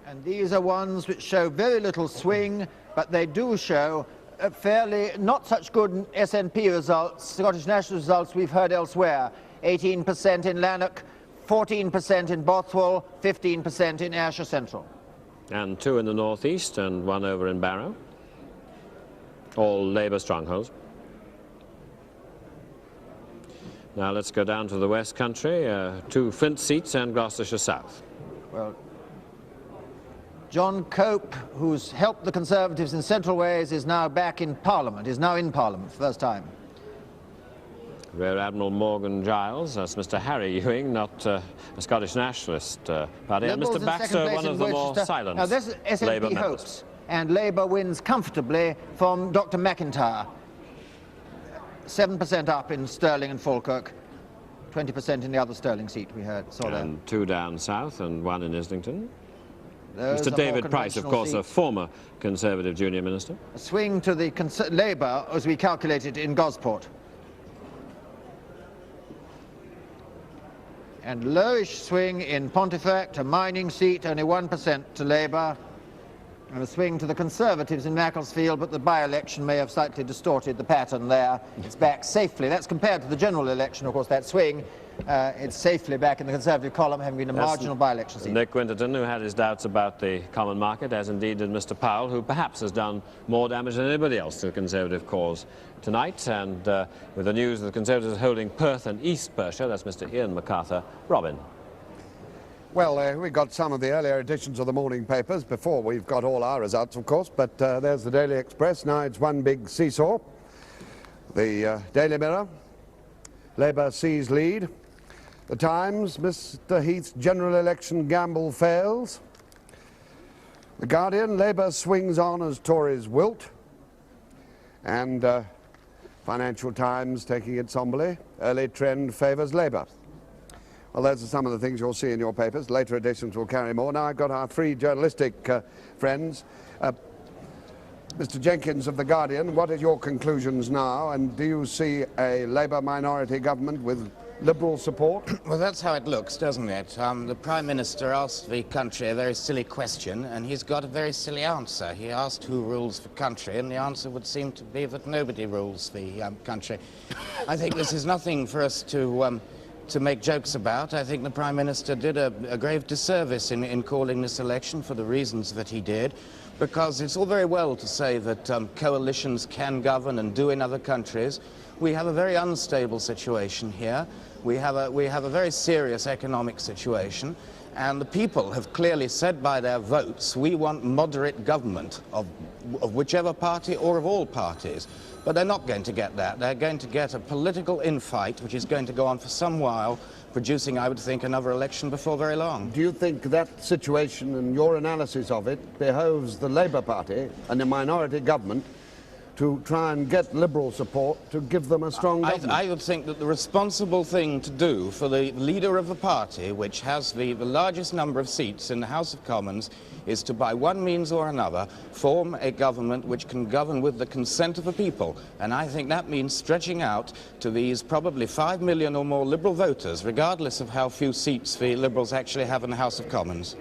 And these are ones which show very little swing, but they do show fairly not such good SNP results, Scottish National results we've heard elsewhere. 18% in Lanark, 14% in Bothwell, 15% in Ayrshire Central. And two in the northeast and one over in Barrow. All Labour strongholds. Now let's go down to the West Country, two Flint seats and Gloucestershire South. Well, John Cope, who's helped the Conservatives in Central Wales, is now back in Parliament, is now in Parliament for the first time. Rear Admiral Morgan Giles, that's Mr Harry Ewing, not a Scottish Nationalist party. And Mr Baxter, one of the more silent now, this is Labour SNP members. hopes, and Labour wins comfortably from Dr McIntyre. 7% up in Stirling and Falkirk, 20% in the other Stirling seat we saw there. And two down south and one in Islington. Those Mr are more David Price, of course, conventional a former Conservative junior minister. A swing to the Labour, as we calculated, in Gosport. And lowish swing in Pontefract, a mining seat, only 1% to Labour. And a swing to the Conservatives in Macclesfield, but the by-election may have slightly distorted the pattern there. It's back safely. That's compared to the general election, of course, that swing. it's safely back in the Conservative column, having been a marginal by-election seat. Nick Winterton, who had his doubts about the common market, as indeed did Mr. Powell, who perhaps has done more damage than anybody else to the Conservative cause tonight. And with the news that the Conservatives are holding Perth and East Perthshire, that's Mr. Ian MacArthur. Robin. Well, we got some of the earlier editions of the morning papers before we've got all our results, of course, but there's the Daily Express. Now it's one big seesaw. The Daily Mirror, Labour sees lead. The Times, Mr. Heath's general election gamble fails. The Guardian, Labour swings on as Tories wilt. And Financial Times taking it somberly, early trend favours Labour. Well, those are some of the things you'll see in your papers. Later editions will carry more. Now I've got our three journalistic friends. Mr. Jenkins of The Guardian, what are your conclusions now? And do you see a Labour minority government with Liberal support? Well, that's how it looks, doesn't it? The Prime Minister asked the country a very silly question, and he's got a very silly answer. He asked who rules the country, and the answer would seem to be that nobody rules the country. I think this is nothing for us to make jokes about. I think the Prime Minister did a grave disservice in calling this election for the reasons that he did, because it's all very well to say that coalitions can govern and do in other countries. We have a very unstable situation here. We have a very serious economic situation, and the people have clearly said by their votes, we want moderate government of whichever party or of all parties. But they're not going to get that. They're going to get a political infight, which is going to go on for some while, producing, I would think, another election before very long. Do you think that situation and your analysis of it behoves the Labour Party and the minority government to try and get Liberal support to give them a strong government? I would think that the responsible thing to do for the leader of the party, which has the largest number of seats in the House of Commons, is to, by one means or another, form a government which can govern with the consent of the people. And I think that means stretching out to these probably 5 million or more Liberal voters, regardless of how few seats the Liberals actually have in the House of Commons.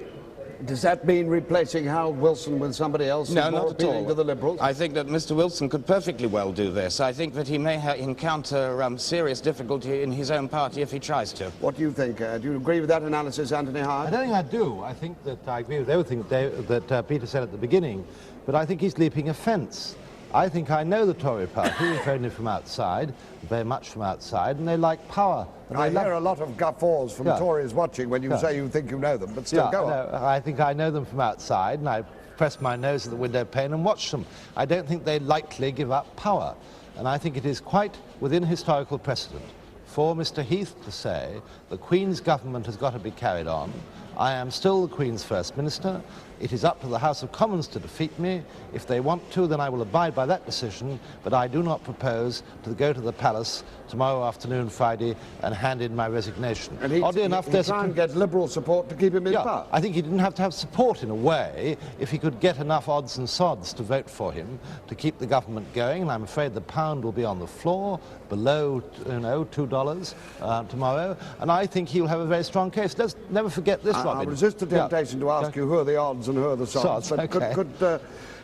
Does that mean replacing Harold Wilson with somebody else? No, more not at appealing all. to the Liberals? I think that Mr. Wilson could perfectly well do this. I think that he may encounter serious difficulty in his own party if he tries to. What do you think? Do you agree with that analysis, Anthony Howard? I don't think I do. I think that I agree with everything that Peter said at the beginning, but I think he's leaping a fence. I think I know the Tory party, if only from outside, very much from outside, and they like power. And I hear a lot of guffaws from Tories watching when you say you think you know them, but still go on. No, I think I know them from outside, and I press my nose at the window pane and watch them. I don't think they lightly give up power, and I think it is quite within historical precedent for Mr. Heath to say the Queen's government has got to be carried on. I am still the Queen's First Minister. It is up to the House of Commons to defeat me. If they want to, then I will abide by that decision, but I do not propose to go to the palace tomorrow afternoon, Friday, and hand in my resignation. And oddly enough, there's try and get Liberal support to keep him in power. I think he didn't have to have support in a way if he could get enough odds and sods to vote for him to keep the government going, and I'm afraid the pound will be on the floor below, $2 tomorrow, and I think he'll have a very strong case. Let's never forget this, Robin. I'll resist the temptation to ask you who are the odds and who are the sods, but could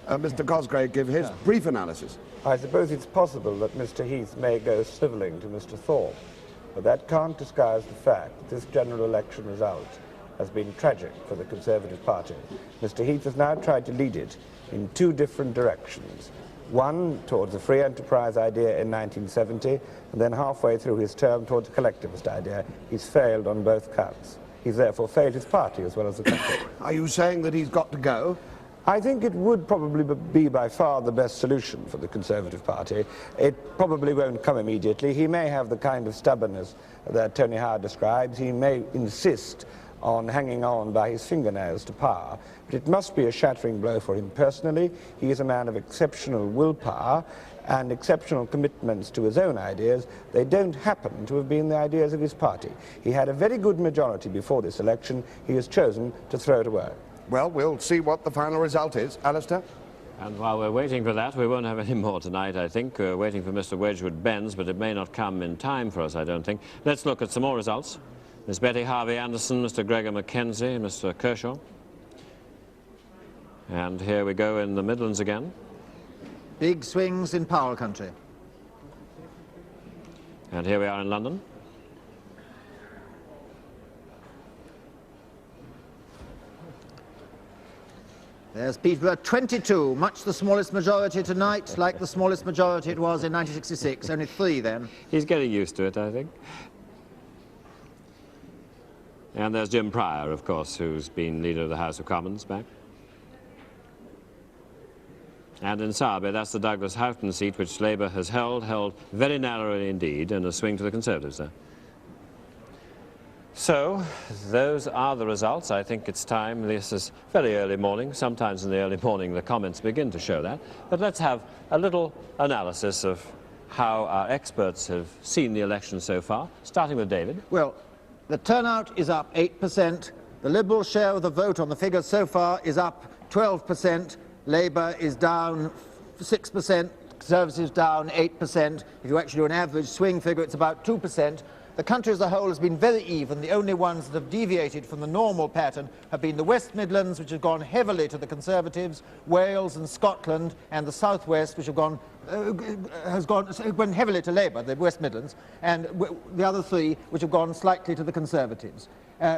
Mr. Cosgrave give his brief analysis? I suppose it's possible that Mr. Heath may go snivelling to Mr. Thorpe, but that can't disguise the fact that this general election result has been tragic for the Conservative Party. Mr. Heath has now tried to lead it in two different directions. One towards a free enterprise idea in 1970, and then halfway through his term towards a collectivist idea. He's failed on both counts. He's therefore failed his party as well as the country. Are you saying that he's got to go? I think it would probably be by far the best solution for the Conservative Party. It probably won't come immediately. He may have the kind of stubbornness that Tony Howard describes. He may insist on hanging on by his fingernails to power, but it must be a shattering blow for him personally. He is a man of exceptional willpower and exceptional commitments to his own ideas. They don't happen to have been the ideas of his party. He had a very good majority before this election. He has chosen to throw it away. Well, we'll see what the final result is. Alistair? And while we're waiting for that, we won't have any more tonight, I think. We're waiting for Mr. Wedgwood Benz, but it may not come in time for us, I don't think. Let's look at some more results. Miss Betty Harvey Anderson, Mr. Gregor Mackenzie, and Mr. Kershaw. And here we go in the Midlands again. Big swings in Powell country. And here we are in London. There's Peterborough, 22, much the smallest majority tonight, like the smallest majority it was in 1966, only 3 then. He's getting used to it, I think. And there's Jim Pryor, of course, who's been Leader of the House of Commons back. And in Sowerby, that's the Douglas Houghton seat, which Labour has held very narrowly indeed, and a swing to the Conservatives there. So, those are the results. I think it's time. This is very early morning. Sometimes in the early morning the comments begin to show that. But let's have a little analysis of how our experts have seen the election so far, starting with David. Well, the turnout is up 8%. The Liberal share of the vote on the figures so far is up 12%. Labour is down 6%. Conservatives down 8%. If you actually do an average swing figure, it's about 2%. The country as a whole has been very even. The only ones that have deviated from the normal pattern have been the West Midlands, which have gone heavily to the Conservatives, Wales and Scotland, and the South West, which have gone went heavily to Labour, the West Midlands, and the other 3 which have gone slightly to the Conservatives.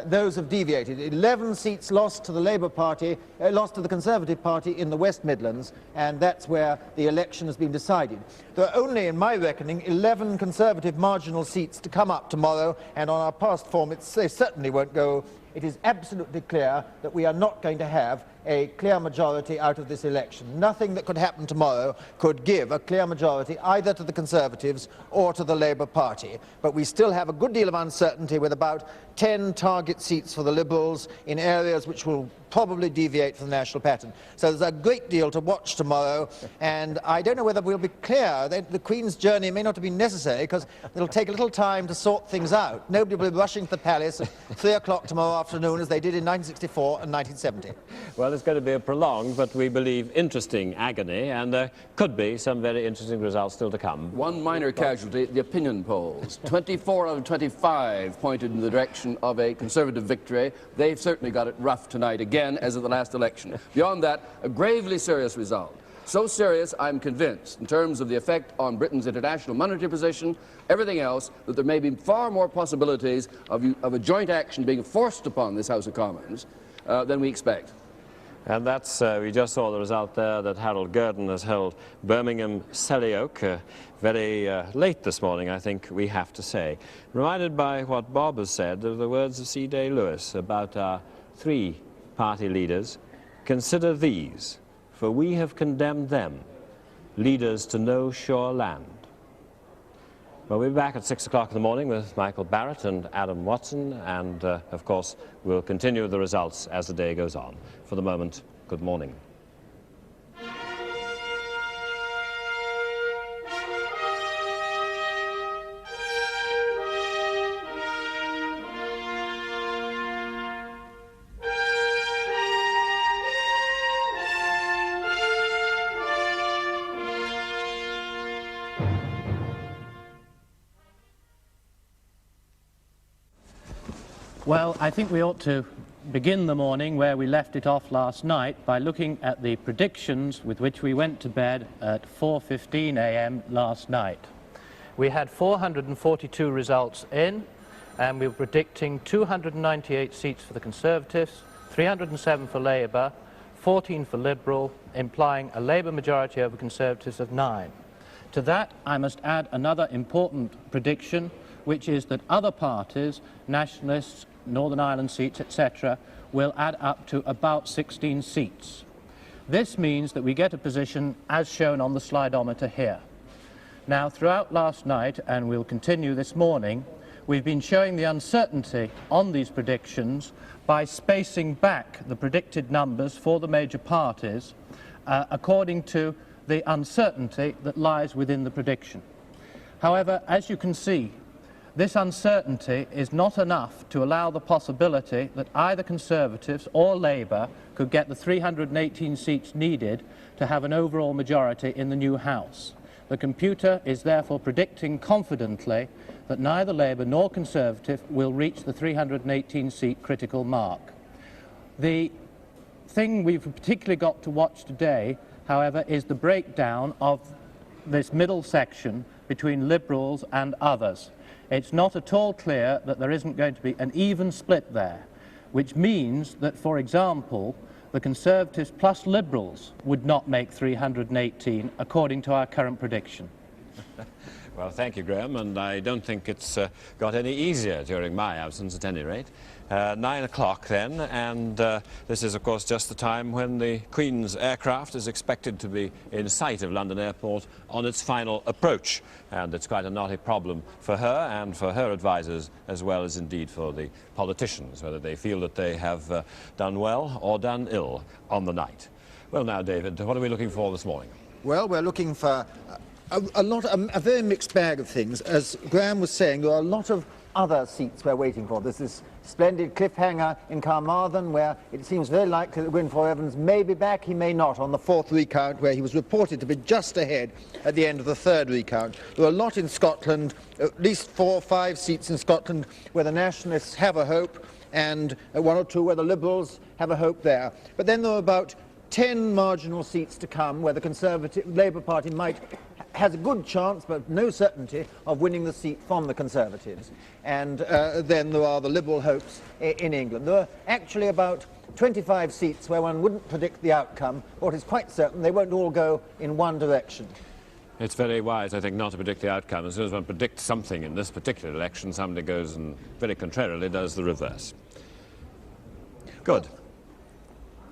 Those have deviated. 11 seats lost to the Labour Party, lost to the Conservative Party in the West Midlands, and that's where the election has been decided. There are only, in my reckoning, 11 Conservative marginal seats to come up tomorrow, and on our past form they certainly won't go. It is absolutely clear that we are not going to have a clear majority out of this election. Nothing that could happen tomorrow could give a clear majority either to the Conservatives or to the Labour Party. But we still have a good deal of uncertainty with about 10 target seats for the Liberals in areas which will probably deviate from the national pattern. So there's a great deal to watch tomorrow, and I don't know whether we'll be clear. The Queen's journey may not have been necessary because it'll take a little time to sort things out. Nobody will be rushing to the palace at 3 o'clock tomorrow afternoon as they did in 1964 and 1970. Well, it's going to be a prolonged, but we believe interesting agony, and there could be some very interesting results still to come. One minor casualty, the opinion polls. 24 out of 25 pointed in the direction of a Conservative victory. They've certainly got it rough tonight again, as in the last election. Beyond that, a gravely serious result. So serious, I'm convinced, in terms of the effect on Britain's international monetary position, everything else, that there may be far more possibilities of a joint action being forced upon this House of Commons than we expect. And that's, we just saw the result there that Harold Gurdon has held Birmingham Selly Oak very late this morning, I think we have to say. Reminded by what Bob has said of the words of C. Day Lewis about our 3 party leaders. Consider these, for we have condemned them, leaders to no sure land. Well, we'll be back at 6 o'clock in the morning with Michael Barrett and Adam Watson, and of course we'll continue the results as the day goes on. For the moment, good morning. Well, I think we ought to begin the morning where we left it off last night by looking at the predictions with which we went to bed at 4:15 a.m. last night. We had 442 results in, and we were predicting 298 seats for the Conservatives, 307 for Labour, 14 for Liberal, implying a Labour majority over Conservatives of 9. To that, I must add another important prediction, which is that other parties, nationalists, Northern Ireland seats, etc., will add up to about 16 seats. This means that we get a position as shown on the slidometer here. Now, throughout last night, and we'll continue this morning, we've been showing the uncertainty on these predictions by spacing back the predicted numbers for the major parties according to the uncertainty that lies within the prediction. However, as you can see, this uncertainty is not enough to allow the possibility that either Conservatives or Labour could get the 318 seats needed to have an overall majority in the new House. The computer is therefore predicting confidently that neither Labour nor Conservative will reach the 318 seat critical mark. The thing we've particularly got to watch today, however, is the breakdown of this middle section between Liberals and others. It's not at all clear that there isn't going to be an even split there, which means that, for example, the Conservatives plus Liberals would not make 318, according to our current prediction. Well, thank you, Graham, and I don't think it's got any easier during my absence, at any rate. 9 o'clock then, and this is, of course, just the time when the Queen's aircraft is expected to be in sight of London Airport on its final approach. And it's quite a knotty problem for her and for her advisers, as well as indeed for the politicians, whether they feel that they have done well or done ill on the night. Well, now, David, what are we looking for this morning? Well, we're looking for a very mixed bag of things. As Graham was saying, there are a lot of other seats we're waiting for. There's this splendid cliffhanger in Carmarthen where it seems very likely that Gwynfor Evans may be back, he may not, on the 4th recount, where he was reported to be just ahead at the end of the 3rd recount. There are a lot in Scotland, at least 4 or 5 seats in Scotland where the Nationalists have a hope, and 1 or 2 where the Liberals have a hope there. But then there are about 10 marginal seats to come where the Conservative Labour Party has a good chance, but no certainty, of winning the seat from the Conservatives. And then there are the Liberal hopes in England. There are actually about 25 seats where one wouldn't predict the outcome. What is quite certain, they won't all go in one direction. It's very wise, I think, not to predict the outcome. As soon as one predicts something in this particular election, somebody goes and very contrarily does the reverse. Good.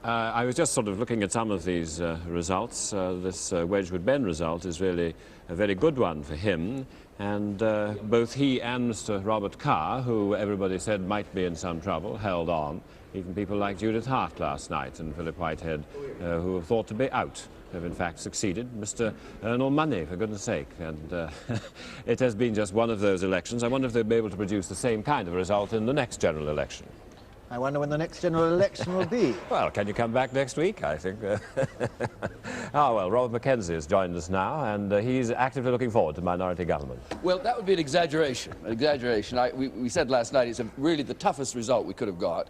I was just sort of looking at some of these results. This Wedgwood Ben result is really a very good one for him, and both he and Mr. Robert Carr, who everybody said might be in some trouble, held on. Even people like Judith Hart last night and Philip Whitehead, who were thought to be out, have in fact succeeded. Mr. Ernell Money, for goodness sake. And it has been just one of those elections. I wonder if they'll be able to produce the same kind of result in the next general election. I wonder when the next general election will be. Well, can you come back next week, I think? Well, Robert Mackenzie has joined us now, and he's actively looking forward to minority government. Well, that would be an exaggeration. An exaggeration. We said last night it's really the toughest result we could have got.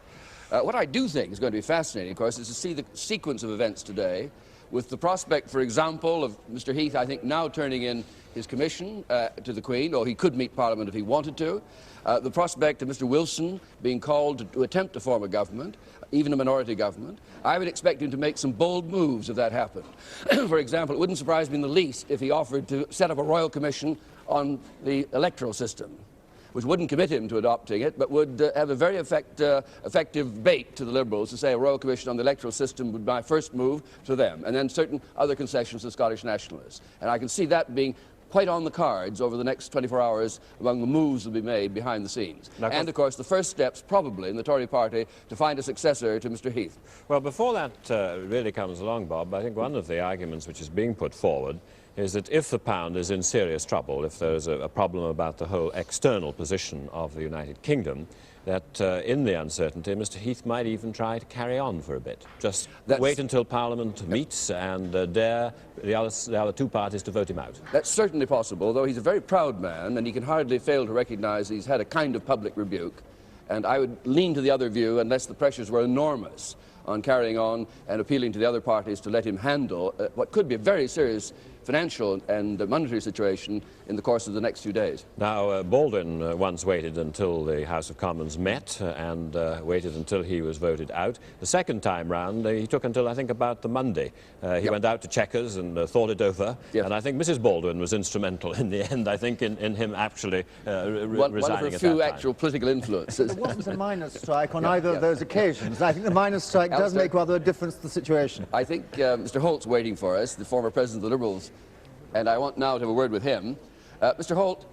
What I do think is going to be fascinating, of course, is to see the sequence of events today, with the prospect, for example, of Mr. Heath, I think, now turning in his commission to the Queen, or he could meet Parliament if he wanted to. The prospect of Mr. Wilson being called to attempt to form a government, even a minority government. I would expect him to make some bold moves if that happened. For example, it wouldn't surprise me in the least if he offered to set up a royal commission on the electoral system, which wouldn't commit him to adopting it, but would have a very effective bait to the Liberals to say a royal commission on the electoral system would be my first move to them, and then certain other concessions to Scottish nationalists. And I can see that being quite on the cards over the next 24 hours among the moves that will be made behind the scenes. And, of course, the first steps probably in the Tory party to find a successor to Mr. Heath. Well, before that really comes along, Bob, I think one of the arguments which is being put forward is that if the pound is in serious trouble, if there's a problem about the whole external position of the United Kingdom, that in the uncertainty, Mr. Heath might even try to carry on for a bit. Just wait until Parliament meets and dare the other two parties to vote him out. That's certainly possible, though he's a very proud man, and he can hardly fail to recognise he's had a kind of public rebuke. And I would lean to the other view unless the pressures were enormous on carrying on and appealing to the other parties to let him handle what could be a very serious financial and monetary situation in the course of the next few days. Now, Baldwin once waited until the House of Commons met and waited until he was voted out. The second time round, he took until, I think, about the Monday. He went out to Chequers and thought it over, and I think Mrs. Baldwin was instrumental in the end, I think, in him actually resigning at that time. One of a few actual political influences. There wasn't a miners' strike on either of those occasions. I think the miners' strike does make rather a difference to the situation. I think Mr. Holt's waiting for us, the former president of the Liberals, and I want now to have a word with him. Mr. Holt,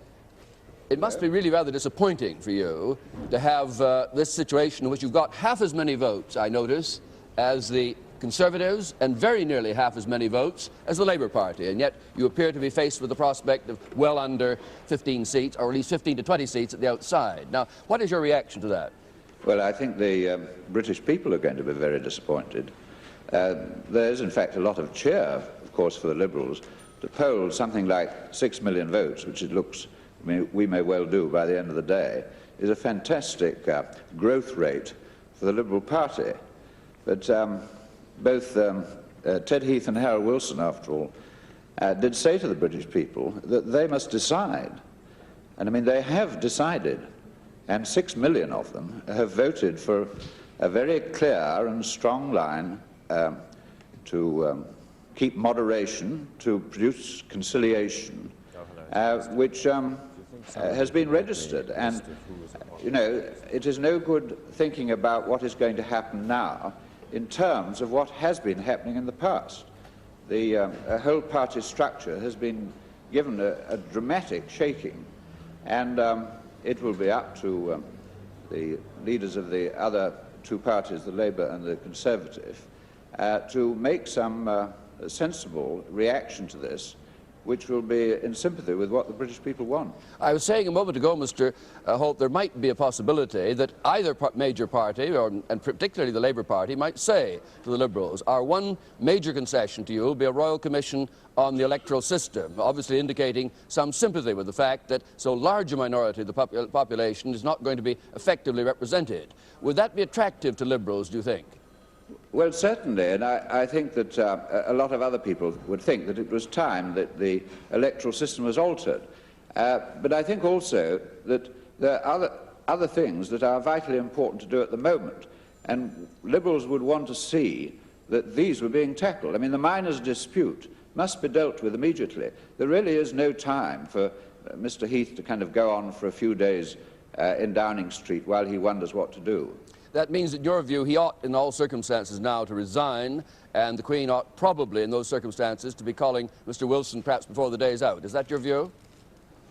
it must be really rather disappointing for you to have this situation in which you've got half as many votes, I notice, as the Conservatives and very nearly half as many votes as the Labour Party, and yet you appear to be faced with the prospect of well under 15 seats, or at least 15 to 20 seats at the outside. Now, what is your reaction to that? Well, I think the British people are going to be very disappointed. There is, in fact, a lot of cheer, of course, for the Liberals. To poll something like 6 million votes, which it looks we may well do by the end of the day, is a fantastic growth rate for the Liberal Party. But both Ted Heath and Harold Wilson, after all, did say to the British people that they must decide. And I mean, they have decided, and 6 million of them have voted for a very clear and strong line to keep moderation, to produce conciliation, which has been registered. And, you know, it is no good thinking about what is going to happen now in terms of what has been happening in the past. The whole party structure has been given a dramatic shaking, and it will be up to the leaders of the other two parties, the Labour and the Conservative, to make some sensible reaction to this, which will be in sympathy with what the British people want. I was saying a moment ago, Mr. Holt, there might be a possibility that either major party, and particularly the Labour Party, might say to the Liberals, our one major concession to you will be a royal commission on the electoral system, obviously indicating some sympathy with the fact that so large a minority of the population is not going to be effectively represented. Would that be attractive to Liberals, do you think? Well, certainly, and I think that a lot of other people would think that it was time that the electoral system was altered. But I think also that there are other things that are vitally important to do at the moment, and Liberals would want to see that these were being tackled. I mean, the miners' dispute must be dealt with immediately. There really is no time for Mr. Heath to kind of go on for a few days in Downing Street while he wonders what to do. That means, in your view, he ought, in all circumstances now, to resign, and the Queen ought probably, in those circumstances, to be calling Mr. Wilson perhaps before the day's out. Is that your view?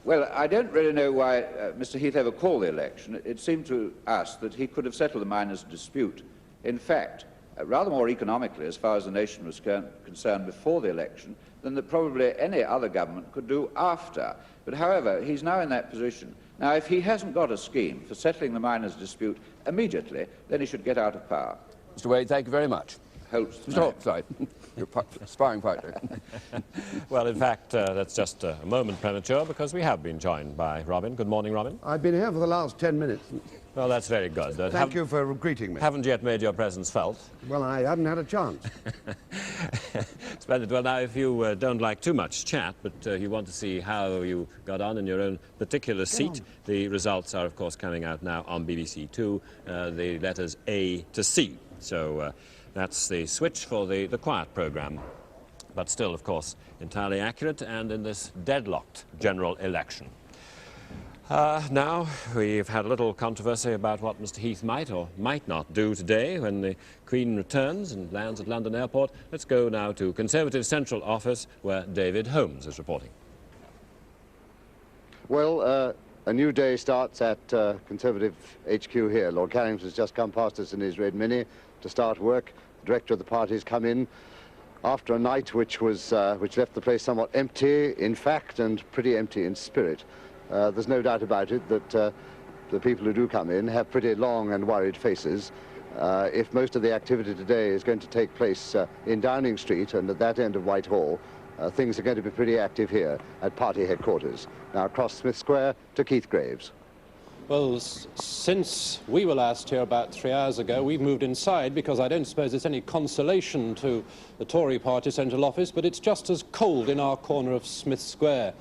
Well, I don't really know why Mr. Heath ever called the election. It seemed to us that he could have settled the miners' dispute, in fact, rather more economically, as far as the nation was concerned, before the election than that probably any other government could do after. But, however, he's now in that position. Now, if he hasn't got a scheme for settling the miners' dispute immediately, then he should get out of power. Mr. Wade, thank you very much. Holtz. Mr. Holt, sorry, your sparring partner. Well, in fact, that's just a moment premature, because we have been joined by Robin. Good morning, Robin. I've been here for the last 10 minutes. Well, that's very good. Thank you for greeting me. Haven't yet made your presence felt. Well, I haven't had a chance. Splendid. Well, now, if you don't like too much chat, but you want to see how you got on in your own particular seat, the results are, of course, coming out now on BBC Two, the letters A to C. So that's the switch for the quiet programme, but still, of course, entirely accurate and in this deadlocked general election. Now, we've had a little controversy about what Mr. Heath might or might not do today when the Queen returns and lands at London Airport. Let's go now to Conservative Central Office, where David Holmes is reporting. Well, a new day starts at Conservative HQ here. Lord Carrington's just come past us in his red Mini to start work. The director of the party has come in after a night which left the place somewhat empty in fact and pretty empty in spirit. There's no doubt about it that the people who do come in have pretty long and worried faces. If most of the activity today is going to take place in Downing Street and at that end of Whitehall, things are going to be pretty active here at party headquarters. Now across Smith Square to Keith Graves. Well, since we were last here about 3 hours ago, we've moved inside because I don't suppose it's any consolation to the Tory party central office, but it's just as cold in our corner of Smith Square.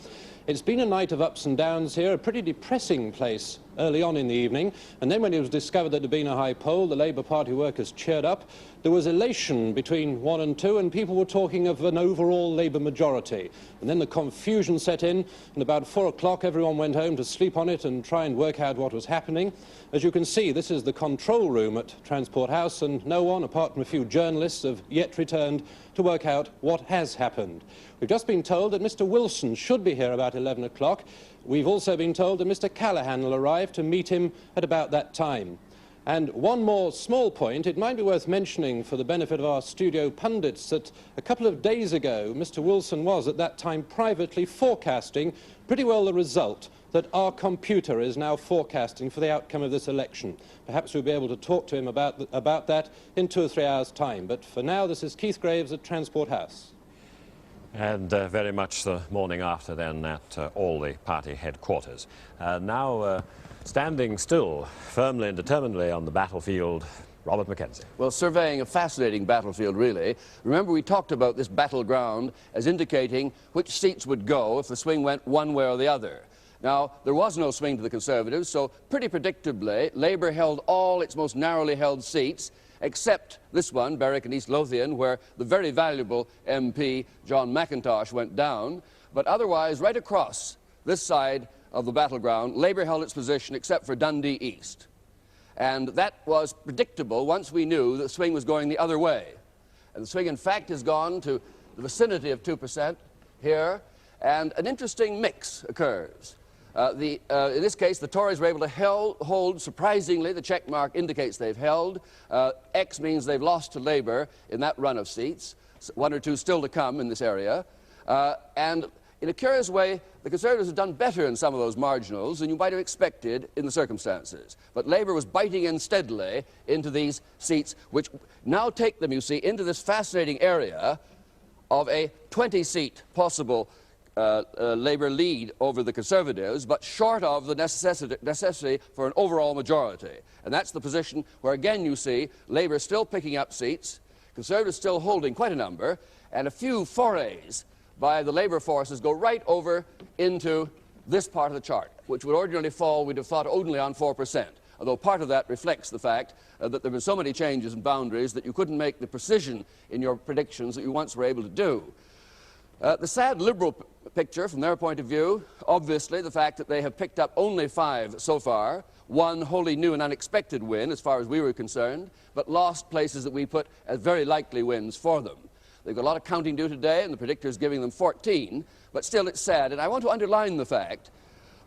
It's been a night of ups and downs here, a pretty depressing place early on in the evening, and then when it was discovered that there had been a high poll, the Labour Party workers cheered up. There was elation between 1 and 2, and people were talking of an overall Labour majority. And then the confusion set in, and about 4 o'clock everyone went home to sleep on it and try and work out what was happening. As you can see, this is the control room at Transport House, and no one, apart from a few journalists, have yet returned to work out what has happened. We've just been told that Mr. Wilson should be here about 11 o'clock. We've also been told that Mr. Callaghan will arrive to meet him at about that time. And one more small point, it might be worth mentioning for the benefit of our studio pundits that a couple of days ago, Mr. Wilson was at that time privately forecasting pretty well the result that our computer is now forecasting for the outcome of this election. Perhaps we'll be able to talk to him about that in 2 or 3 hours' time. But for now, this is Keith Graves at Transport House. And very much the morning after then at all the party headquarters. Now standing still, firmly and determinedly on the battlefield, Robert Mackenzie. Well, surveying a fascinating battlefield, really. Remember, we talked about this battleground as indicating which seats would go if the swing went one way or the other. Now, there was no swing to the Conservatives, so pretty predictably, Labour held all its most narrowly held seats, except this one, Berwick and East Lothian, where the very valuable MP, John McIntosh, went down. But otherwise, right across this side of the battleground, Labour held its position except for Dundee East. And that was predictable once we knew that the swing was going the other way. And the swing, in fact, has gone to the vicinity of 2% here, and an interesting mix occurs. In this case, the Tories were able to hold, surprisingly, the check mark indicates they've held. X means they've lost to Labour in that run of seats, one or two still to come in this area. And in a curious way, the Conservatives have done better in some of those marginals than you might have expected in the circumstances. But Labour was biting in steadily into these seats, which now take them, you see, into this fascinating area of a 20-seat possible Labour lead over the Conservatives, but short of the necessity for an overall majority. And that's the position where, again, you see Labour still picking up seats, Conservatives still holding quite a number, and a few forays by the Labour forces go right over into this part of the chart, which would ordinarily fall, we'd have thought, only on 4%. Although part of that reflects the fact that there have been so many changes and boundaries that you couldn't make the precision in your predictions that you once were able to do. The sad Liberal picture, from their point of view, obviously the fact that they have picked up only 5 so far, one wholly new and unexpected win as far as we were concerned, but lost places that we put as very likely wins for them. They've got a lot of counting to do today, and the predictor is giving them 14, but still it's sad. And I want to underline the fact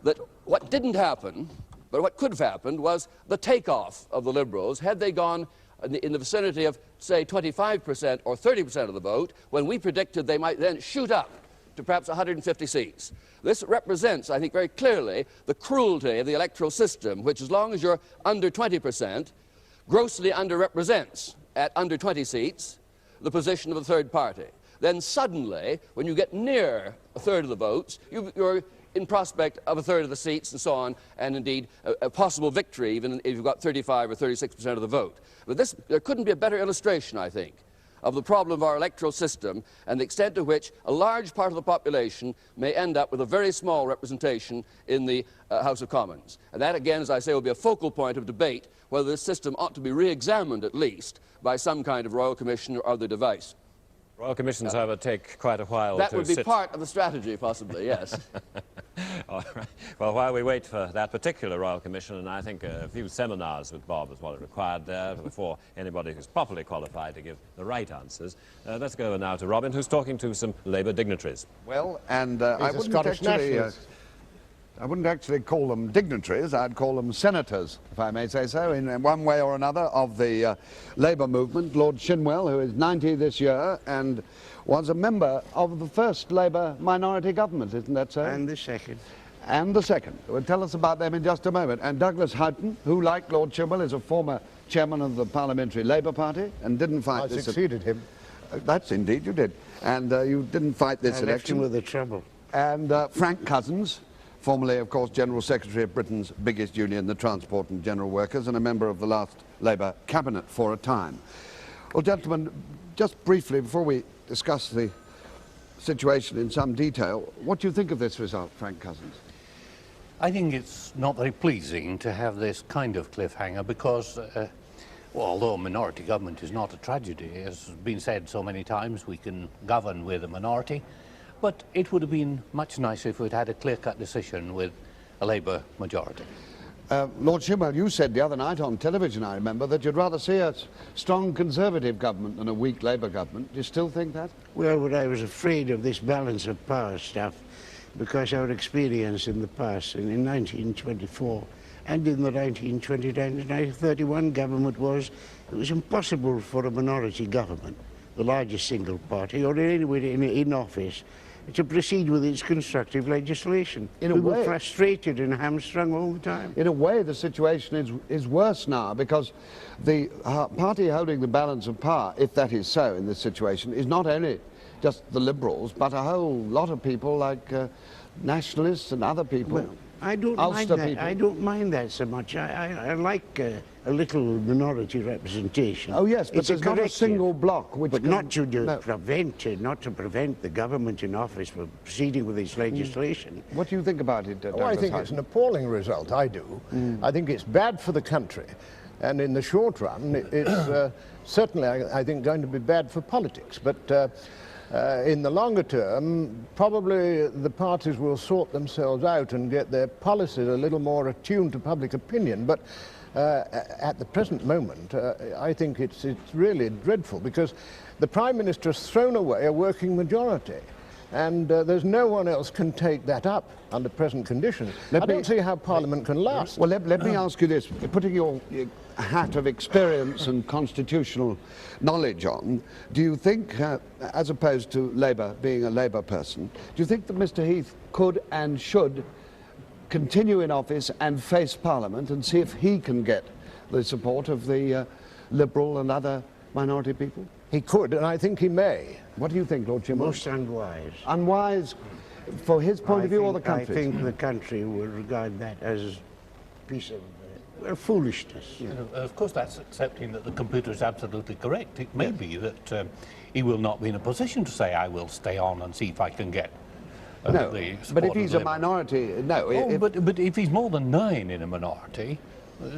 that what didn't happen, but what could have happened, was the takeoff of the Liberals. Had they gone in the vicinity of, say, 25% or 30% of the vote, when we predicted they might then shoot up to perhaps 150 seats. This represents, I think, very clearly the cruelty of the electoral system, which, as long as you're under 20%, grossly underrepresents at under 20 seats the position of a third party. Then suddenly, when you get near a third of the votes, you're in prospect of a third of the seats and so on, and indeed a possible victory even if you've got 35 or 36% of the vote. But there couldn't be a better illustration, I think, of the problem of our electoral system and the extent to which a large part of the population may end up with a very small representation in the House of Commons. And that, again, as I say, will be a focal point of debate, whether this system ought to be re-examined at least by some kind of Royal Commission or other device. Royal Commissions, however, take quite a while to sit. That would be part of the strategy, possibly, yes. All right. Well, while we wait for that particular Royal Commission, and I think a few seminars with Bob is what is required there before anybody who's properly qualified to give the right answers, let's go now to Robin, who's talking to some Labour dignitaries. Well, and I wouldn't actually call them dignitaries, I'd call them senators, if I may say so, in one way or another, of the Labour movement. Lord Shinwell, who is 90 this year, and was a member of the first Labour minority government, isn't that so? And the second. And the second. We'll tell us about them in just a moment. And Douglas Houghton, who, like Lord Shinwell, is a former chairman of the Parliamentary Labour Party and didn't fight this. I succeeded him. That's indeed, you did. And you didn't fight this election. Left him with the trouble. And Frank Cousins, formerly, of course, General Secretary of Britain's biggest union, the Transport and General Workers, and a member of the last Labour cabinet for a time. Well, gentlemen, just briefly, before we discuss the situation in some detail, what do you think of this result, Frank Cousins? I think it's not very pleasing to have this kind of cliffhanger because, well, although a minority government is not a tragedy, as has been said so many times, we can govern with a minority. But it would have been much nicer if we'd had a clear-cut decision with a Labour majority. Lord Shinwell, you said the other night on television, I remember, that you'd rather see a strong Conservative government than a weak Labour government. Do you still think that? Well, but I was afraid of this balance of power stuff because our experience in the past, in 1924 and in the 1929 to 1931 government was, it was impossible for a minority government, the largest single party, or anybody in office, to proceed with its constructive legislation. We were frustrated and hamstrung all the time. In a way, the situation is worse now because the party holding the balance of power, if that is so in this situation, is not only just the Liberals, but a whole lot of people like nationalists and other people. Well, I don't mind that. I don't mind that so much. I like a little minority representation. Oh yes, but it's there's not a corrective. single block which But can... not to prevent the government in office from proceeding with its legislation. What do you think about it, Oh, I think it's an appalling result, I do. I think it's bad for the country. And in the short run, it's certainly, I think, going to be bad for politics. But in the longer term, probably the parties will sort themselves out and get their policies a little more attuned to public opinion. But at the present moment, I think it's really dreadful, because the Prime Minister has thrown away a working majority. And there's no one else can take that up under present conditions. I don't see how Parliament can last. Well, let me ask you this. Putting your hat of experience and constitutional knowledge on, do you think, as opposed to Labour, being a Labour person, do you think that Mr Heath could and should continue in office and face Parliament and see if he can get the support of the Liberal and other minority people? He could, and I think he may. What do you think, Lord Chimwell? Most unwise. Unwise for his point of view or the country's? I think the country will regard that as a piece of foolishness. Of course, that's accepting that the computer is absolutely correct. It may be that he will not be in a position to say, I will stay on and see if I can get no, the but if support he's of a the Liberal. minority, no. Oh, but if he's more than 9 in a minority,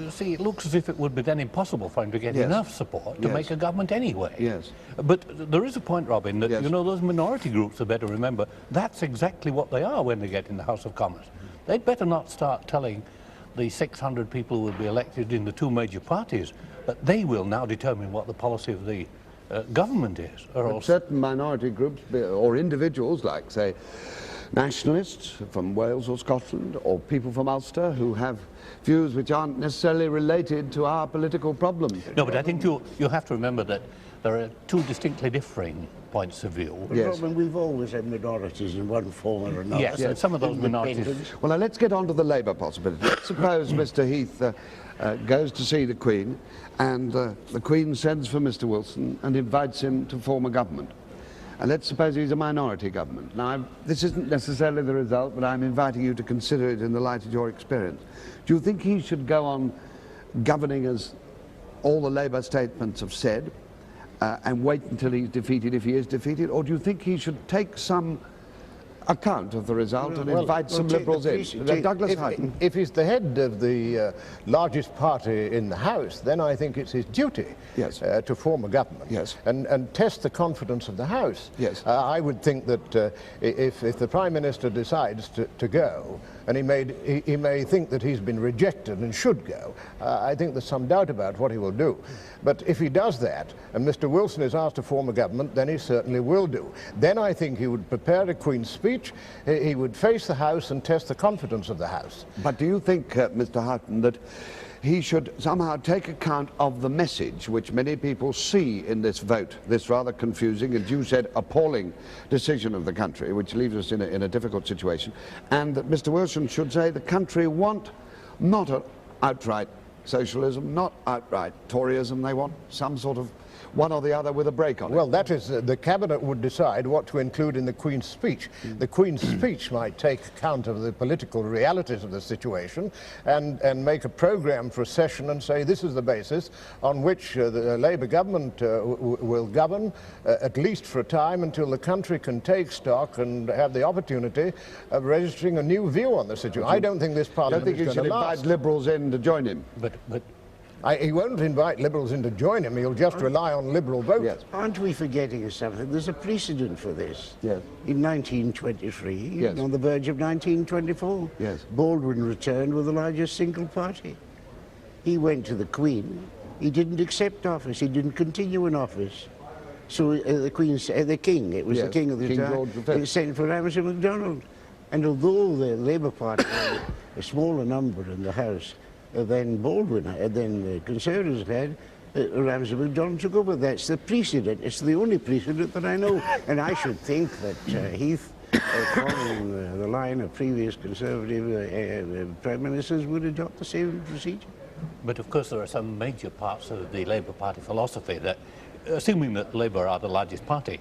see, it looks as if it would be then impossible for him to get enough support to make a government anyway. Yes. But there is a point, Robin, that, you know, those minority groups are better remember, that's exactly what they are when they get in the House of Commons. They'd better not start telling the 600 people who will be elected in the 2 major parties that they will now determine what the policy of the government is. Or else certain minority groups or individuals, like, say, nationalists from Wales or Scotland, or people from Ulster who have views which aren't necessarily related to our political problems. No, but I think you have to remember that there are 2 distinctly differing points of view. Yes. Robin, we've always had minorities in one form or another. Yes, and some of those minorities... Well, now let's get on to the Labour possibility. Let's suppose Mr Heath goes to see the Queen, and the Queen sends for Mr Wilson and invites him to form a government. And let's suppose he's a minority government. Now, this isn't necessarily the result, but I'm inviting you to consider it in the light of your experience. Do you think he should go on governing as all the Labour statements have said, and wait until he's defeated, if he is defeated? Or do you think he should take some account of the result and invite some Liberals in? Douglas Houghton. If he's the head of the largest party in the House, then I think it's his duty to form a government and test the confidence of the House. I would think that if the Prime Minister decides to go, and he may think that he's been rejected and should go, I think there's some doubt about what he will do. But if he does that, and Mr Wilson is asked to form a government, then he certainly will do. Then I think he would prepare a Queen's speech, he would face the House and test the confidence of the House. But do you think, Mr Houghton, that he should somehow take account of the message which many people see in this vote, this rather confusing, as you said, appalling decision of the country, which leaves us in a difficult situation, and that Mr Wilson should say the country want not an outright socialism, not outright Toryism, they want some sort of one or the other with a break on it? Well, that is, the Cabinet would decide what to include in the Queen's speech. The Queen's speech might take account of the political realities of the situation and make a programme for a session and say this is the basis on which the Labour government will govern, at least for a time, until the country can take stock and have the opportunity of registering a new view on the situation. I don't think this Parliament is going to last. I don't think you should invite Liberals in to join him. But he won't invite Liberals in to join him. He'll just rely on Liberal votes. Yes. Aren't we forgetting something? There's a precedent for this. Yes. In 1923, on the verge of 1924, Baldwin returned with the largest single party. He went to the Queen. He didn't accept office. He didn't continue in office. So the King, it was the King of the time, sent for Ramsay MacDonald. And although the Labour Party had a smaller number in the House than Baldwin had, then the Conservatives had, Ramsay MacDonald took over. That's the precedent. It's the only precedent that I know. And I should think that Heath, following the line of previous Conservative Prime Ministers, would adopt the same procedure. But of course there are some major parts of the Labour Party philosophy that, assuming that Labour are the largest party,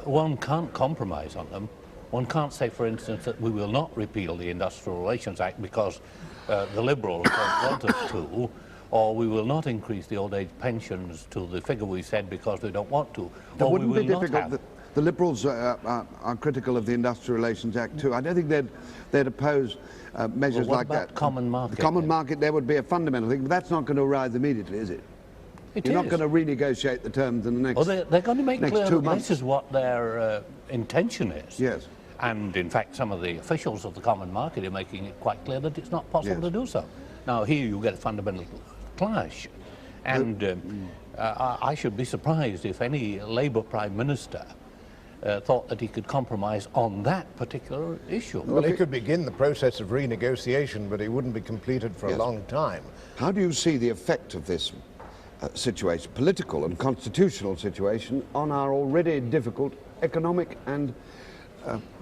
one can't compromise on them. One can't say, for instance, that we will not repeal the Industrial Relations Act because the Liberals don't want us to, or we will not increase the old age pensions to the figure we said because we don't want to, That or we wouldn't will be not difficult. have. The Liberals are critical of the Industrial Relations Act too. I don't think they'd oppose measures what like about that. common market? The common market, there would be a fundamental thing, but that's not going to arise immediately, is it? You're not going to renegotiate the terms in the next. Well, they're going to make next clear 2 that months. this is what their intention is. Yes. And in fact, some of the officials of the common market are making it quite clear that it's not possible to do so. Now, here you get a fundamental clash. And I should be surprised if any Labour Prime Minister thought that he could compromise on that particular issue. Well, he could begin the process of renegotiation, but it wouldn't be completed for a long time. How do you see the effect of this situation, political and constitutional situation, on our already difficult economic and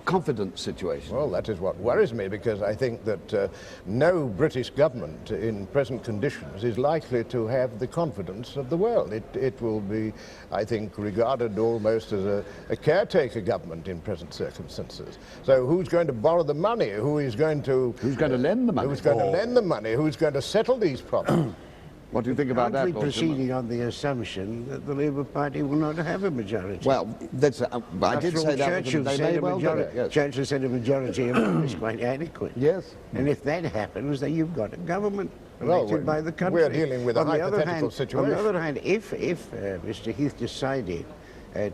confidence situation? Well, that is what worries me, because I think that no British government in present conditions is likely to have the confidence of the world. It will be, I think, regarded almost as a caretaker government in present circumstances. So who's going to borrow the money? Who's going to lend the money? Who's going to lend the money? Who's going to settle these problems? What do you think about that, Aren't we Lord Trimmer? proceeding on the assumption that the Labour Party will not have a majority? Well, that's, I did say that. Churchill They said may a well do it, majority. yes. Churchill said a majority of is quite adequate. Yes. And if that happens, then you've got a government Well, elected by the country. we're dealing with a On the other hypothetical hand- situation. On the other hand, if Mr. Heath decided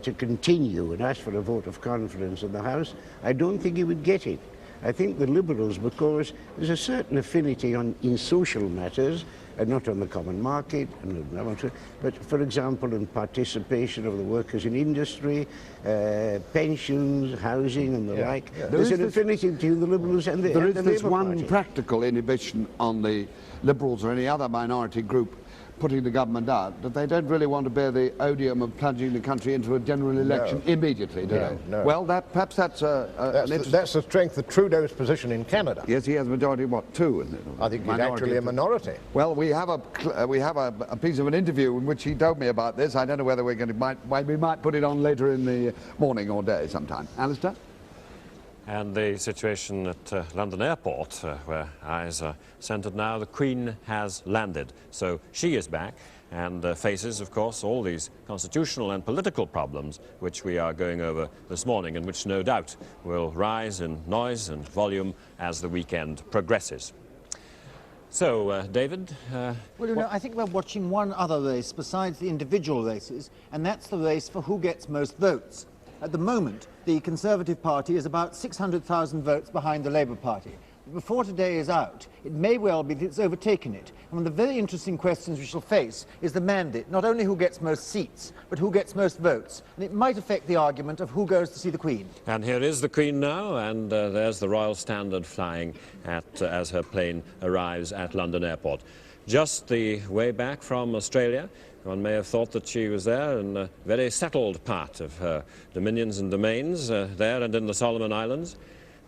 to continue and ask for a vote of confidence in the House, I don't think he would get it. I think the Liberals, because there's a certain affinity in social matters, and not on the common market, but for example in participation of the workers in industry, pensions, housing and the like. There's an affinity between the Liberals and the There is and the this Labour one Party. practical inhibition on the Liberals or any other minority group putting the government out, that they don't really want to bear the odium of plunging the country into a general election immediately, do they? No. Well, perhaps that's that's the strength of Trudeau's position in Canada. Yes, he has a majority of what, 2? Isn't it? I think he's actually a minority. Well, we have a piece of an interview in which he told me about this. I don't know whether we might put it on later in the morning or day sometime. Alistair? And the situation at London Airport, where eyes are centred now, the Queen has landed. So she is back and faces, of course, all these constitutional and political problems which we are going over this morning and which no doubt will rise in noise and volume as the weekend progresses. So, David? Well, you know, I think we're watching one other race besides the individual races, and that's the race for who gets most votes. At the moment, the Conservative Party is about 600,000 votes behind the Labour Party. Before today is out, it may well be that it's overtaken it. And one of the very interesting questions we shall face is the mandate, not only who gets most seats, but who gets most votes. And it might affect the argument of who goes to see the Queen. And here is the Queen now, and there's the Royal Standard flying as her plane arrives at London Airport. Just the way back from Australia. One may have thought that she was there in a very settled part of her dominions and domains, there and in the Solomon Islands.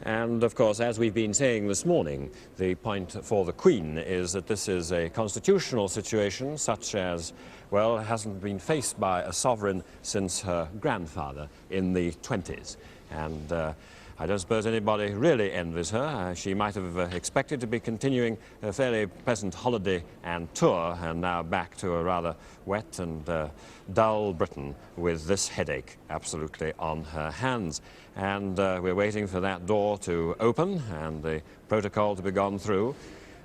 And, of course, as we've been saying this morning, the point for the Queen is that this is a constitutional situation such as, well, hasn't been faced by a sovereign since her grandfather in the 20s. And I don't suppose anybody really envies her. She might have expected to be continuing a fairly pleasant holiday and tour, and now back to a rather wet and dull Britain with this headache absolutely on her hands. And we're waiting for that door to open and the protocol to be gone through.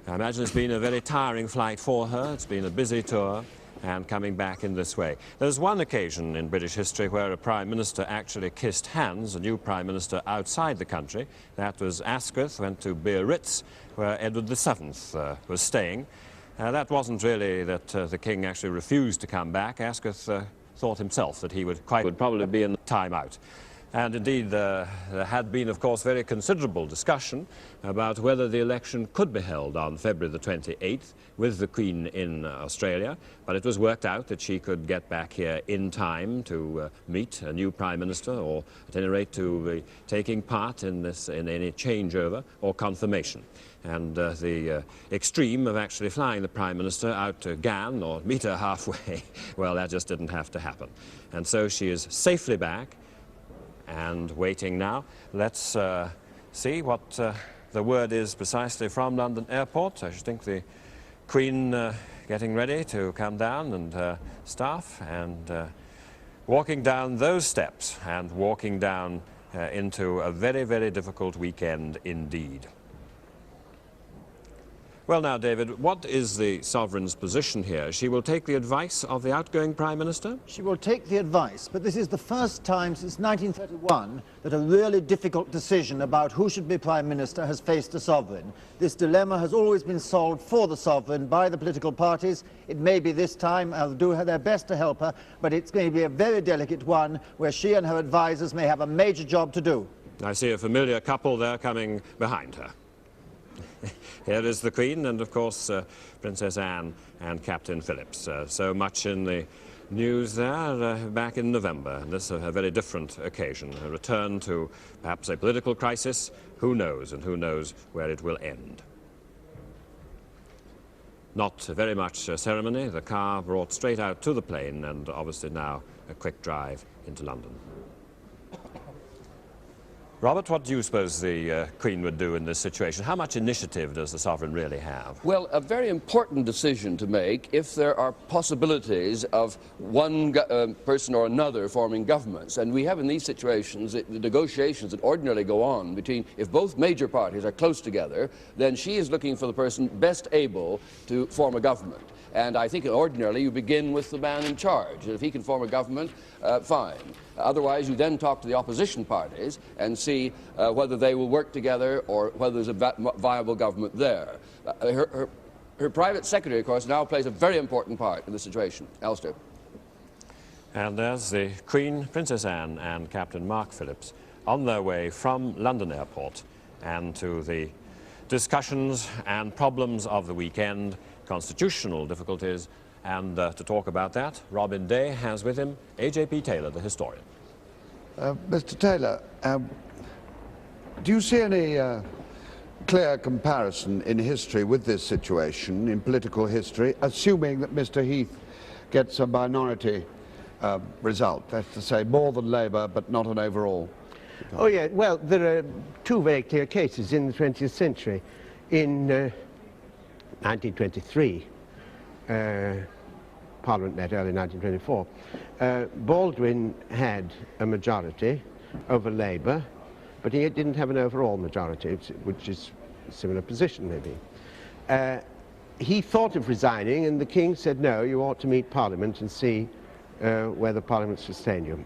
I imagine it's been a very tiring flight for her. It's been a busy tour, and coming back in this way. There's one occasion in British history where a Prime Minister actually kissed hands, a new Prime Minister outside the country. That was Asquith, went to Biarritz, where Edward VII was staying. That wasn't really that the King actually refused to come back. Asquith thought himself that he would probably be in time out. And indeed, there had been, of course, very considerable discussion about whether the election could be held on February the 28th with the Queen in Australia, but it was worked out that she could get back here in time to meet a new Prime Minister, or at any rate to be taking part in any changeover or confirmation. And the extreme of actually flying the Prime Minister out to Ghan or meet her halfway, well, that just didn't have to happen. And so she is safely back and waiting now. Let's see what the word is precisely from London Airport. I should think the Queen getting ready to come down, and staff, and walking down those steps and walking down into a very, very difficult weekend indeed. Well now, David, what is the sovereign's position here? She will take the advice of the outgoing Prime Minister? She will take the advice, but this is the first time since 1931 that a really difficult decision about who should be Prime Minister has faced a sovereign. This dilemma has always been solved for the sovereign by the political parties. It may be this time, they'll do their best to help her, but it's going to be a very delicate one where she and her advisers may have a major job to do. I see a familiar couple there coming behind her. Here is the Queen and, of course, Princess Anne and Captain Phillips. So much in the news there back in November. And this is a very different occasion, a return to perhaps a political crisis. Who knows, and who knows where it will end. Not very much ceremony. The car brought straight out to the plane, and obviously now a quick drive into London. Robert, what do you suppose the Queen would do in this situation? How much initiative does the sovereign really have? Well, a very important decision to make if there are possibilities of one person or another forming governments. And we have in these situations the negotiations that ordinarily go on between, if both major parties are close together, then she is looking for the person best able to form a government. And I think ordinarily you begin with the man in charge. If he can form a government, fine. Otherwise, you then talk to the opposition parties and see whether they will work together or whether there's a viable government there. Her private secretary, of course, now plays a very important part in the situation. Alistair. And there's the Queen, Princess Anne and Captain Mark Phillips on their way from London Airport and to the discussions and problems of the weekend, constitutional difficulties, and to talk about that, Robin Day has with him A.J.P. Taylor, the historian. Mr. Taylor, do you see any clear comparison in history with this situation, in political history, assuming that Mr. Heath gets a minority result, that's to say more than Labour but not an overall? Oh yeah, well, there are two very clear cases in the 20th century. In 1923, Parliament met early 1924, Baldwin had a majority over Labour, but he didn't have an overall majority, which is a similar position maybe. He thought of resigning, and the King said, no, you ought to meet Parliament and see whether Parliament sustain you.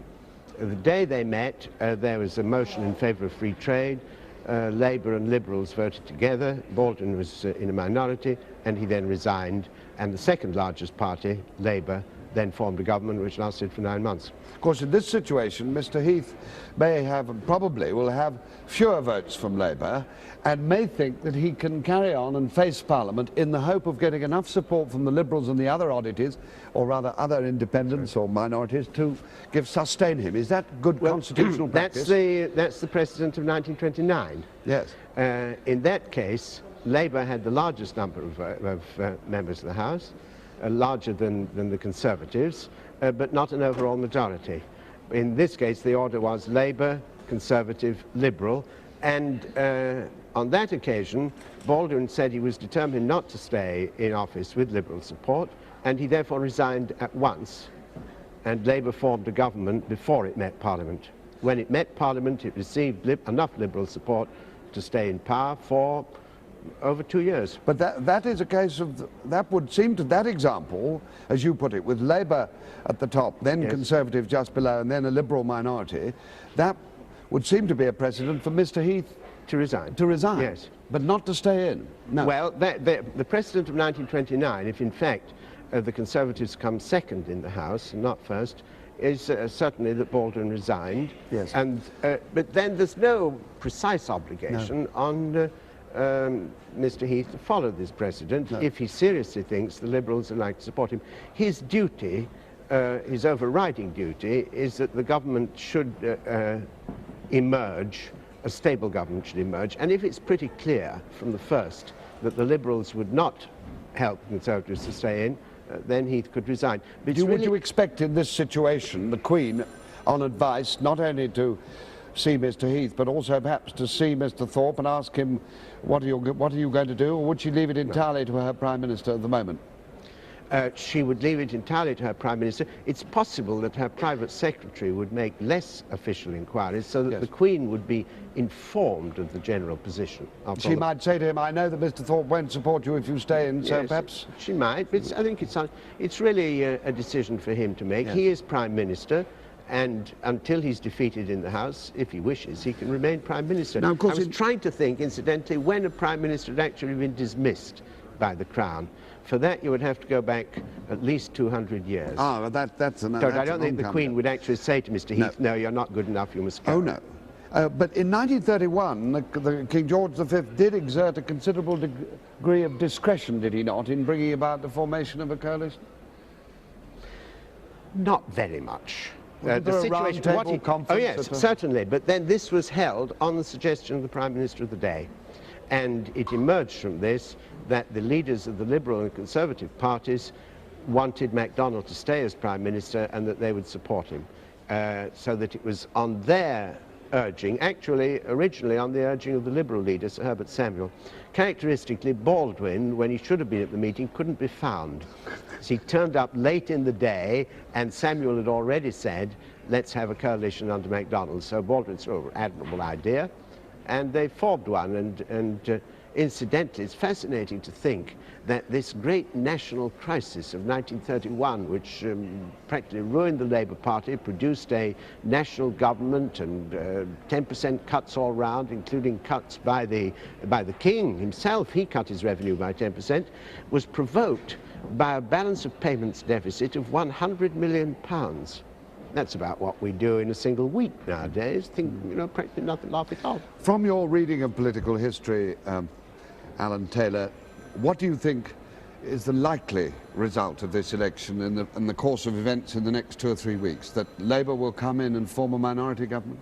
The day they met, there was a motion in favour of free trade. Labour and Liberals voted together. Baldwin was in a minority, and he then resigned. And the second largest party, Labour, then formed a government which lasted for 9 months. Of course, in this situation, Mr. Heath may have, and probably will have, fewer votes from Labour, and may think that he can carry on and face Parliament in the hope of getting enough support from the Liberals and the other oddities, or rather other independents or minorities, to sustain him. Is that good constitutional practice? That's the precedent of 1929. Yes. In that case, Labour had the largest number of members of the House, larger than the Conservatives, but not an overall majority. In this case, the order was Labour, Conservative, Liberal, and on that occasion, Baldwin said he was determined not to stay in office with Liberal support, and he therefore resigned at once, and Labour formed a government before it met Parliament. When it met Parliament, it received enough Liberal support to stay in power for over 2 years. But that is a case of, that would seem to that example, as you put it, with Labour at the top, then yes, Conservative just below, and then a Liberal minority, that would seem to be a precedent for Mr. Heath to resign. To resign, yes. But not to stay in. No. Well, the precedent of 1929, if in fact the Conservatives come second in the House and not first, is certainly that Baldwin resigned. Yes. And, but then there's no precise obligation on Mr. Heath to follow this precedent if he seriously thinks the Liberals would like to support him. His duty, his overriding duty, is that the government should emerge, a stable government should emerge, and if it's pretty clear from the first that the Liberals would not help the Conservatives to stay in, then Heath could resign. But would you expect in this situation the Queen, on advice, not only to see Mr. Heath, but also perhaps to see Mr. Thorpe and ask him, what are you going to do, or would she leave it entirely to her Prime Minister at the moment? She would leave it entirely to her Prime Minister. It's possible that her private secretary would make less official inquiries so that the Queen would be informed of the general position. She might say to him, I know that Mr. Thorpe won't support you if you stay in, so perhaps... She might, but I think it's really a decision for him to make. He is Prime Minister, and until he's defeated in the House, if he wishes, he can remain Prime Minister. Now, of course, I was trying to think, incidentally, when a Prime Minister had actually been dismissed by the Crown. For that, you would have to go back at least 200 years. Ah, well, that's I don't think the Queen would actually say to Mr. Heath, no, you're not good enough, you must go. Oh, no. But in 1931, the King George V did exert a considerable degree of discretion, did he not, in bringing about the formation of a coalition? Not very much. The situation, oh yes, certainly, but then this was held on the suggestion of the Prime Minister of the day, and it emerged from this that the leaders of the Liberal and Conservative parties wanted MacDonald to stay as Prime Minister and that they would support him, so that it was on their urging, actually originally on the urging of the Liberal leader, Sir Herbert Samuel. Characteristically, Baldwin, when he should have been at the meeting, couldn't be found. So he turned up late in the day, and Samuel had already said, let's have a coalition under MacDonald. So Baldwin said, oh, admirable idea, and they formed one, and incidentally, it's fascinating to think that this great national crisis of 1931, which practically ruined the Labour Party, produced a national government and 10% cuts all round, including cuts by the King himself. He cut his revenue by 10%, was provoked by a balance of payments deficit of £100 million. That's about what we do in a single week nowadays. Practically nothing like it all. From your reading of political history, Alan Taylor, what do you think is the likely result of this election in the course of events in the next 2 or 3 weeks? That Labour will come in and form a minority government?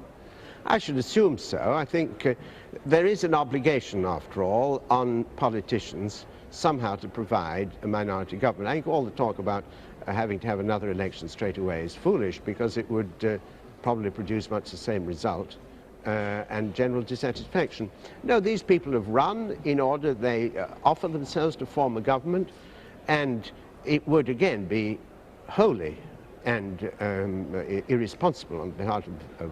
I should assume so. I think there is an obligation, after all, on politicians somehow to provide a minority government. I think all the talk about having to have another election straight away is foolish, because it would probably produce much the same result. And general dissatisfaction. No, these people have run in order, they offer themselves to form a government, and it would again be wholly and irresponsible on behalf of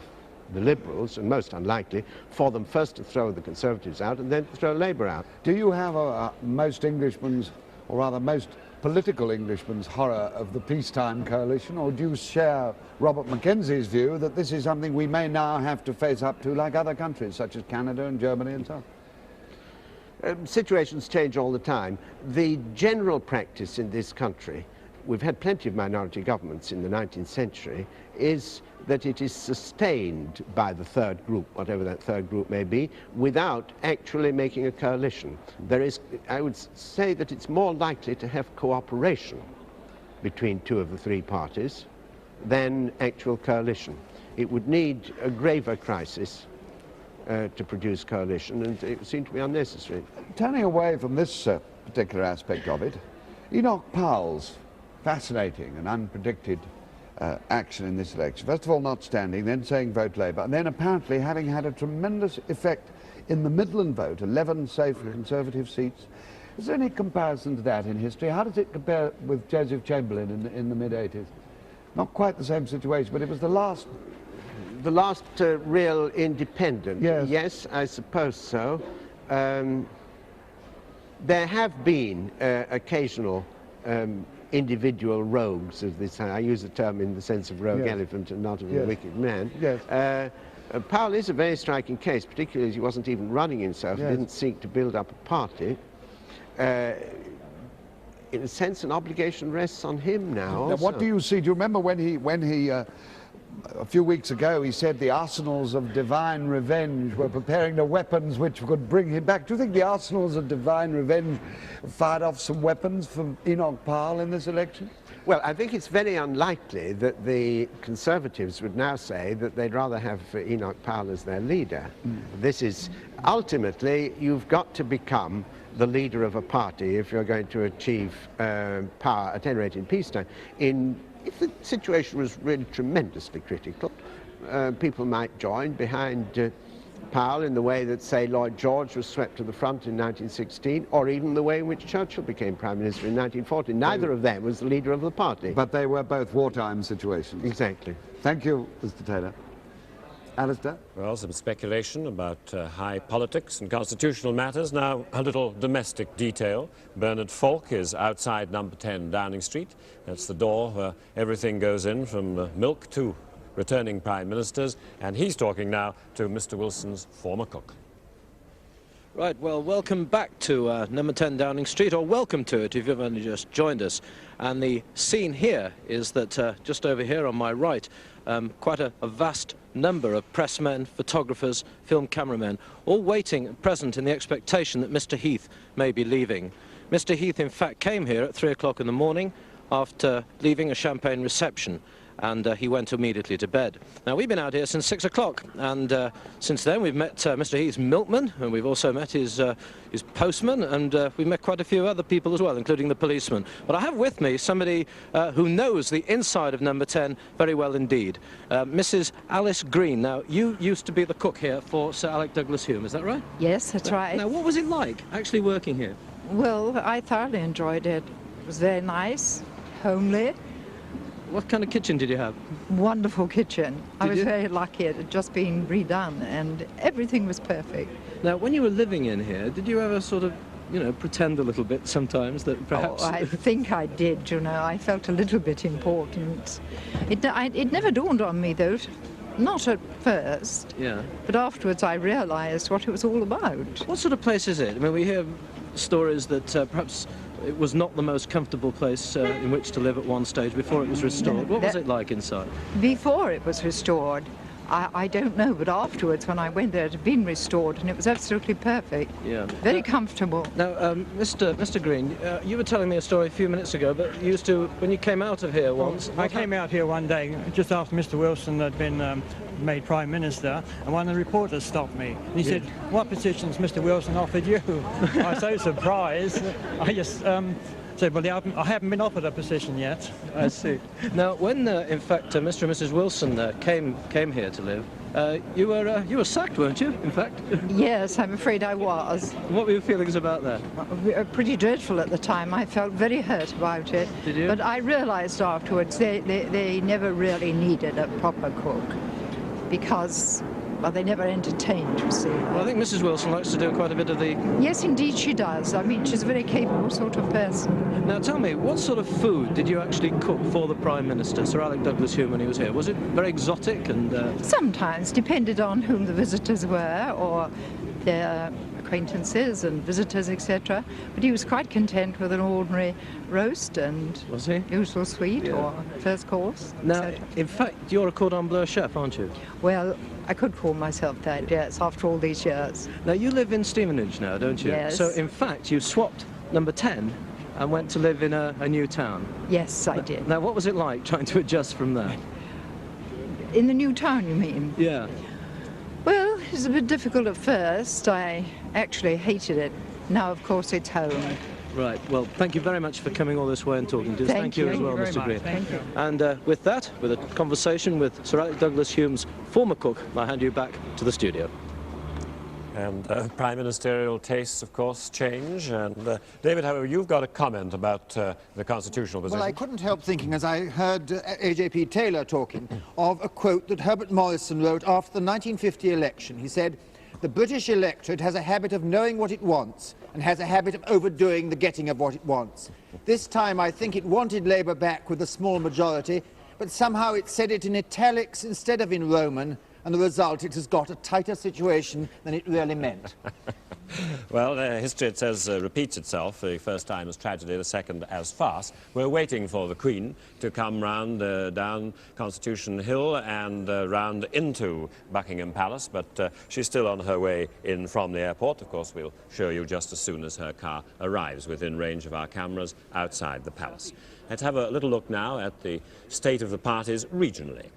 the Liberals, and most unlikely, for them first to throw the Conservatives out and then to throw Labour out. Do you have most Englishmen's, or rather most political Englishmen's, horror of the peacetime coalition, or do you share Robert Mackenzie's view that this is something we may now have to face up to like other countries such as Canada and Germany and so on? Situations change all the time. The general practice in this country, we've had plenty of minority governments in the 19th century, is that it is sustained by the third group, whatever that third group may be, without actually making a coalition. There is, I would say that it's more likely to have cooperation between two of the three parties than actual coalition. It would need a graver crisis to produce coalition, and it seemed to be unnecessary. Turning away from this particular aspect of it, Enoch Powell's fascinating and unpredicted action in this election. First of all, not standing, then saying vote Labour, and then apparently having had a tremendous effect in the Midland vote, 11 safe Conservative seats. Is there any comparison to that in history? How does it compare with Joseph Chamberlain in the mid-80s? Not quite the same situation, but it was the last... The last real independent? Yes. Yes, I suppose so. There have been occasional individual rogues of this. I use the term in the sense of rogue elephant and not of a wicked man. Yes. Powell is a very striking case, particularly as he wasn't even running himself. Yes. He didn't seek to build up a party. In a sense, an obligation rests on him now. Now, what do you see? Do you remember when he a few weeks ago, he said the arsenals of divine revenge were preparing the weapons which could bring him back? Do you think the arsenals of divine revenge fired off some weapons from Enoch Powell in this election? Well, I think it's very unlikely that the Conservatives would now say that they'd rather have Enoch Powell as their leader. This is, ultimately, you've got to become the leader of a party if you're going to achieve power, at any rate in peacetime. If the situation was really tremendously critical, people might join behind Powell in the way that, say, Lloyd George was swept to the front in 1916, or even the way in which Churchill became Prime Minister in 1940. Neither of them was the leader of the party. But they were both wartime situations. Exactly. Thank you, Mr. Taylor. Alistair? Well, some speculation about high politics and constitutional matters. Now, a little domestic detail. Bernard Falk is outside number 10 Downing Street. That's the door where everything goes in, from milk to returning prime ministers. And he's talking now to Mr. Wilson's former cook. Right, well, welcome back to number 10 Downing Street, or welcome to it if you've only just joined us. And the scene here is that just over here on my right, quite a vast number of pressmen, photographers, film cameramen, all waiting present in the expectation that Mr. Heath may be leaving. Mr. Heath, in fact, came here at 3 o'clock in the morning after leaving a champagne reception, and he went immediately to bed. Now, we've been out here since 6 o'clock, and since then we've met Mr. Heath's milkman, and we've also met his postman, and we've met quite a few other people as well, including the policeman. But I have with me somebody who knows the inside of number 10 very well indeed, Mrs. Alice Green. Now, you used to be the cook here for Sir Alec Douglas-Home, is that right? Yes, that's right. Now, what was it like actually working here? Well, I thoroughly enjoyed it. It was very nice, homely. What kind of kitchen did you have? Wonderful kitchen. I was very lucky. It had just been redone and everything was perfect. Now, when you were living in here, did you ever sort of, you know, pretend a little bit sometimes that perhaps... Oh, I think I did, you know. I felt a little bit important. It never dawned on me, though, not at first. Yeah. But afterwards I realised what it was all about. What sort of place is it? I mean, we hear stories that perhaps it was not the most comfortable place in which to live at one stage before it was restored. What was it like inside? Before it was restored, I don't know, but afterwards when I went there it had been restored and it was absolutely perfect. Yeah. Very comfortable. Now, Mr. Green, you were telling me a story a few minutes ago, but you used to, when you came out of here once... I came out here one day just after Mr. Wilson had been made Prime Minister, and one of the reporters stopped me. And he said, "What positions Mr. Wilson offered you?" I was so surprised. I just said, "Well, I haven't been offered a position yet." I see. Now, when, in fact, Mr. and Mrs. Wilson came here to live, you were sacked, weren't you, in fact? Yes, I'm afraid I was. What were your feelings about that? Pretty dreadful at the time. I felt very hurt about it. Did you? But I realised afterwards they never really needed a proper cook because, well, they never entertained, you see. Well, I think Mrs. Wilson likes to do quite a bit of the... Yes, indeed she does. I mean, she's a very capable sort of person. Now, tell me, what sort of food did you actually cook for the Prime Minister, Sir Alec Douglas-Home, when he was here? Was it very exotic and... Sometimes, depended on whom the visitors were or their acquaintances and visitors, etc. But he was quite content with an ordinary roast and was he? Usual sweet or first course. Now, in fact, you're a cordon bleu chef, aren't you? Well, I could call myself that, yes, after all these years. Now, you live in Stevenage now, don't you? Yes. So, in fact, you swapped number 10 and went to live in a new town. Yes, I did. Now, what was it like trying to adjust from that? In the new town, you mean? Yeah. Well, it was a bit difficult at first. I actually hated it. Now, of course, it's home. Right. Well, thank you very much for coming all this way and talking to us. Thank you as well, very Mr. much. Green. Thank you. And with that, with a conversation with Sir Alec Douglas-Home's former cook, I hand you back to the studio. And prime ministerial tastes, of course, change. And David, however, you've got a comment about the constitutional position. Well, I couldn't help thinking, as I heard A.J.P. Taylor talking, of a quote that Herbert Morrison wrote after the 1950 election. He said, "The British electorate has a habit of knowing what it wants and has a habit of overdoing the getting of what it wants. This time, I think it wanted Labour back with a small majority, but somehow it said it in italics instead of in Roman, and the result, it has got a tighter situation than it really meant." Well, history, it says, repeats itself. The first time as tragedy, the second as farce. We're waiting for the Queen to come round down Constitution Hill and round into Buckingham Palace, but she's still on her way in from the airport. Of course, we'll show you just as soon as her car arrives within range of our cameras outside the palace. Let's have a little look now at the state of the parties regionally.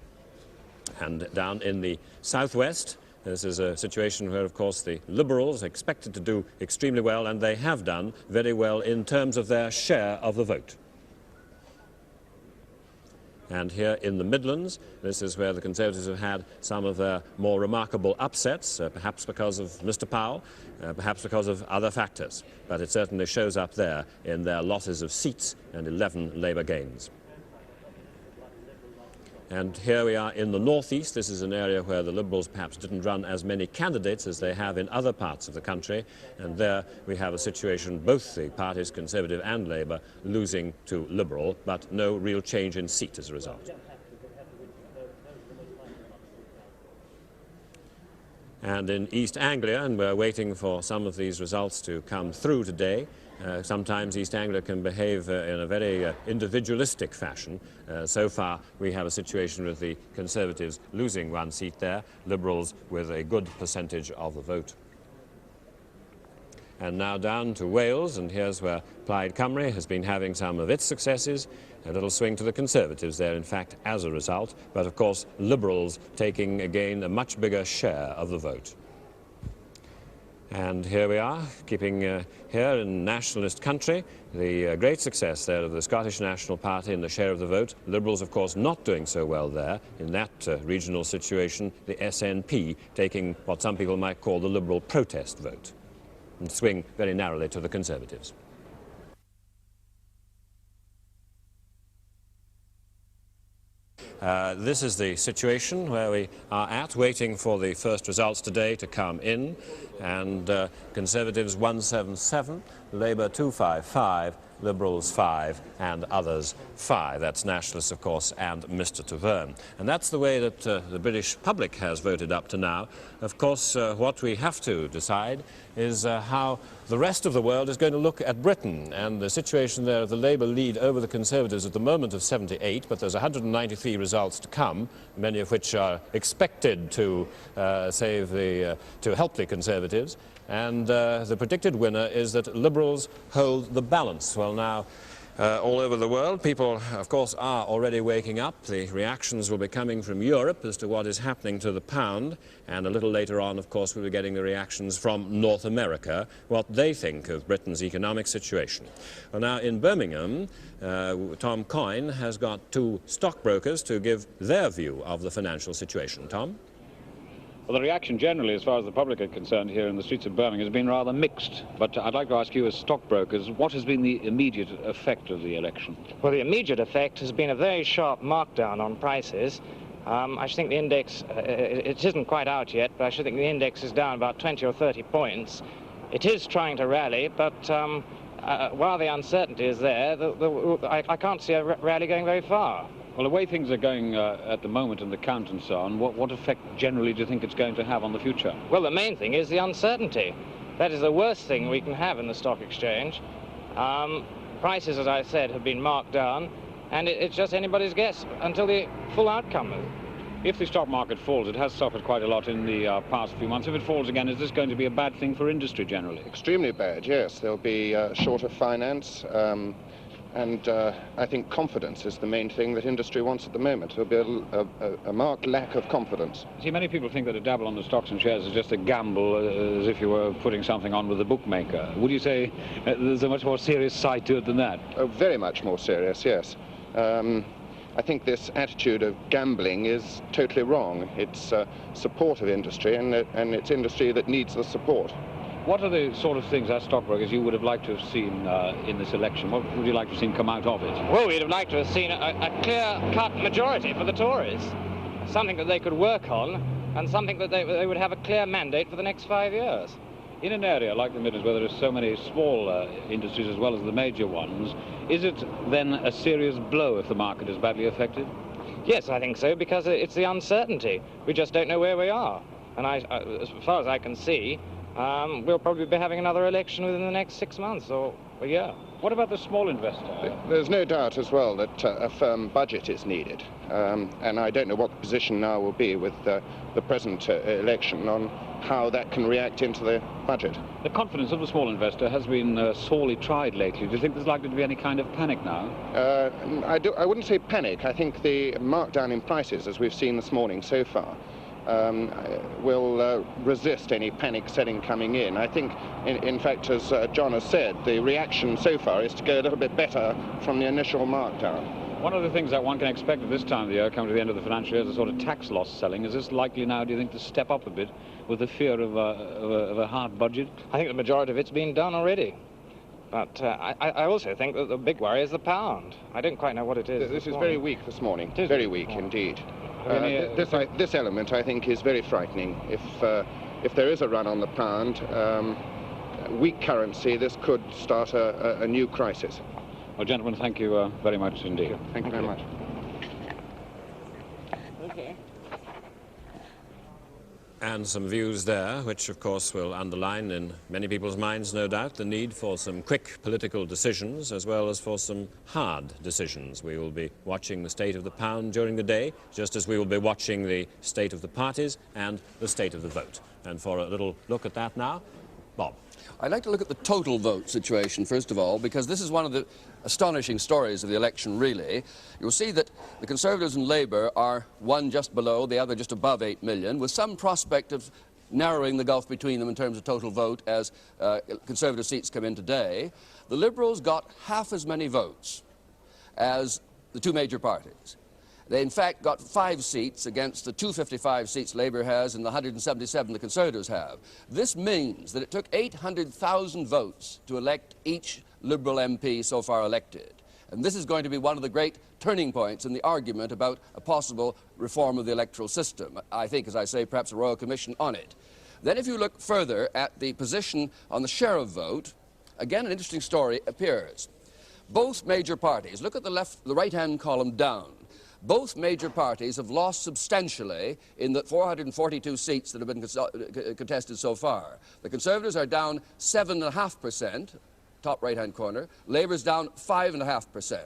And down in the southwest, this is a situation where, of course, the Liberals are expected to do extremely well, and they have done very well in terms of their share of the vote. And here in the Midlands, this is where the Conservatives have had some of their more remarkable upsets, perhaps because of Mr. Powell, perhaps because of other factors. But it certainly shows up there in their losses of seats and 11 Labour gains. And here we are in the northeast. This is an area where the Liberals perhaps didn't run as many candidates as they have in other parts of the country. And there we have a situation, both the parties, Conservative and Labour, losing to Liberal, but no real change in seat as a result. And in East Anglia, and we're waiting for some of these results to come through today, sometimes East Anglia can behave in a very individualistic fashion. So far, we have a situation with the Conservatives losing one seat there, Liberals with a good percentage of the vote. And now down to Wales, and here's where Plaid Cymru has been having some of its successes. A little swing to the Conservatives there, in fact, as a result. But, of course, Liberals taking, again, a much bigger share of the vote. And here we are, keeping here in nationalist country, the great success there of the Scottish National Party in the share of the vote. Liberals, of course, not doing so well there. In that regional situation, the SNP taking what some people might call the Liberal protest vote, and swing very narrowly to the Conservatives. This is the situation where we are at, waiting for the first results today to come in. And Conservatives 177, Labour 255, Liberals 5, and others 5. That's Nationalists, of course, and Mr. Taverne. And that's the way that the British public has voted up to now. Of course, what we have to decide is how the rest of the world is going to look at Britain. And the situation there of the Labour lead over the Conservatives at the moment of 78, but there's 193 results to come, many of which are expected to to help the Conservatives. And the predicted winner is that Liberals hold the balance. Well, now, all over the world, people, of course, are already waking up. The reactions will be coming from Europe as to what is happening to the pound. And a little later on, of course, we'll be getting the reactions from North America, what they think of Britain's economic situation. Well, now, in Birmingham, Tom Coyne has got two stockbrokers to give their view of the financial situation. Tom? Well, the reaction generally, as far as the public are concerned here in the streets of Birmingham, has been rather mixed. But I'd like to ask you, as stockbrokers, what has been the immediate effect of the election? Well, the immediate effect has been a very sharp markdown on prices. I should think the index, it isn't quite out yet, but I should think the index is down about 20 or 30 points. It is trying to rally, but while the uncertainty is there, I can't see a rally going very far. Well, the way things are going at the moment in the count and so on, what effect generally do you think it's going to have on the future? Well, the main thing is the uncertainty. That is the worst thing we can have in the stock exchange. Prices, as I said, have been marked down, and it's just anybody's guess until the full outcome. If the stock market falls, it has suffered quite a lot in the past few months. If it falls again, is this going to be a bad thing for industry generally? Extremely bad, yes. There'll be shorter finance. And I think confidence is the main thing that industry wants at the moment. There'll be a marked lack of confidence. See, many people think that a dabble on the stocks and shares is just a gamble, as if you were putting something on with a bookmaker. Would you say there's a much more serious side to it than that? Oh, very much more serious, yes. I think this attitude of gambling is totally wrong. It's support of industry, and it's industry that needs the support. What are the sort of things as stockbrokers you would have liked to have seen in this election? What would you like to have seen come out of it? Well, we'd have liked to have seen a clear-cut majority for the Tories. Something that they could work on, and something that they would have a clear mandate for the next 5 years. In an area like the Midlands, where there are so many small industries as well as the major ones, is it then a serious blow if the market is badly affected? Yes, I think so, because it's the uncertainty. We just don't know where we are. And as far as I can see, we'll probably be having another election within the next 6 months or a year. What about the small investor? There's no doubt as well that a firm budget is needed. And I don't know what the position now will be with the present election on how that can react into the budget. The confidence of the small investor has been sorely tried lately. Do you think there's likely to be any kind of panic now? I wouldn't say panic. I think the markdown in prices, as we've seen this morning so far, will resist any panic selling coming in. I think, in fact, as John has said, the reaction so far is to go a little bit better from the initial markdown. One of the things that one can expect at this time of the year, coming to the end of the financial year, is a sort of tax loss selling. Is this likely now, do you think, to step up a bit with the fear of a hard budget? I think the majority of it's been done already. But I also think that the big worry is the pound. I don't quite know what it is. This is very weak this morning. It is very weak indeed. This element, I think, is very frightening. If there is a run on the pound, weak currency, this could start a new crisis. Well, gentlemen, thank you very much indeed. Thank you very much. Okay. And some views there, which of course will underline in many people's minds, no doubt, the need for some quick political decisions as well as for some hard decisions. We will be watching the state of the pound during the day, just as we will be watching the state of the parties and the state of the vote. And for a little look at that now, Bob. I'd like to look at the total vote situation, first of all, because this is one of the astonishing stories of the election, really. You'll see that the Conservatives and Labour are one just below, the other just above 8 million, with some prospect of narrowing the gulf between them in terms of total vote as Conservative seats come in today. The Liberals got half as many votes as the two major parties. They, in fact, got 5 seats against the 255 seats Labour has and the 177 the Conservatives have. This means that it took 800,000 votes to elect each Liberal MP so far elected. And this is going to be one of the great turning points in the argument about a possible reform of the electoral system. I think, as I say, perhaps a Royal Commission on it. Then if you look further at the position on the share of vote, again an interesting story appears. Both major parties, look at the right-hand column down. Both major parties have lost substantially in the 442 seats that have been contested so far. The Conservatives are down 7.5%, top right-hand corner. Labour's down 5.5%.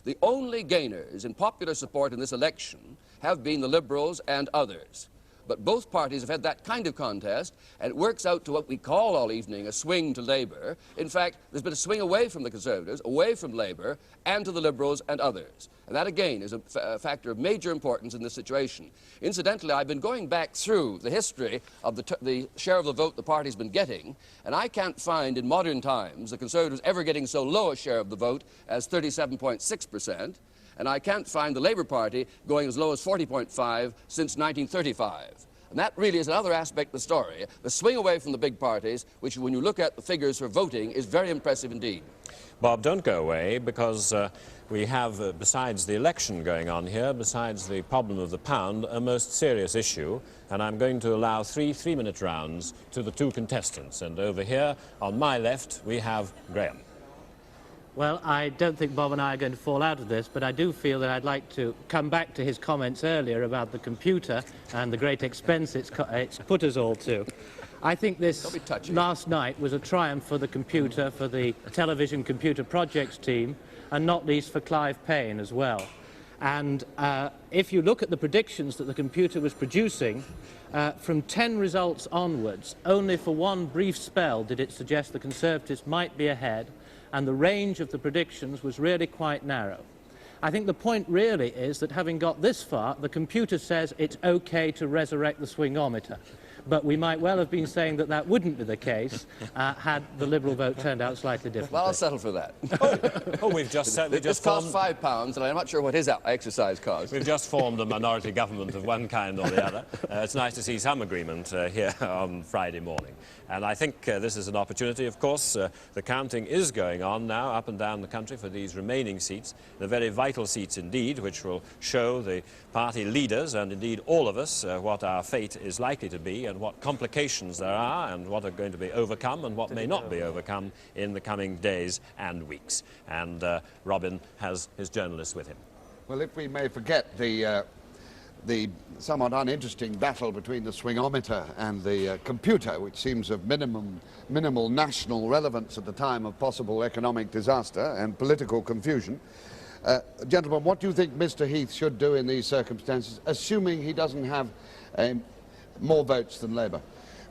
The only gainers in popular support in this election have been the Liberals and others. But both parties have had that kind of contest, and it works out to what we call all evening a swing to Labour. In fact, there's been a swing away from the Conservatives, away from Labour, and to the Liberals and others. And that, again, is a factor of major importance in this situation. Incidentally, I've been going back through the history of the share of the vote the party's been getting, and I can't find in modern times the Conservatives ever getting so low a share of the vote as 37.6%. And I can't find the Labour Party going as low as 40.5 since 1935. And that really is another aspect of the story, the swing away from the big parties, which when you look at the figures for voting is very impressive indeed. Bob, don't go away, because we have, besides the election going on here, besides the problem of the pound, a most serious issue, and I'm going to allow 3 3-minute rounds to the 2 contestants. And over here, on my left, we have Graham. Well, I don't think Bob and I are going to fall out of this, but I do feel that I'd like to come back to his comments earlier about the computer and the great expense it's put us all to. I think this last night was a triumph for the computer, for the television computer projects team, and not least for Clive Payne as well. And if you look at the predictions that the computer was producing, from 10 results onwards, only for one brief spell did it suggest the Conservatives might be ahead, and the range of the predictions was really quite narrow. I think the point really is that having got this far, the computer says it's okay to resurrect the swingometer. But we might well have been saying that that wouldn't be the case had the Liberal vote turned out slightly differently. Well, I'll settle for that. We've just said... This cost £5, and I'm not sure what his exercise cost. We've just formed a minority government of one kind or the other. It's nice to see some agreement here on Friday morning. And I think this is an opportunity, of course. The counting is going on now up and down the country for these remaining seats, the very vital seats indeed, which will show the party leaders and indeed all of us what our fate is likely to be and what complications there are and what are going to be overcome and what may not be overcome in the coming days and weeks. And Robin has his journalists with him. Well, if we may forget the somewhat uninteresting battle between the swingometer and the computer, which seems of minimal national relevance at the time of possible economic disaster and political confusion. Gentlemen, what do you think Mr. Heath should do in these circumstances, assuming he doesn't have more votes than Labour?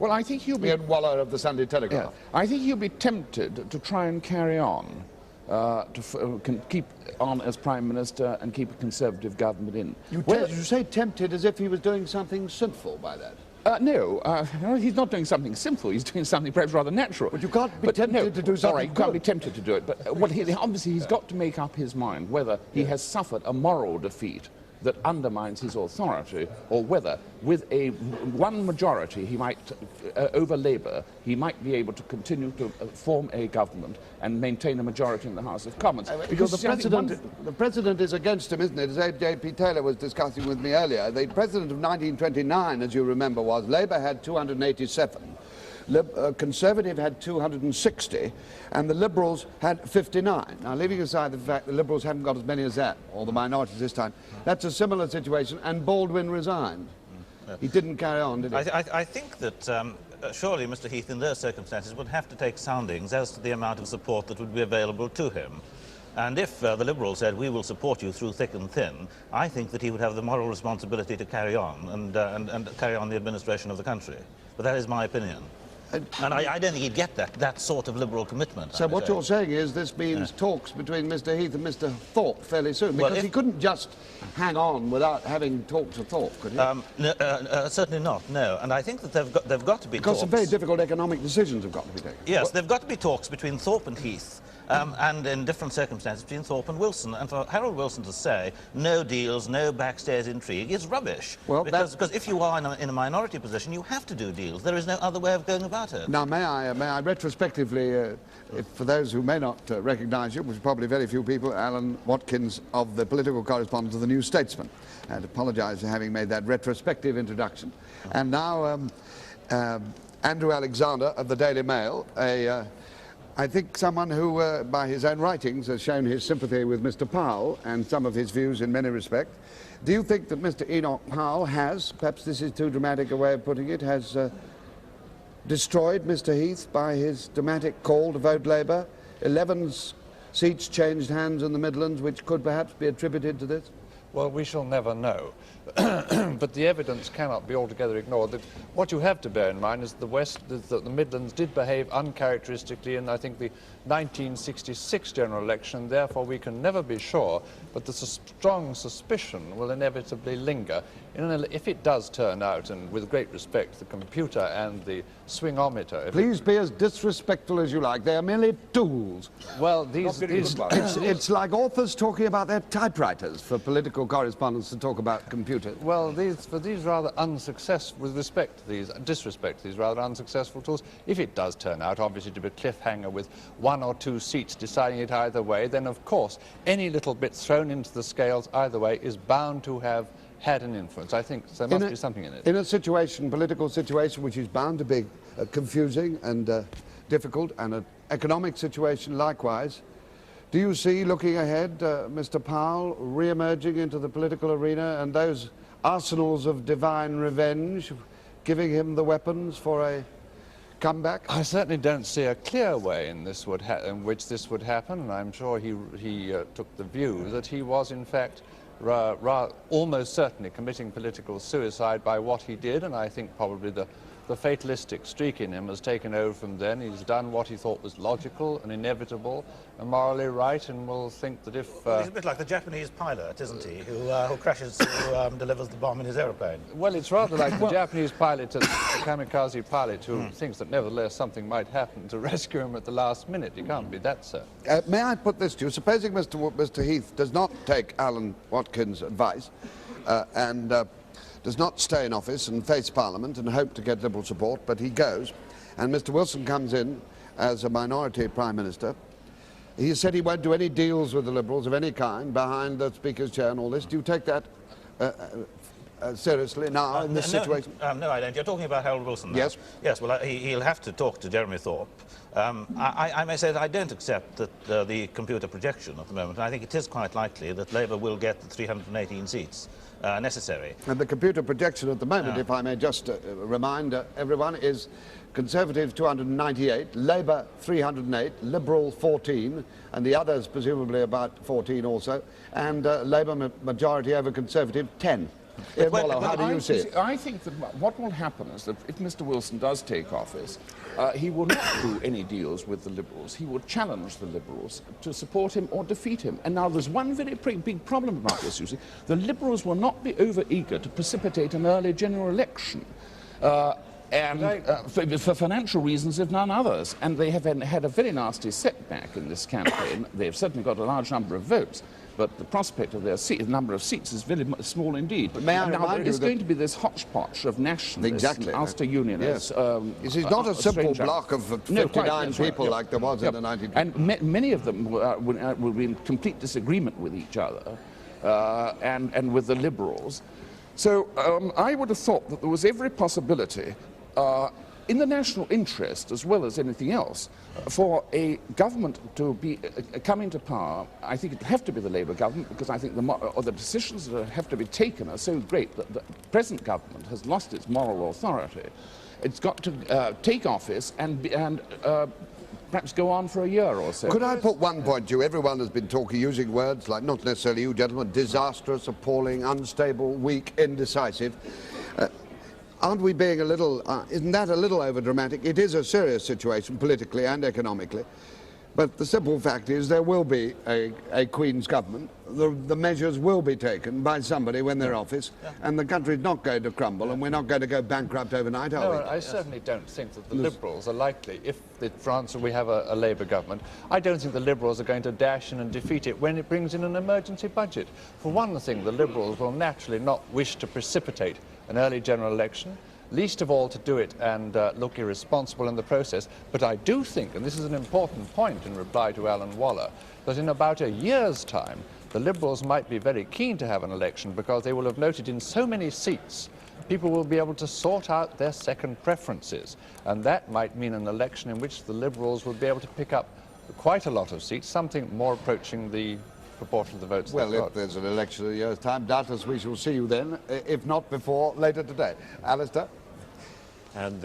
Well, I think he'll be... Ian Waller of the Sunday Telegraph. Yeah, I think he'll be tempted to try and carry on, to keep on as Prime Minister and keep a Conservative government in. You say tempted as if he was doing something sinful by that. No, he's not doing something simple. He's doing something perhaps rather natural. But you can't be tempted to do something. All right, you can't be tempted to do it. But obviously he's got to make up his mind whether he has suffered a moral defeat that undermines his authority, or whether with one majority he might, over Labour, he might be able to continue to form a government and maintain a majority in the House of Commons. Because the president is against him, isn't it? As J.P. Taylor was discussing with me earlier, the president of 1929, as you remember, was Labour had 287. Conservative had 260, and the Liberals had 59. Now, leaving aside the fact the Liberals haven't got as many as that, or the minorities this time, that's a similar situation, and Baldwin resigned. He didn't carry on, did he? I think that surely Mr. Heath, in those circumstances, would have to take soundings as to the amount of support that would be available to him. And if the Liberals said, we will support you through thick and thin, I think that he would have the moral responsibility to carry on and carry on the administration of the country. But that is my opinion. And I don't think he'd get that sort of Liberal commitment. So what you're saying is this means talks between Mr. Heath and Mr. Thorpe fairly soon, because he couldn't just hang on without having talked to Thorpe, could he? Certainly not, no. And I think that they've got to be because talks. some very difficult economic decisions have got to be taken. Yes, they've got to be talks between Thorpe and Heath. And in different circumstances between Thorpe and Wilson. And for Harold Wilson to say, no deals, no backstairs intrigue, is rubbish. Well, because if you are in a minority position, you have to do deals. There is no other way of going about it. Now, may I retrospectively, for those who may not recognise you, which are probably very few people, Alan Watkins of the political correspondent of the New Statesman. I'd apologise for having made that retrospective introduction. And now, Andrew Alexander of the Daily Mail, I think someone who, by his own writings, has shown his sympathy with Mr. Powell and some of his views in many respects. Do you think that Mr. Enoch Powell has, perhaps this is too dramatic a way of putting it, has destroyed Mr. Heath by his dramatic call to vote Labour? 11 seats changed hands in the Midlands, which could perhaps be attributed to this? Well, we shall never know. But the evidence cannot be altogether ignored. What you have to bear in mind is that the Midlands did behave uncharacteristically in, I think, the 1966 general election. Therefore, we can never be sure, but the strong suspicion will inevitably linger. If it does turn out, and with great respect, the computer and the swingometer... Please be as disrespectful as you like. They are merely tools. Well, it's like authors talking about their typewriters for political correspondents to talk about computers. Well, for these rather unsuccessful, with respect to these, disrespect to these rather unsuccessful tools, if it does turn out, obviously, to be a cliffhanger with 1 or 2 seats deciding it either way, then, of course, any little bit thrown into the scales either way is bound to have had an influence. I think there must be something in it. In a situation, political situation, which is bound to be confusing and difficult, and an economic situation likewise, do you see, looking ahead, Mr. Powell re-emerging into the political arena and those arsenals of divine revenge giving him the weapons for a comeback? I certainly don't see a clear way in which this would happen, and I'm sure he took the view that he was, in fact, almost certainly committing political suicide by what he did, and I think probably the fatalistic streak in him has taken over from then. He's done what he thought was logical and inevitable and morally right, and will think that if... Well, he's a bit like the Japanese pilot, isn't he, who crashes, who delivers the bomb in his aeroplane. Well, it's rather like the Japanese pilot, the kamikaze pilot, who thinks that nevertheless something might happen to rescue him at the last minute. He can't be that certain. May I put this to you? Supposing Mr. Heath does not take Alan Watkins' advice and does not stay in office and face Parliament and hope to get Liberal support, but he goes, and Mr. Wilson comes in as a minority Prime Minister. He said he won't do any deals with the Liberals of any kind behind the Speaker's chair and all this. Do you take that seriously now in this situation? No, I don't. You're talking about Harold Wilson now. Yes. Yes, well, he'll have to talk to Jeremy Thorpe. I may say that I don't accept that the computer projection at the moment. I think it is quite likely that Labour will get the 318 seats necessary. And the computer projection at the moment, if I may just remind everyone, is Conservative 298, Labour 308, Liberal 14, and the others presumably about 14 also, and Labour majority over Conservative 10. Ian Wallow, how do you see it? I think that what will happen is that if Mr. Wilson does take office, he will not do any deals with the Liberals. He will challenge the Liberals to support him or defeat him. And now there's one very big problem about this, you see. The Liberals will not be over-eager to precipitate an early general election. for financial reasons, if none others. And they have had a very nasty setback in this campaign. They've certainly got a large number of votes, but the prospect of their number of seats is very small indeed. But may I now there remind is you going to be this hodgepodge of nationalists, Exactly. and Ulster Unionists. Yes. This is not a simple block of 59 people yeah. like there was in the 1920s. And many of them will be in complete disagreement with each other and with the Liberals. So I would have thought that there was every possibility in the national interest, as well as anything else, for a government to be come into power. I think it would have to be the Labour government, because I think the decisions that have to be taken are so great that the present government has lost its moral authority. It's got to take office and perhaps go on for a year or so. Could I put one point to you? Everyone has been using words like, not necessarily you gentlemen, disastrous, appalling, unstable, weak, indecisive. Aren't we being a little, isn't that a little overdramatic? It is a serious situation politically and economically, but the simple fact is there will be a Queen's government. The measures will be taken by somebody when they're office, and the country's not going to crumble, and we're not going to go bankrupt overnight, are we? No, I certainly don't think that the Liberals are likely. If in France we have a Labour government, I don't think the Liberals are going to dash in and defeat it when it brings in an emergency budget. For one thing, the Liberals will naturally not wish to precipitate an early general election, least of all to do it and look irresponsible in the process. But I do think, and this is an important point in reply to Alan Waller, that in about a year's time, the Liberals might be very keen to have an election, because they will have noted in so many seats, people will be able to sort out their second preferences. And that might mean an election in which the Liberals will be able to pick up quite a lot of seats, something more approaching the proportion of the votes. Well, if there's an election in a year's time, doubtless we shall see you then, if not before, later today. Alistair? And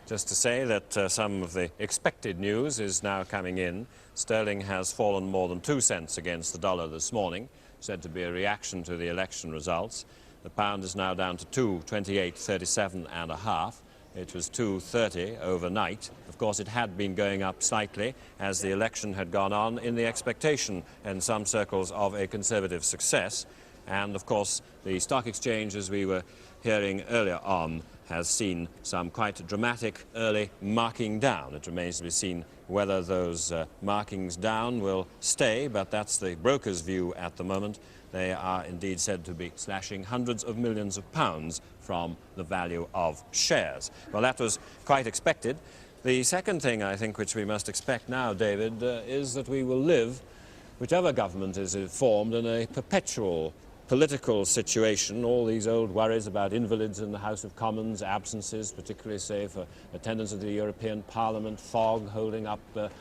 just to say that some of the expected news is now coming in. Sterling has fallen more than 2 cents against the dollar this morning, said to be a reaction to the election results. The pound is now down to 2.2837.5. It was 2.30 overnight. Of course, it had been going up slightly as the election had gone on, in the expectation in some circles of a Conservative success. And of course, the stock exchange, as we were hearing earlier on, has seen some quite dramatic early marking down. It remains to be seen whether those markings down will stay, but that's the broker's view at the moment. They are indeed said to be slashing hundreds of millions of pounds from the value of shares. Well, that was quite expected. The second thing, I think, which we must expect now, David, is that we will live, whichever government is formed, in a perpetual political situation. All these old worries about invalids in the House of Commons, absences, particularly, say, for attendance at the European Parliament, fog holding up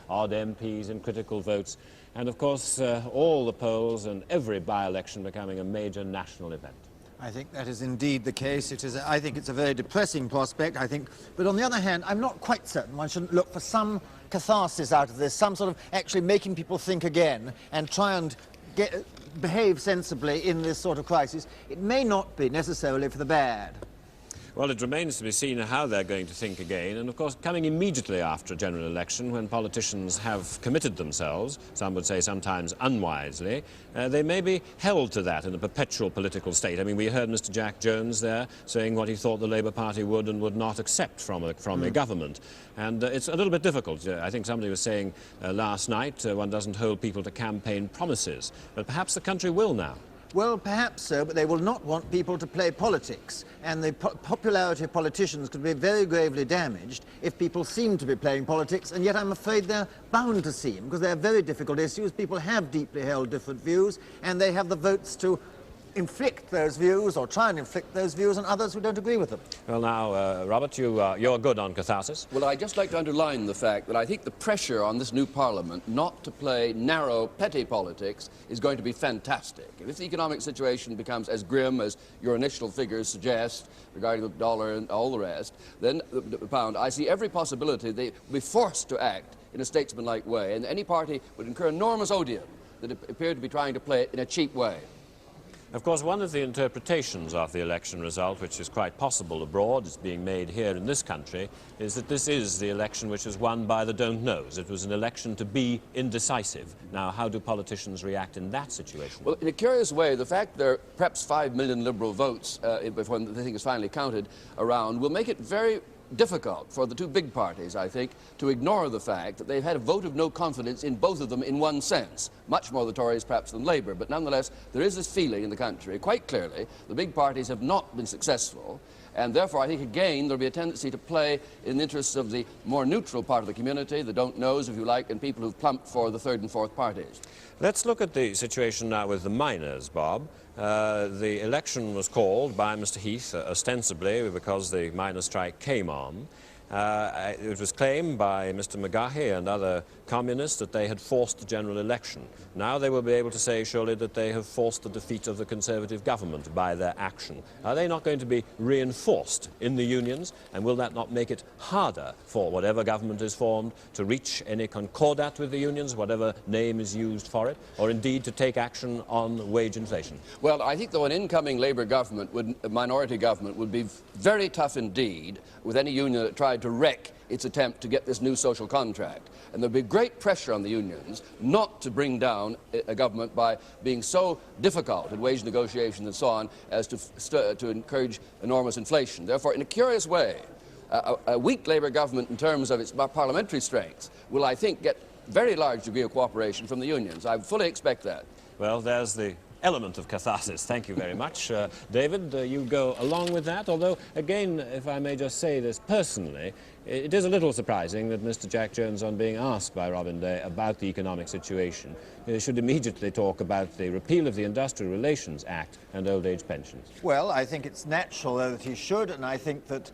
odd MPs in critical votes, and of course all the polls and every by-election becoming a major national event. I think that is indeed the case. I think it's a very depressing prospect, I think. But on the other hand, I'm not quite certain one shouldn't look for some catharsis out of this, some sort of actually making people think again and try and behave sensibly in this sort of crisis. It may not be necessarily for the bad. Well, it remains to be seen how they're going to think again, and of course coming immediately after a general election, when politicians have committed themselves, some would say sometimes unwisely, they may be held to that in a perpetual political state. I mean, we heard Mr. Jack Jones there saying what he thought the Labour Party would and would not accept from a government, and it's a little bit difficult. I think somebody was saying last night one doesn't hold people to campaign promises, but perhaps the country will now. Well, perhaps so, but they will not want people to play politics, and the popularity of politicians could be very gravely damaged if people seem to be playing politics, and yet I'm afraid they're bound to seem, because they're very difficult issues. People have deeply held different views, and they have the votes to inflict those views, or try and inflict those views on others who don't agree with them. Well, now, Robert, you're good on catharsis. Well, I'd just like to underline the fact that I think the pressure on this new Parliament not to play narrow, petty politics is going to be fantastic. If the economic situation becomes as grim as your initial figures suggest regarding the dollar and all the rest, then the pound, I see every possibility they will be forced to act in a statesmanlike way, and any party would incur enormous odium that appeared to be trying to play it in a cheap way. Of course, one of the interpretations of the election result, which is quite possible abroad, is being made here in this country, is that this is the election which was won by the don't knows. It was an election to be indecisive. Now, how do politicians react in that situation? Well, in a curious way, the fact there are perhaps 5 million Liberal votes before the thing is finally counted around will make it very difficult for the two big parties, I think, to ignore the fact that they've had a vote of no confidence in both of them in one sense, much more the Tories perhaps than Labour, but nonetheless there is this feeling in the country, quite clearly, the big parties have not been successful, and therefore I think again there'll be a tendency to play in the interests of the more neutral part of the community, the don't knows if you like, and people who've plumped for the third and fourth parties. Let's look at the situation now with the miners, Bob. The election was called by Mr. Heath ostensibly because the miners' strike came on. It was claimed by Mr. McGahey and other communists that they had forced the general election. Now they will be able to say, surely, that they have forced the defeat of the Conservative government by their action. Are they not going to be reinforced in the unions, and will that not make it harder for whatever government is formed to reach any concordat with the unions, whatever name is used for it, or indeed to take action on wage inflation? Well, I think though an incoming Labour government, a minority government, would be very tough indeed with any union that tried to wreck its attempt to get this new social contract. And there'll be great pressure on the unions not to bring down a government by being so difficult in wage negotiations and so on as to encourage enormous inflation. Therefore, in a curious way, a weak Labour government in terms of its parliamentary strength will, I think, get very large degree of cooperation from the unions. I fully expect that. Well, there's the element of catharsis. Thank you very much. David, you go along with that, although, again, if I may just say this personally, it is a little surprising that Mr. Jack Jones, on being asked by Robin Day about the economic situation, should immediately talk about the repeal of the Industrial Relations Act and old age pensions. Well, I think it's natural that he should, and I think that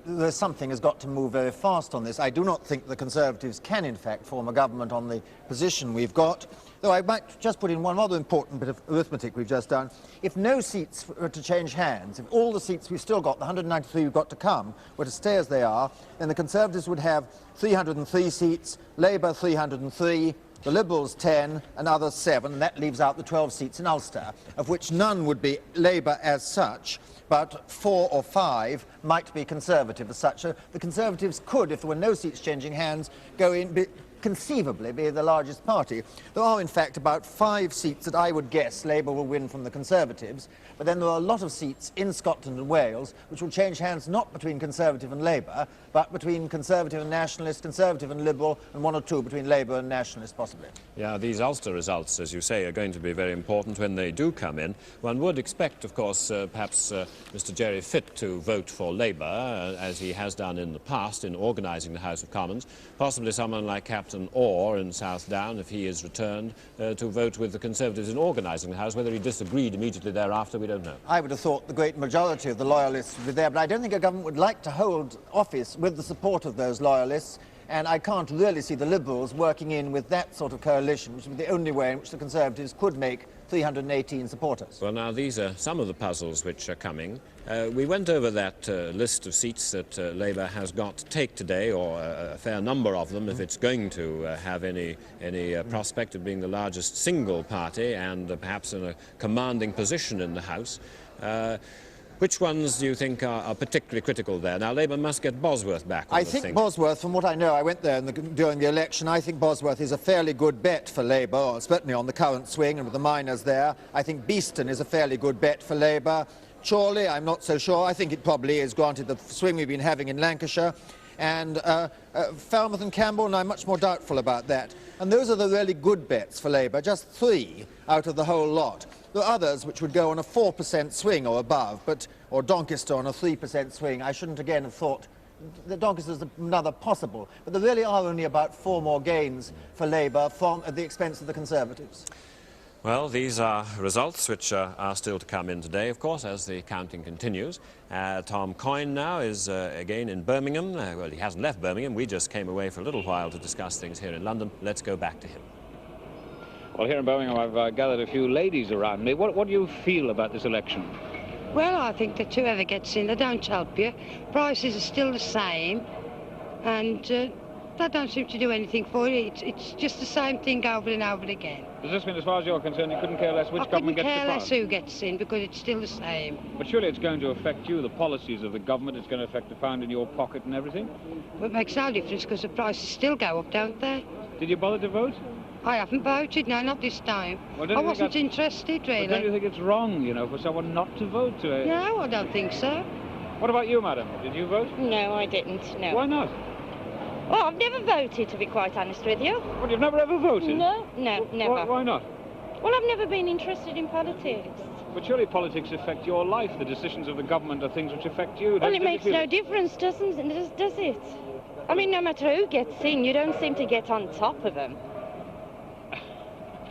there's something has got to move very fast on this. I do not think the Conservatives can, in fact, form a government on the position we've got. Though I might just put in one other important bit of arithmetic we've just done. If no seats were to change hands, if all the seats we've still got, the 193 we've got to come, were to stay as they are, then the Conservatives would have 303 seats, Labour 303, the Liberals 10, and others 7, and that leaves out the 12 seats in Ulster, of which none would be Labour as such, but 4 or 5 might be Conservative as such. So the Conservatives could, if there were no seats changing hands, go in, conceivably be the largest party. There are, in fact, about 5 seats that I would guess Labour will win from the Conservatives, but then there are a lot of seats in Scotland and Wales which will change hands not between Conservative and Labour, but between Conservative and Nationalist, Conservative and Liberal, and 1 or 2 between Labour and Nationalist, possibly. Yeah, these Ulster results, as you say, are going to be very important when they do come in. One would expect, of course, perhaps Mr. Jerry Fitt to vote for Labour, as he has done in the past in organising the House of Commons. Possibly someone like Captain Orr in South Down, if he is returned, to vote with the Conservatives in organising the House. Whether he disagreed immediately thereafter, we don't know. I would have thought the great majority of the loyalists would be there, but I don't think a government would like to hold office with the support of those loyalists, and I can't really see the Liberals working in with that sort of coalition, which would be the only way in which the Conservatives could make 318 supporters. Well, now, these are some of the puzzles which are coming. We went over that list of seats that Labour has got to take today, or a fair number of them, if it's going to have any prospect of being the largest single party and perhaps in a commanding position in the House. Which ones do you think are particularly critical there? Now, Labour must get Bosworth back. I think Bosworth, from what I know, I went there during the election, I think Bosworth is a fairly good bet for Labour, or certainly on the current swing and with the miners there. I think Beeston is a fairly good bet for Labour. Chorley, I'm not so sure. I think it probably is, granted the swing we've been having in Lancashire. And Falmouth and Campbell, and I'm much more doubtful about that. And those are the really good bets for Labour, just 3 out of the whole lot. There are others which would go on a 4% swing or above, or Doncaster on a 3% swing. I shouldn't again have thought that Doncaster is another possible, but there really are only about 4 more gains for Labour at the expense of the Conservatives. Well, these are results which are still to come in today, of course, as the counting continues. Tom Coyne now is again in Birmingham. Well, he hasn't left Birmingham. We just came away for a little while to discuss things here in London. Let's go back to him. Well, here in Birmingham, I've gathered a few ladies around me. What do you feel about this election? Well, I think that whoever gets in, they don't help you. Prices are still the same, and That don't seem to do anything for you. It's just the same thing over and over again. Does this mean, as far as you're concerned, you couldn't care less which government gets to I couldn't care power? less who gets in, because it's still the same. But surely it's going to affect you, the policies of the government. It's going to affect the pound in your pocket and everything. But it makes no difference, because the prices still go up, don't they? Did you bother to vote? I haven't voted, no, not this time. Well, I wasn't interested, really. But don't you think it's wrong, you know, for someone not to vote? No, I don't think so. What about you, madam? Did you vote? No, I didn't, no. Why not? Well, I've never voted, to be quite honest with you. Well, you've never ever voted? No, never. Why not? Well, I've never been interested in politics. But surely politics affect your life. The decisions of the government are things which affect you. Well, it makes no difference, does it? I mean, no matter who gets in, you don't seem to get on top of them.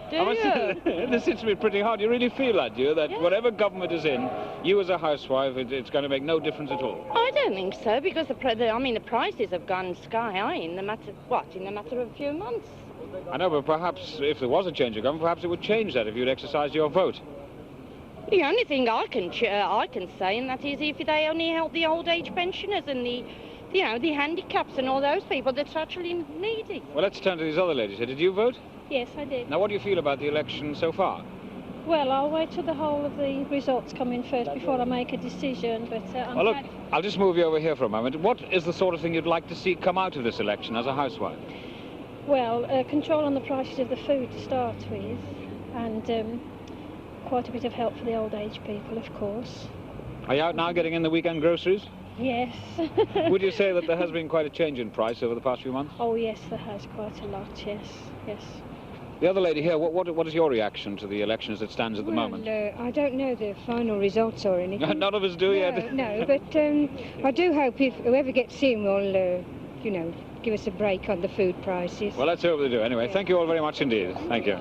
Do you? This hits me pretty hard. You really feel that, do you? That whatever government is in, you as a housewife, it's going to make no difference at all. I don't think so, because the prices have gone sky high in the matter of a few months. I know, but perhaps if there was a change of government, perhaps it would change that if you'd exercised your vote. The only thing I can say, and that is if they only help the old age pensioners and the handicaps and all those people that's actually needy. Well, let's turn to these other ladies here. Did you vote? Yes, I did. Now, what do you feel about the election so far? Well, I'll wait till the whole of the results come in first before I make a decision, but Well, look, I'll just move you over here for a moment. What is the sort of thing you'd like to see come out of this election as a housewife? Well, control on the prices of the food to start with, and quite a bit of help for the old age people, of course. Are you out now getting in the weekend groceries? Yes. Would you say that there has been quite a change in price over the past few months? Oh, yes, there has quite a lot, yes. The other lady here, what is your reaction to the election as it stands at the moment? I don't know the final results or anything. None of us do yet. No, but I do hope if whoever gets in will, give us a break on the food prices. Well, let's hope they do. Anyway, thank you all very much indeed. Thank you.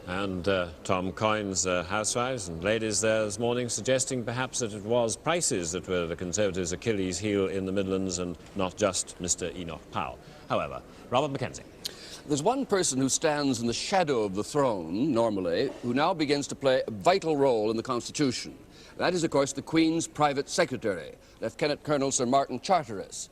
And Tom Coyne's housewives and ladies there this morning suggesting perhaps that it was prices that were the Conservatives' Achilles heel in the Midlands and not just Mr. Enoch Powell. However, Robert Mackenzie. There's one person who stands in the shadow of the throne, normally, who now begins to play a vital role in the Constitution. That is, of course, the Queen's private secretary, Lieutenant Colonel Sir Martin Charteris.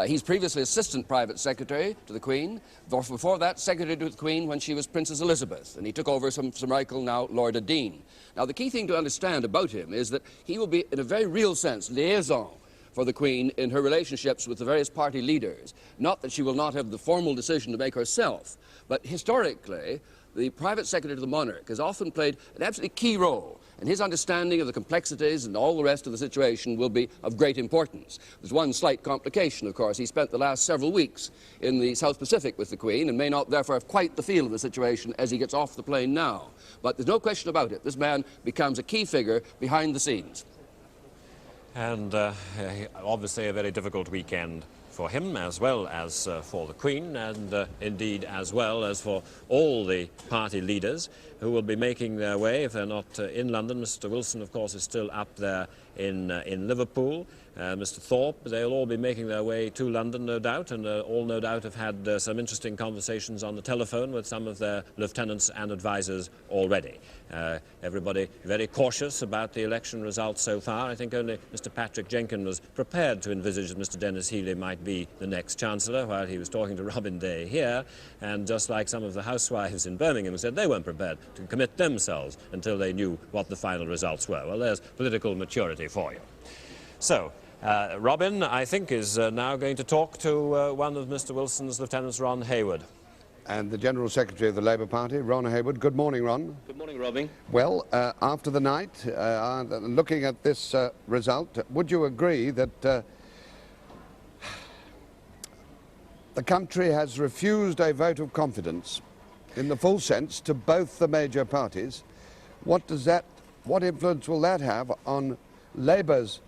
He's previously Assistant Private Secretary to the Queen, before that Secretary to the Queen when she was Princess Elizabeth, and he took over from Sir Michael, now Lord Dean. Now, the key thing to understand about him is that he will be, in a very real sense, liaison for the Queen in her relationships with the various party leaders. Not that she will not have the formal decision to make herself, but historically, the private secretary to the monarch has often played an absolutely key role, and his understanding of the complexities and all the rest of the situation will be of great importance. There's one slight complication, of course. He spent the last several weeks in the South Pacific with the Queen and may not therefore have quite the feel of the situation as he gets off the plane now. But there's no question about it. This man becomes a key figure behind the scenes. And obviously a very difficult weekend for him as well as for the Queen, and indeed as well as for all the party leaders who will be making their way if they're not in London. Mr. Wilson, of course, is still up there in Liverpool. Mr. Thorpe, they'll all be making their way to London, no doubt, and all no doubt have had some interesting conversations on the telephone with some of their lieutenants and advisors already. Everybody very cautious about the election results so far. I think only Mr. Patrick Jenkin was prepared to envisage that Mr. Dennis Healey might be the next Chancellor while he was talking to Robin Day here, and just like some of the housewives in Birmingham said, they weren't prepared to commit themselves until they knew what the final results were. Well, there's political maturity for you. So, Robin, I think, is now going to talk to one of Mr. Wilson's lieutenants, Ron Hayward. And the General Secretary of the Labour Party, Ron Hayward. Good morning, Ron. Good morning, Robin. Well, after the night, looking at this result, would you agree that the country has refused a vote of confidence in the full sense to both the major parties? What influence will that have on Labour's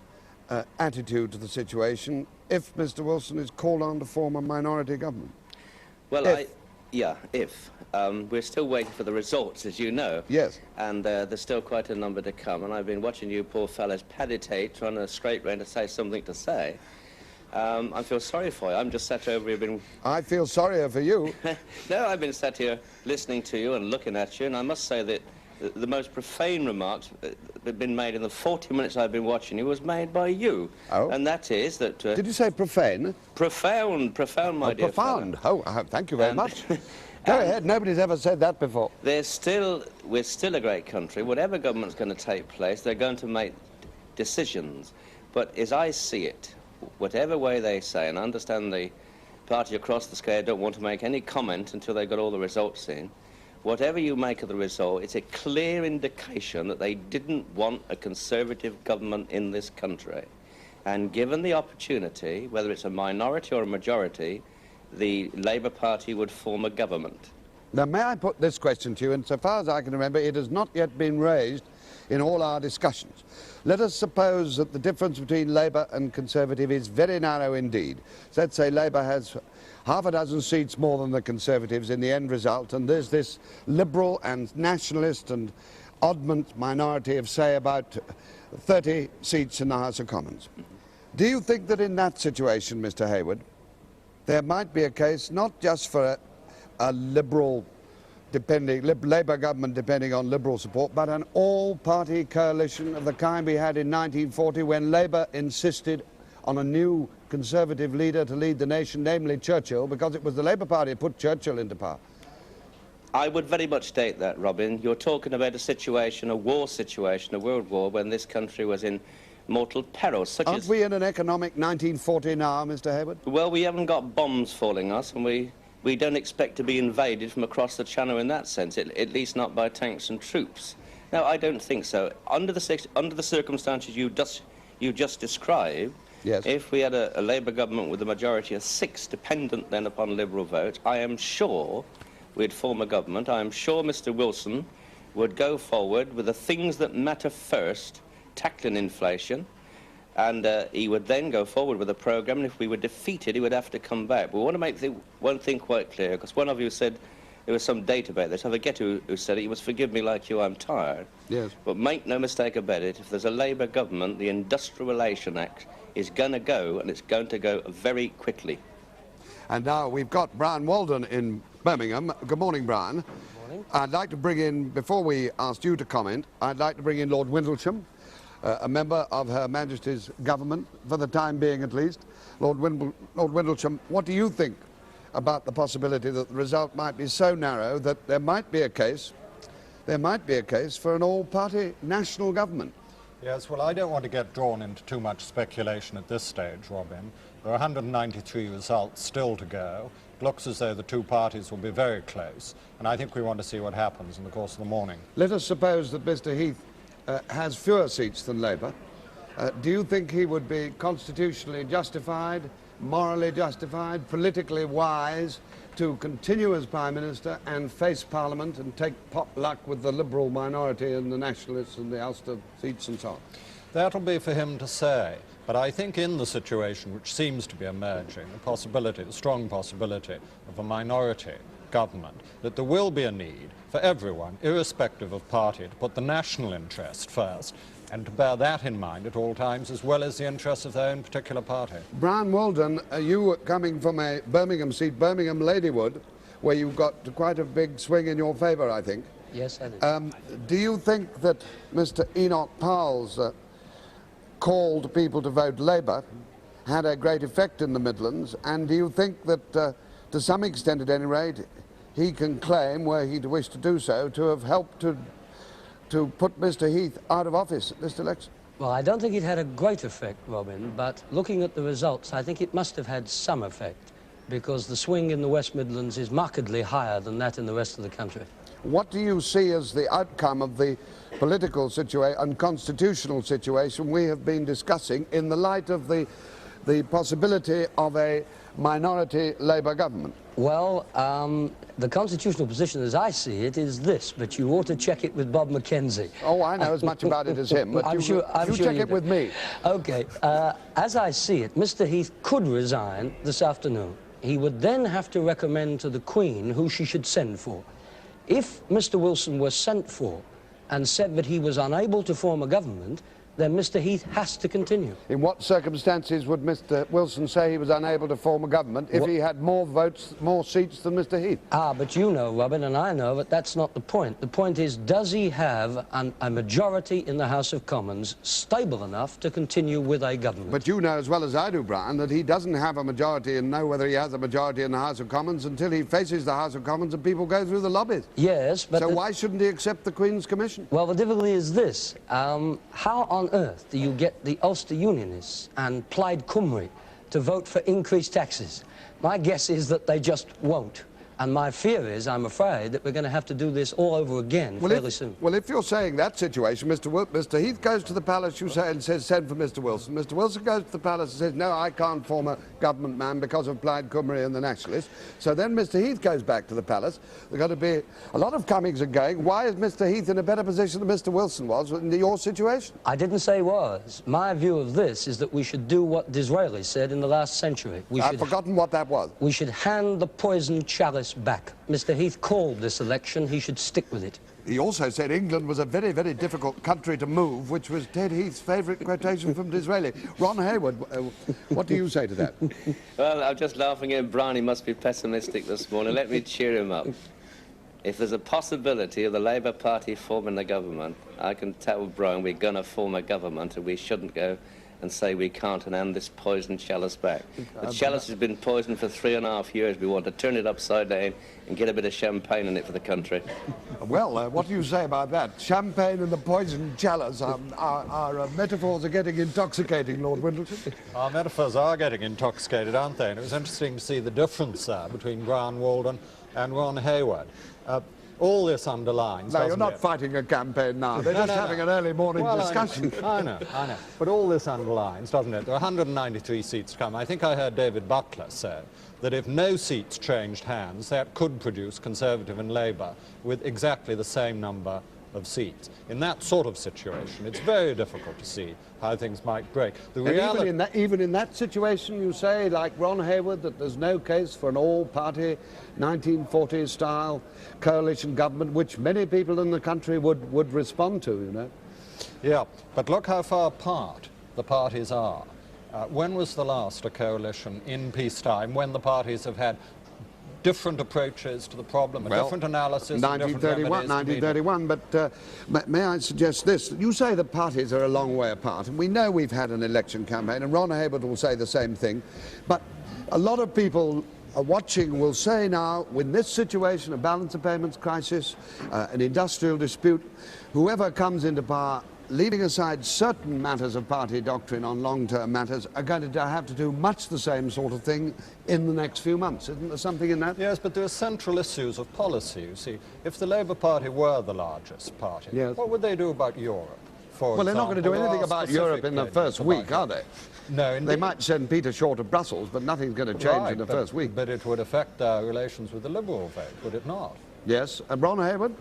attitude to the situation if Mr. Wilson is called on to form a minority government? Well, if. We're still waiting for the results, as you know. Yes. And there's still quite a number to come. And I've been watching you poor fellas pallitate, trying to straight rein to say something to say. I feel sorry for you. I'm just sat over here. I feel sorrier for you. No, I've been sat here listening to you and looking at you, and I must say that the most profane remarks that have been made in the 40 minutes I've been watching you was made by you. Oh. And that is that... Did you say profane? Profound, my dear profound. fellow. Oh, thank you very much. Go ahead, nobody's ever said that before. We're still a great country. Whatever government's going to take place, they're going to make decisions. But as I see it, whatever way they say, and I understand the party across the scale don't want to make any comment until they've got all the results in, whatever you make of the result, it's a clear indication that they didn't want a Conservative government in this country. And given the opportunity, whether it's a minority or a majority, the Labour Party would form a government. Now, may I put this question to you? And so far as I can remember, it has not yet been raised in all our discussions. Let us suppose that the difference between Labour and Conservative is very narrow indeed. So let's say Labour has half a dozen seats more than the Conservatives in the end result, and there's this Liberal and Nationalist and oddment minority of, say, about 30 seats in the House of Commons. Do you think that in that situation, Mr. Hayward, there might be a case not just for a Liberal Labour government depending on Liberal support, but an all-party coalition of the kind we had in 1940 when Labour insisted on a new Conservative leader to lead the nation, namely Churchill, because it was the Labour Party that put Churchill into power? I would very much state that, Robin. You're talking about a situation, a war situation, a world war, when this country was in mortal peril, such Aren't we in an economic 1940 now, Mr. Hayward? Well, we haven't got bombs falling us, and we don't expect to be invaded from across the Channel in that sense, at least not by tanks and troops. No, I don't think so. Under the circumstances you just described, yes, if we had a Labour government with a majority of 6, dependent then upon Liberal votes, I am sure we'd form a government. I am sure Mr. Wilson would go forward with the things that matter first, tackling inflation, and he would then go forward with a programme, and if we were defeated, he would have to come back. But we want to make one thing quite clear, because one of you said there was some date about this. I forget who said it. You must forgive me like you, I'm tired. Yes. But make no mistake about it, if there's a Labour government, the Industrial Relations Act is going to go, and it's going to go very quickly. And now we've got Brian Walden in Birmingham. Good morning, Brian. Good morning. I'd like to bring in, before we ask you to comment, I'd like to bring in Lord Windlesham, a member of Her Majesty's government, for the time being at least. Lord Windlesham, what do you think about the possibility that the result might be so narrow that there might be a case for an all-party national government? Yes, well, I don't want to get drawn into too much speculation at this stage, Robin. There are 193 results still to go. It looks as though the two parties will be very close, and I think we want to see what happens in the course of the morning. Let us suppose that Mr. Heath has fewer seats than Labour. Do you think he would be constitutionally justified, morally justified, politically wise to continue as Prime Minister and face Parliament and take pot luck with the Liberal minority and the Nationalists and the Ulster seats and so on? That'll be for him to say. But I think in the situation which seems to be emerging, the strong possibility of a minority government, that there will be a need for everyone, irrespective of party, to put the national interest first and to bear that in mind at all times, as well as the interests of their own particular party. Brian Walden, you coming from a Birmingham seat, Birmingham Ladywood, where you've got quite a big swing in your favour, I think. Yes, I do. Do you think that Mr. Enoch Powell's call to people to vote Labour had a great effect in the Midlands, and do you think that, to some extent at any rate, he can claim, were he to wish to do so, to have helped to put Mr. Heath out of office at this election? Well, I don't think it had a great effect, Robin, but looking at the results, I think it must have had some effect, because the swing in the West Midlands is markedly higher than that in the rest of the country. What do you see as the outcome of the political situation and constitutional situation we have been discussing in the light of the possibility of a minority Labour government? Well, the constitutional position as I see it is this, but you ought to check it with Bob Mackenzie. Oh, I know as much about it as him, but I'm you sure check you it do. with me. Okay, as I see it, Mr. Heath could resign this afternoon. He would then have to recommend to the Queen who she should send for. If Mr. Wilson were sent for and said that he was unable to form a government, then Mr. Heath has to continue. In what circumstances would Mr. Wilson say he was unable to form a government if he had more votes, more seats than Mr. Heath? Ah, but you know, Robin, and I know that that's not the point. The point is, does he have a majority in the House of Commons stable enough to continue with a government? But you know as well as I do, Brian, that he doesn't have a majority and know whether he has a majority in the House of Commons until he faces the House of Commons and people go through the lobbies. Yes, but... So why shouldn't he accept the Queen's Commission? Well, the difficulty is this. How on earth do you get the Ulster Unionists and Plaid Cymru to vote for increased taxes? My guess is that they just won't. And my fear is, I'm afraid, that we're going to have to do this all over again fairly soon. Well, if you're saying that situation, Mr. Heath goes to the palace, you say, and says, send for Mr. Wilson. Mr. Wilson goes to the palace and says, no, I can't form a government, man, because of Plaid Cymru and the Nationalists. So then Mr. Heath goes back to the palace. There's going to be a lot of comings and going. Why is Mr. Heath in a better position than Mr. Wilson was in your situation? I didn't say was. My view of this is that we should do what Disraeli said in the last century. I've forgotten what that was. We should hand the poisoned chalice back. Mr. Heath called this election. He should stick with it. He also said England was a very, very difficult country to move, which was Ted Heath's favourite quotation from Disraeli. Ron Hayward, what do you say to that? Well, I'm just laughing at Brian. He must be pessimistic this morning. Let me cheer him up. If there's a possibility of the Labour Party forming a government, I can tell Brian we're going to form a government and we shouldn't go and say we can't and hand this poisoned chalice back. The chalice has been poisoned for 3.5 years. We want to turn it upside down and get a bit of champagne in it for the country. Well, what do you say about that? Champagne and the poisoned chalice, our metaphors are getting intoxicating, Lord Windleton. Our metaphors are getting intoxicated, aren't they? And it was interesting to see the difference there between Brian Walden and Ron Hayward. All this underlines, No, you're not fighting a campaign now. They're just having an early morning discussion. I know. But all this underlines, doesn't it? There are 193 seats to come. I think I heard David Butler say that if no seats changed hands, that could produce Conservative and Labour with exactly the same number of seats. In that sort of situation, it's very difficult to see how things might break. Even in that situation, you say, like Ron Hayward, that there's no case for an all-party 1940s style coalition government, which many people in the country would respond to, you know. Yeah, but look how far apart the parties are. When was the last a coalition in peacetime when the parties have had different approaches to the problem, different analysis, 1931, but may I suggest this? You say the parties are a long way apart, and we know we've had an election campaign, and Ron Hayward will say the same thing, but a lot of people watching will say now, in this situation, a balance of payments crisis, an industrial dispute, whoever comes into power, leaving aside certain matters of party doctrine on long-term matters, are going to have to do much the same sort of thing in the next few months. Isn't there something in that? Yes, but there are central issues of policy, you see. If the Labour Party were the largest party, what would they do about Europe? Well, they're not going to do anything about Europe in the first week, are they? No, indeed. They might send Peter Shaw to Brussels, but nothing's going to change in the first week. But it would affect our relations with the Liberal vote, would it not? Yes. And Ron Hayward?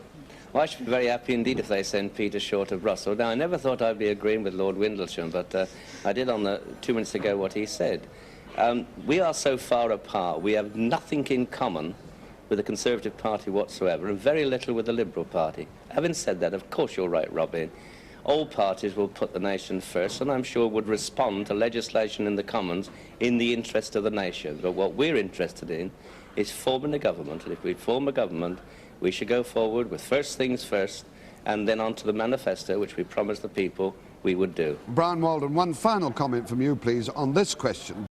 Well, I should be very happy indeed if they send Peter Shaw to Brussels. Now, I never thought I'd be agreeing with Lord Windlesham, but I did on the 2 minutes ago what he said. We are so far apart. We have nothing in common with the Conservative Party whatsoever, and very little with the Liberal Party. Having said that, of course you're right, Robin. All parties will put the nation first, and I'm sure would respond to legislation in the Commons in the interest of the nation. But what we're interested in is forming a government, and if we form a government, we should go forward with first things first, and then on to the manifesto, which we promised the people we would do. Brian Walden, one final comment from you, please, on this question.